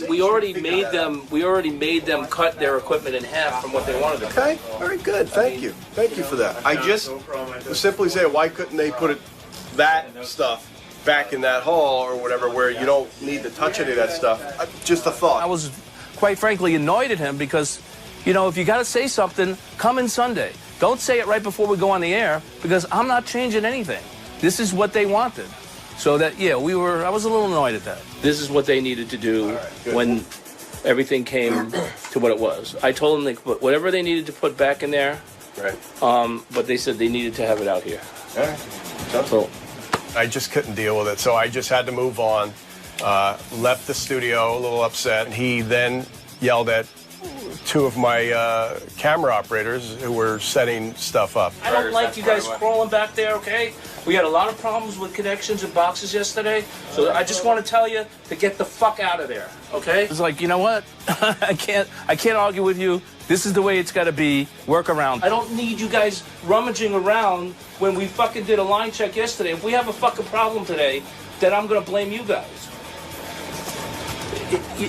we already made them cut their equipment in half from what they wanted to. Okay, very good. Thank you for that. I just simply say, why couldn't they put that stuff back in that hall or whatever, where you don't need to touch any of that stuff? Just a thought. I was, quite frankly, annoyed at him because, if you got to say something, come in Sunday. Don't say it right before we go on the air, because I'm not changing anything. This is what they wanted. So that, I was a little annoyed at that. This is what they needed to do when everything came to what it was. I told them they could put whatever they needed to put back in there. Right. But they said they needed to have it out here. All right. So I just couldn't deal with it, so I just had to move on. Left the studio a little upset. He then yelled at two of my camera operators who were setting stuff up. I don't like you guys crawling back there, okay? We had a lot of problems with connections and boxes yesterday, so I just want to tell you to get the fuck out of there, okay? It's like, you know what? I can't argue with you. This is the way it's got to be. Work around. I don't need you guys rummaging around when we fucking did a line check yesterday. If we have a fucking problem today, then I'm going to blame you guys.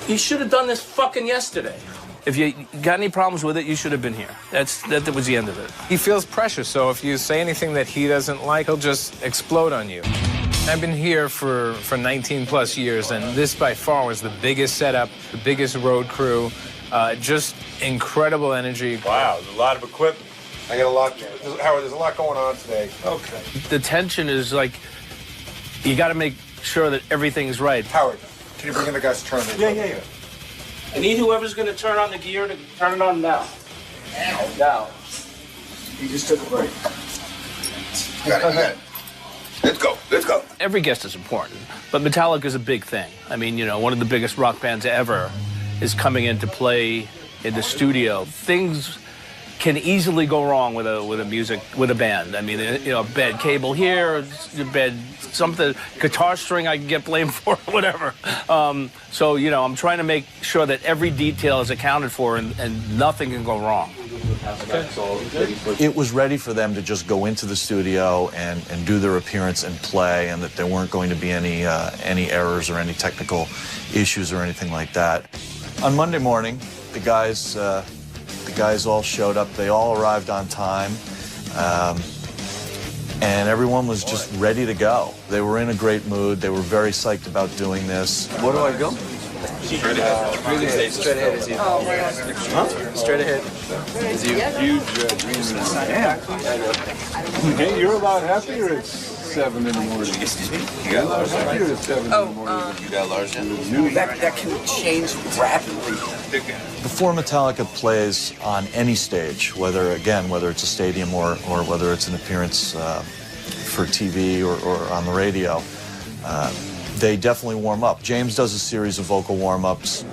You should have done this fucking yesterday. If you got any problems with it, you should have been here. That was the end of it. He feels pressure, so if you say anything that he doesn't like, he'll just explode on you. I've been here for 19 plus years, and this by far was the biggest setup, the biggest road crew, just incredible energy. Wow, there's a lot of equipment. I got a lot, Howard, there's a lot going on today. Okay. The tension is like, you got to make sure that everything's right. Howard, can you bring in the guys to turn this? Yeah. I need whoever's going to turn on the gear to turn it on now. Now. You just took a break. Got it. Let's go. Every guest is important, but Metallica is a big thing. I mean, one of the biggest rock bands ever is coming in to play in the studio. Things can easily go wrong with a band. I mean, a bad cable here, a bad something, guitar string I can get blamed for, whatever. So, I'm trying to make sure that every detail is accounted for and nothing can go wrong. Okay. It was ready for them to just go into the studio and do their appearance and play, and that there weren't going to be any errors or any technical issues or anything like that. On Monday morning, the guys all showed up. They all arrived on time. And everyone was just ready to go. They were in a great mood. They were very psyched about doing this. Where do I go? Straight ahead. Straight ahead is you. Huh? Straight ahead is you. Hey, you're a lot happier at 7 in the morning. Excuse me? You got Lars happier at 7 in the morning. You got Lars in? That can change rapidly. Before Metallica plays on any stage, whether it's a stadium or whether it's an appearance for TV or on the radio, they definitely warm up. James does a series of vocal warm-ups.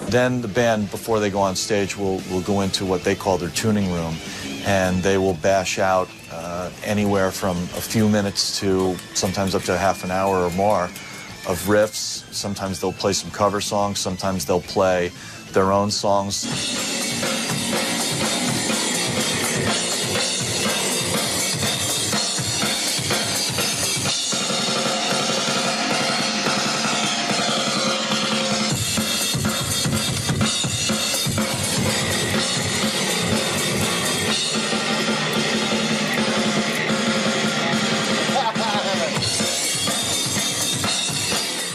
Then the band, before they go on stage, will go into what they call their tuning room, and they will bash out anywhere from a few minutes to sometimes up to half an hour or more of riffs. Sometimes they'll play some cover songs, sometimes they'll play their own songs.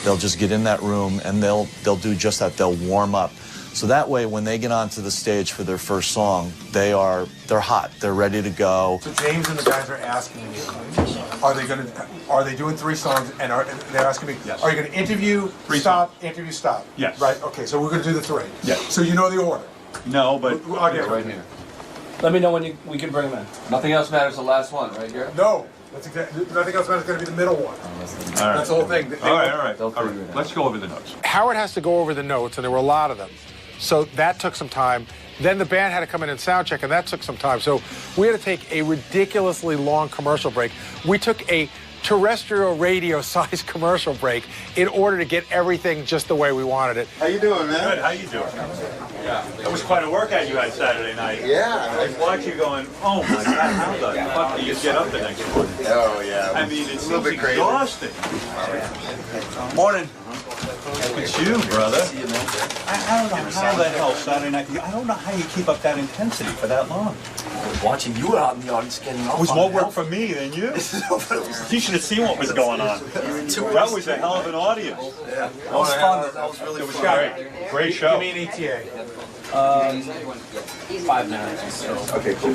They'll just get in that room and they'll do just that. They'll warm up. So that way, when they get onto the stage for their first song, they're hot. They're ready to go. So James and the guys are asking me, are they doing 3 songs? And they're asking me, yes. Are you going to interview, stop, interview, stop? Yes. Right. Okay. So we're going to do the 3. Yes. So you know the order. No, but I'll get it's right here. Let me know when we can bring them in. Nothing else matters. The last one, right here. No. That's exactly. Nothing else matters. Going to be the middle one. All right. That's the whole thing. All right. Let's go over the notes. Howard has to go over the notes, and there were a lot of them. So that took some time. Then the band had to come in and sound check, and that took some time. So we had to take a ridiculously long commercial break. We took a terrestrial radio-sized commercial break in order to get everything just the way we wanted it. How you doing, man? Good. How you doing? Yeah. That was quite a workout you had Saturday night. Yeah. I watched you going, oh my God, how the fuck do you get up the next morning? Oh, yeah. I mean, it's a little bit crazy. Exhausting. Morning. Look at you, brother. I don't know how the hell Saturday night, I don't know how you keep up that intensity for that long. Watching you out in the audience getting off. It was more work for me than you. You should have seen what was going on. That was a hell of an audience. Yeah. That was fun. That was really fun. Great. Great show. Give me an ETA. 5 minutes. So. Okay, cool.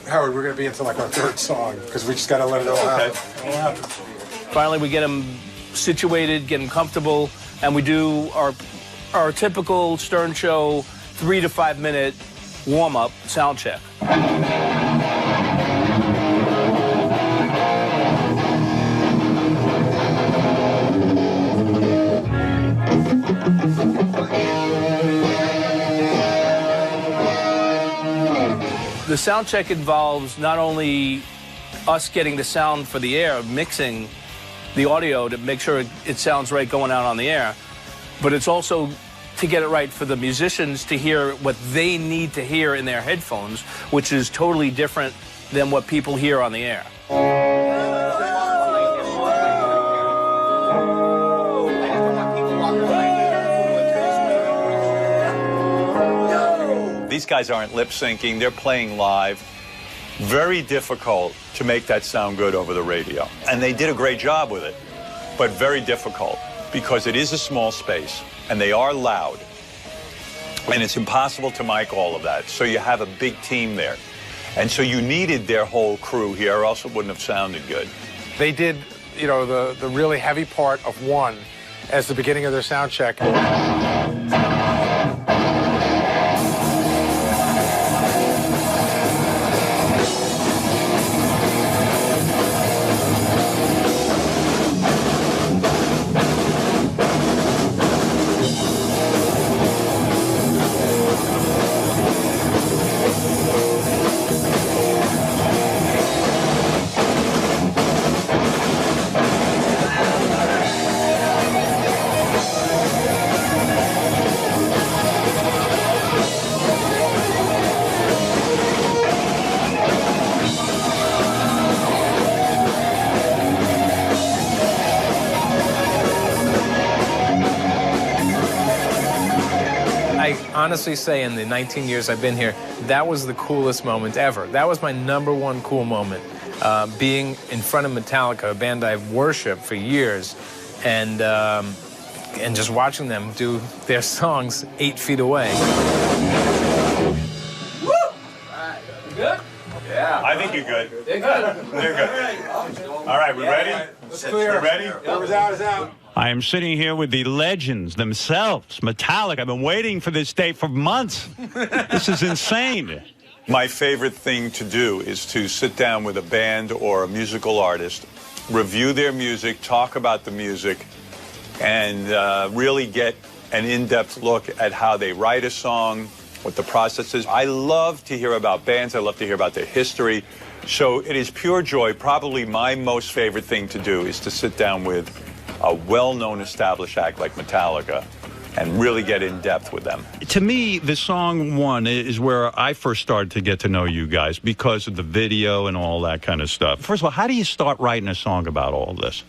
Howard, we're going to be into like our third song because we just got to let it all happen. Finally, we get them situated, get them comfortable, and we do our typical Stern Show 3 to 5 minute warm-up sound check. The sound check involves not only us getting the sound for the air, mixing the audio to make sure it sounds right going out on the air, but it's also to get it right for the musicians to hear what they need to hear in their headphones, which is totally different than what people hear on the air. These guys aren't lip syncing, they're playing live. Very difficult to make that sound good over the radio. And they did a great job with it, but very difficult because it is a small space and they are loud. And it's impossible to mic all of that. So you have a big team there. And so you needed their whole crew here or else it wouldn't have sounded good. They did, you know, the really heavy part of one as the beginning of their sound check. Honestly say in the 19 years I've been here, that was the coolest moment ever. That was my #1 cool moment. Being in front of Metallica, a band I've worshipped for years, and just watching them do their songs 8 feet away. Woo! Good? Yeah. I think you're good. They're good. They're good. All right, we ready? It's clear. You ready? Whoever's out is out. I am sitting here with the legends themselves, Metallica. I've been waiting for this day for months. This is insane. My favorite thing to do is to sit down with a band or a musical artist, review their music, talk about the music, and really get an in-depth look at how they write a song, what the process is. I love to hear about bands. I love to hear about their history. So it is pure joy. Probably my most favorite thing to do is to sit down with a well-known established act like Metallica and really get in depth with them. To me, the song One is where I first started to get to know you guys because of the video and all that kind of stuff. First of all, how do you start writing a song about all of this?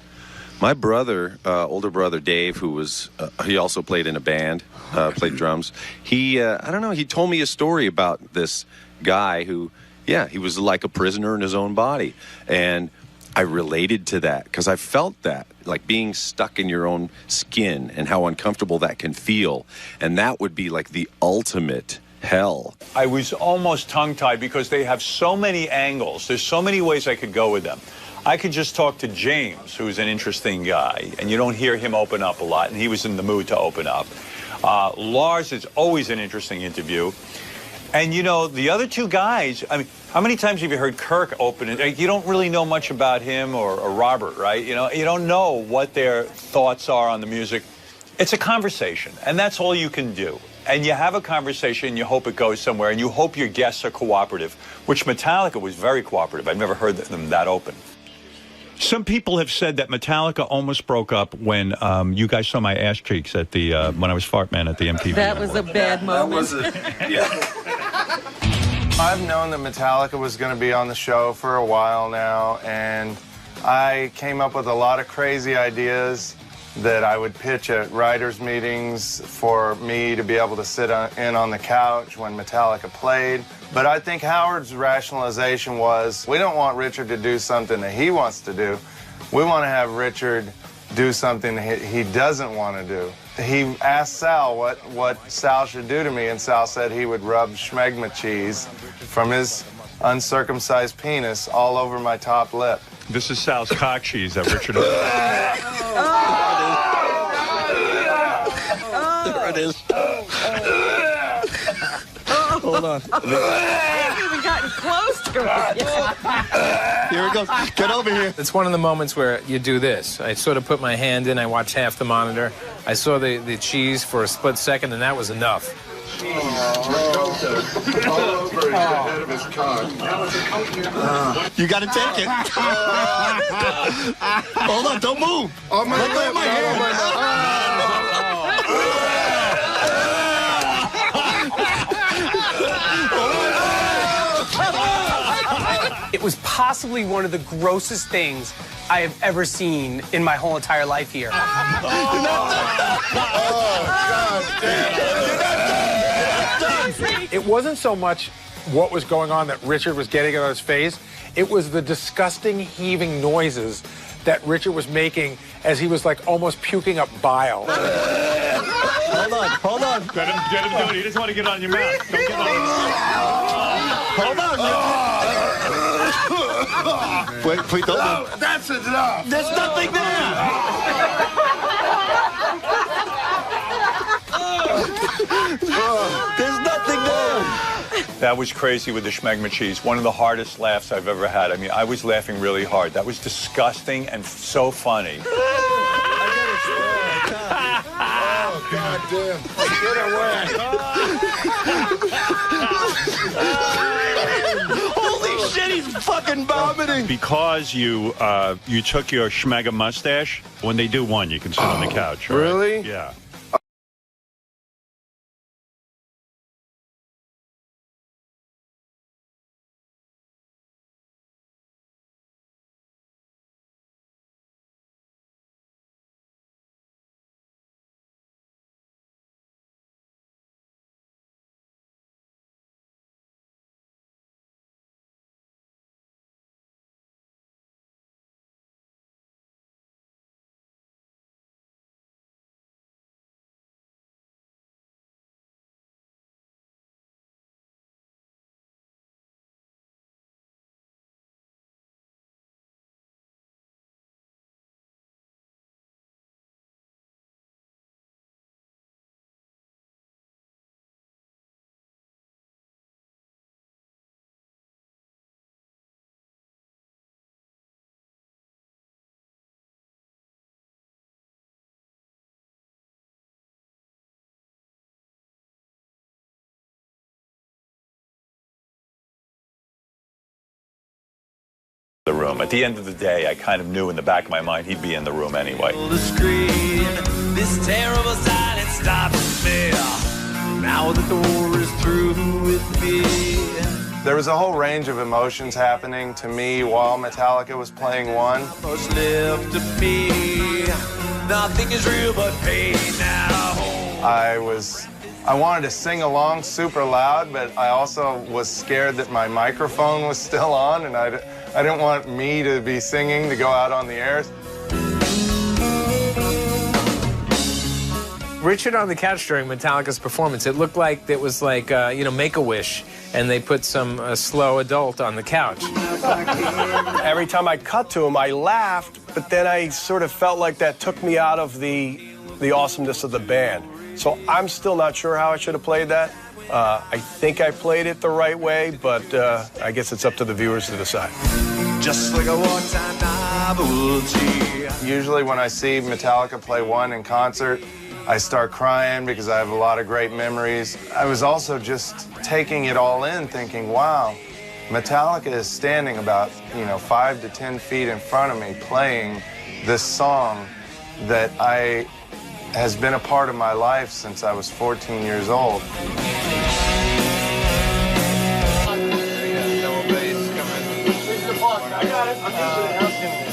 My brother, older brother Dave, who was, he also played in a band, played drums. He, I don't know, he told me a story about this guy who, yeah, he was like a prisoner in his own body. And I related to that because I felt that, like being stuck in your own skin and how uncomfortable that can feel. And that would be like the ultimate hell. I was almost tongue-tied because they have so many angles. There's so many ways I could go with them. I could just talk to James, who's an interesting guy, and you don't hear him open up a lot, and he was in the mood to open up. Lars is always an interesting interview. And, you know, the other two guys, I mean, how many times have you heard Kirk open it? Like, you don't really know much about him or Robert, right? You know, you don't know what their thoughts are on the music. It's a conversation, and that's all you can do. And you have a conversation, you hope it goes somewhere, and you hope your guests are cooperative, which Metallica was very cooperative. I've never heard them that open. Some people have said that Metallica almost broke up when you guys saw my ass cheeks at the when I was Fartman at the MTV. That was a bad moment. I've known that Metallica was going to be on the show for a while now, and I came up with a lot of crazy ideas that I would pitch at writers' meetings for me to be able to sit in on the couch when Metallica played. But I think Howard's rationalization was, we don't want Richard to do something that he wants to do. We want to have Richard do something that he doesn't want to do. He asked Sal what Sal should do to me, and Sal said he would rub schmegma cheese from his uncircumcised penis all over my top lip. This is Sal's cock cheese that Richard... There it is. Hold on. I haven't even gotten close to it yet. Here it goes. Get over here. It's one of the moments where you do this. I sort of put my hand in. I watched half the monitor. I saw the cheese for a split second, and that was enough. All over the head of his cock. You got to take it. Hold on, don't move. Oh, my Let go of my hand. It was possibly one of the grossest things I have ever seen in my whole entire life here. It wasn't so much what was going on that Richard was getting on his face. It was the disgusting heaving noises that Richard was making as he was like almost puking up bile. Hold on. Get him do it. He doesn't want to get on your mouth. Don't get on your mouth. Hold on. Wait, please don't. No, that's enough. There's nothing there. There's nothing there. That was crazy with the schmegma cheese. One of the hardest laughs I've ever had. I mean, I was laughing really hard. That was disgusting and so funny. Oh, God damn. Get away. Holy shit, he's fucking vomiting. Because you took your schmega mustache, when they do one, you can sit on the couch. Right? Really? Yeah. The room. At the end of the day, I kind of knew in the back of my mind he'd be in the room anyway. This terrible silence stops me. Now that the war is through with me. There was a whole range of emotions happening to me while Metallica was playing one. Much left to me. Nothing is real but pain now. I wanted to sing along super loud, but I also was scared that my microphone was still on, and I didn't want me to be singing to go out on the air. Richard on the couch during Metallica's performance, it looked like it was like, Make-A-Wish, and they put some slow adult on the couch. Every time I cut to him, I laughed, but then I sort of felt like that took me out of the awesomeness of the band. So I'm still not sure how I should have played that. I think I played it the right way, but I guess it's up to the viewers to decide. Just like a wartime novelty. Usually when I see Metallica play one in concert, I start crying because I have a lot of great memories. I was also just taking it all in, thinking, wow, Metallica is standing about, 5 to 10 feet in front of me playing this song that has been a part of my life since I was 14 years old. I got it. I'm using it.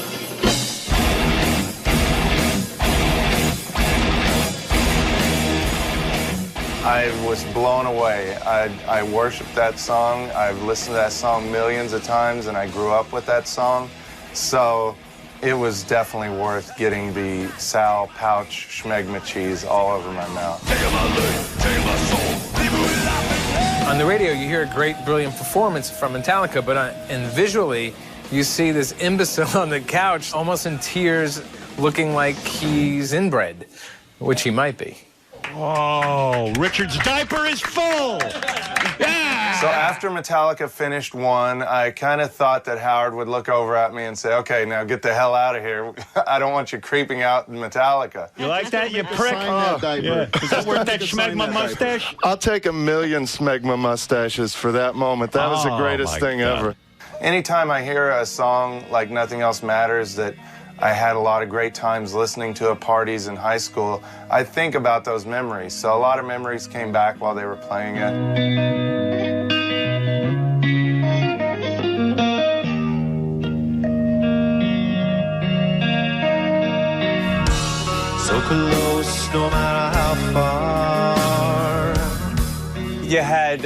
I was blown away. I worship that song. I've listened to that song millions of times, and I grew up with that song. So it was definitely worth getting the Sal pouch schmegma cheese all over my mouth. On the radio, you hear a great, brilliant performance from Metallica, but and visually, you see this imbecile on the couch, almost in tears, looking like he's inbred, which he might be. Oh, Richard's diaper is full! Yeah! So after Metallica finished one, I kind of thought that Howard would look over at me and say, okay, now get the hell out of here. I don't want you creeping out in Metallica. You like that, you prick? Yeah. Is that worth that schmegma mustache? I'll take 1,000,000 smegma mustaches for that moment. That was the greatest thing ever. Anytime I hear a song like Nothing Else Matters that I had a lot of great times listening to at parties in high school, I think about those memories. So a lot of memories came back while they were playing it. So close, no matter how far. You had,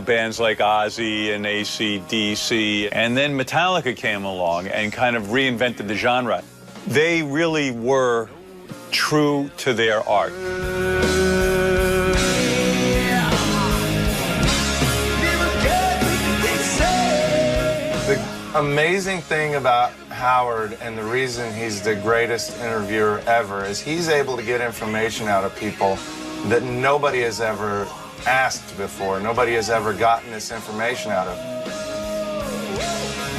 bands like Ozzy and AC/DC, and then Metallica came along and kind of reinvented the genre. They really were true to their art. The amazing thing about Howard, and the reason he's the greatest interviewer ever, is he's able to get information out of people that nobody has ever asked before. Nobody has ever gotten this information out of.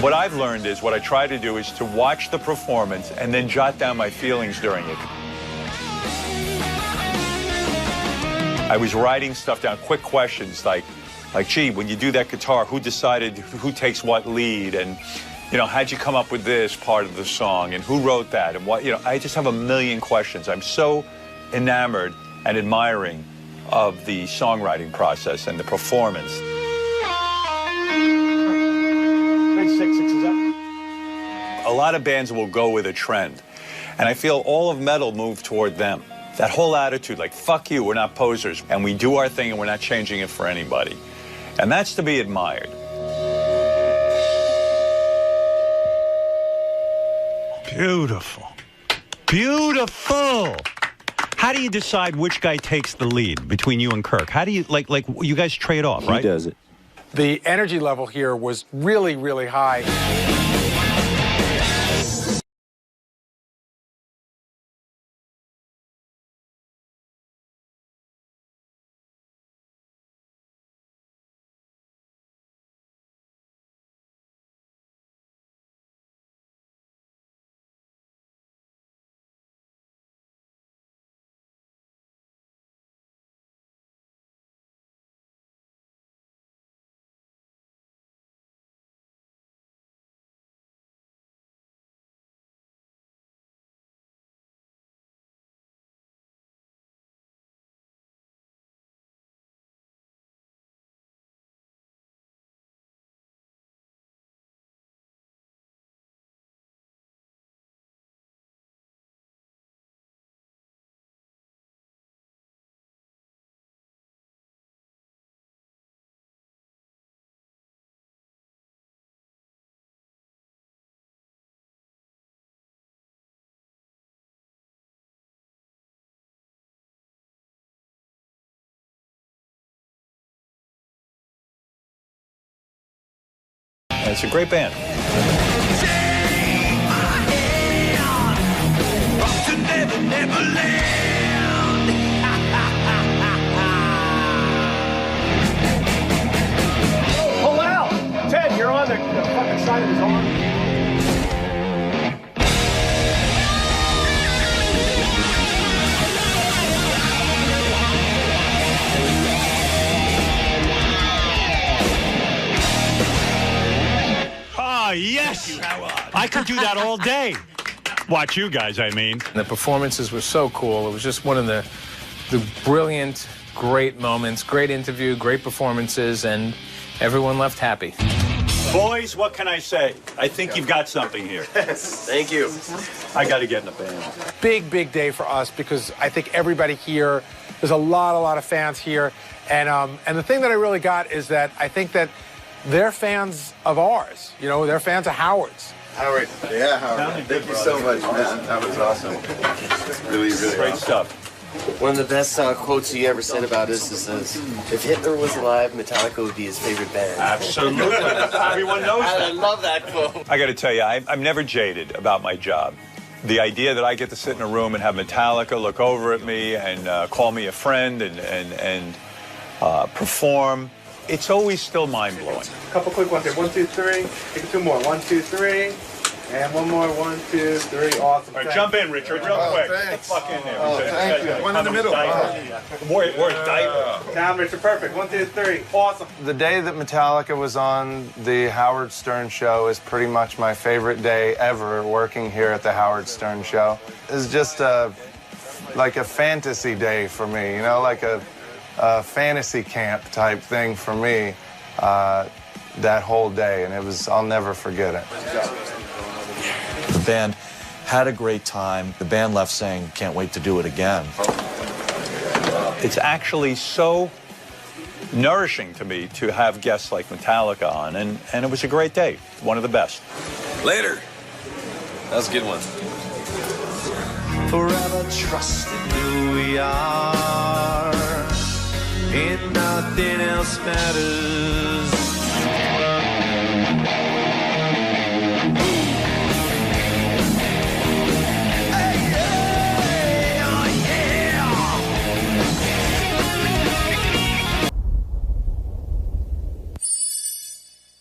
What I've learned is, what I try to do is to watch the performance and then jot down my feelings during it. I was writing stuff down, quick questions like, gee, when you do that guitar, who decided who takes what lead? And, how'd you come up with this part of the song? And who wrote that? And what, I just have a million questions. I'm so enamored and admiring of the songwriting process and the performance. A lot of bands will go with a trend, and I feel all of metal moved toward them. That whole attitude, like, fuck you, we're not posers, and we do our thing and we're not changing it for anybody. And that's to be admired. Beautiful. Beautiful. How do you decide which guy takes the lead between you and Kirk? How do you, like you guys trade off, right? He does it. The energy level here was really, really high. It's a great band. Pull out! Ted, you're on the fucking side of his arm. I could do that all day. Watch you guys, I mean. The performances were so cool. It was just one of the brilliant, great moments, great interview, great performances, and everyone left happy. Boys, what can I say? I think you've got something here. Thank you. I got to get in the band. Big, big day for us because I think everybody here, there's a lot of fans here. And the thing that I really got is that I think that they're fans of ours. You know, they're fans of Howard's. Howard. Yeah, Howard. Thank you so much, man. That was awesome. Really great stuff. One of the best quotes he ever said about us is, if Hitler was alive, Metallica would be his favorite band. Absolutely. Everyone knows that. I love that quote. I got to tell you, I'm never jaded about my job. The idea that I get to sit in a room and have Metallica look over at me and call me a friend and perform, it's always still mind-blowing. Couple quick ones here. 1, 2, 3. Take 2 more. 1, 2, 3. And one more. 1, 2, 3. Awesome. All right, jump in, Richard, real quick. Get the fuck in there. Thank you. One in the middle. Where's diaper? Down, Richard. Perfect. 1, 2, 3. Awesome. The day that Metallica was on the Howard Stern Show is pretty much my favorite day ever working here at the Howard Stern Show. It's just like a fantasy day for me, you know, like a fantasy camp type thing for me that whole day, and I'll never forget it. The band had a great time. The band left saying, can't wait to do it again. It's actually so nourishing to me to have guests like Metallica on, and it was a great day. One of the best. Later. That was a good one. Forever trusting who we are, and nothing else matters.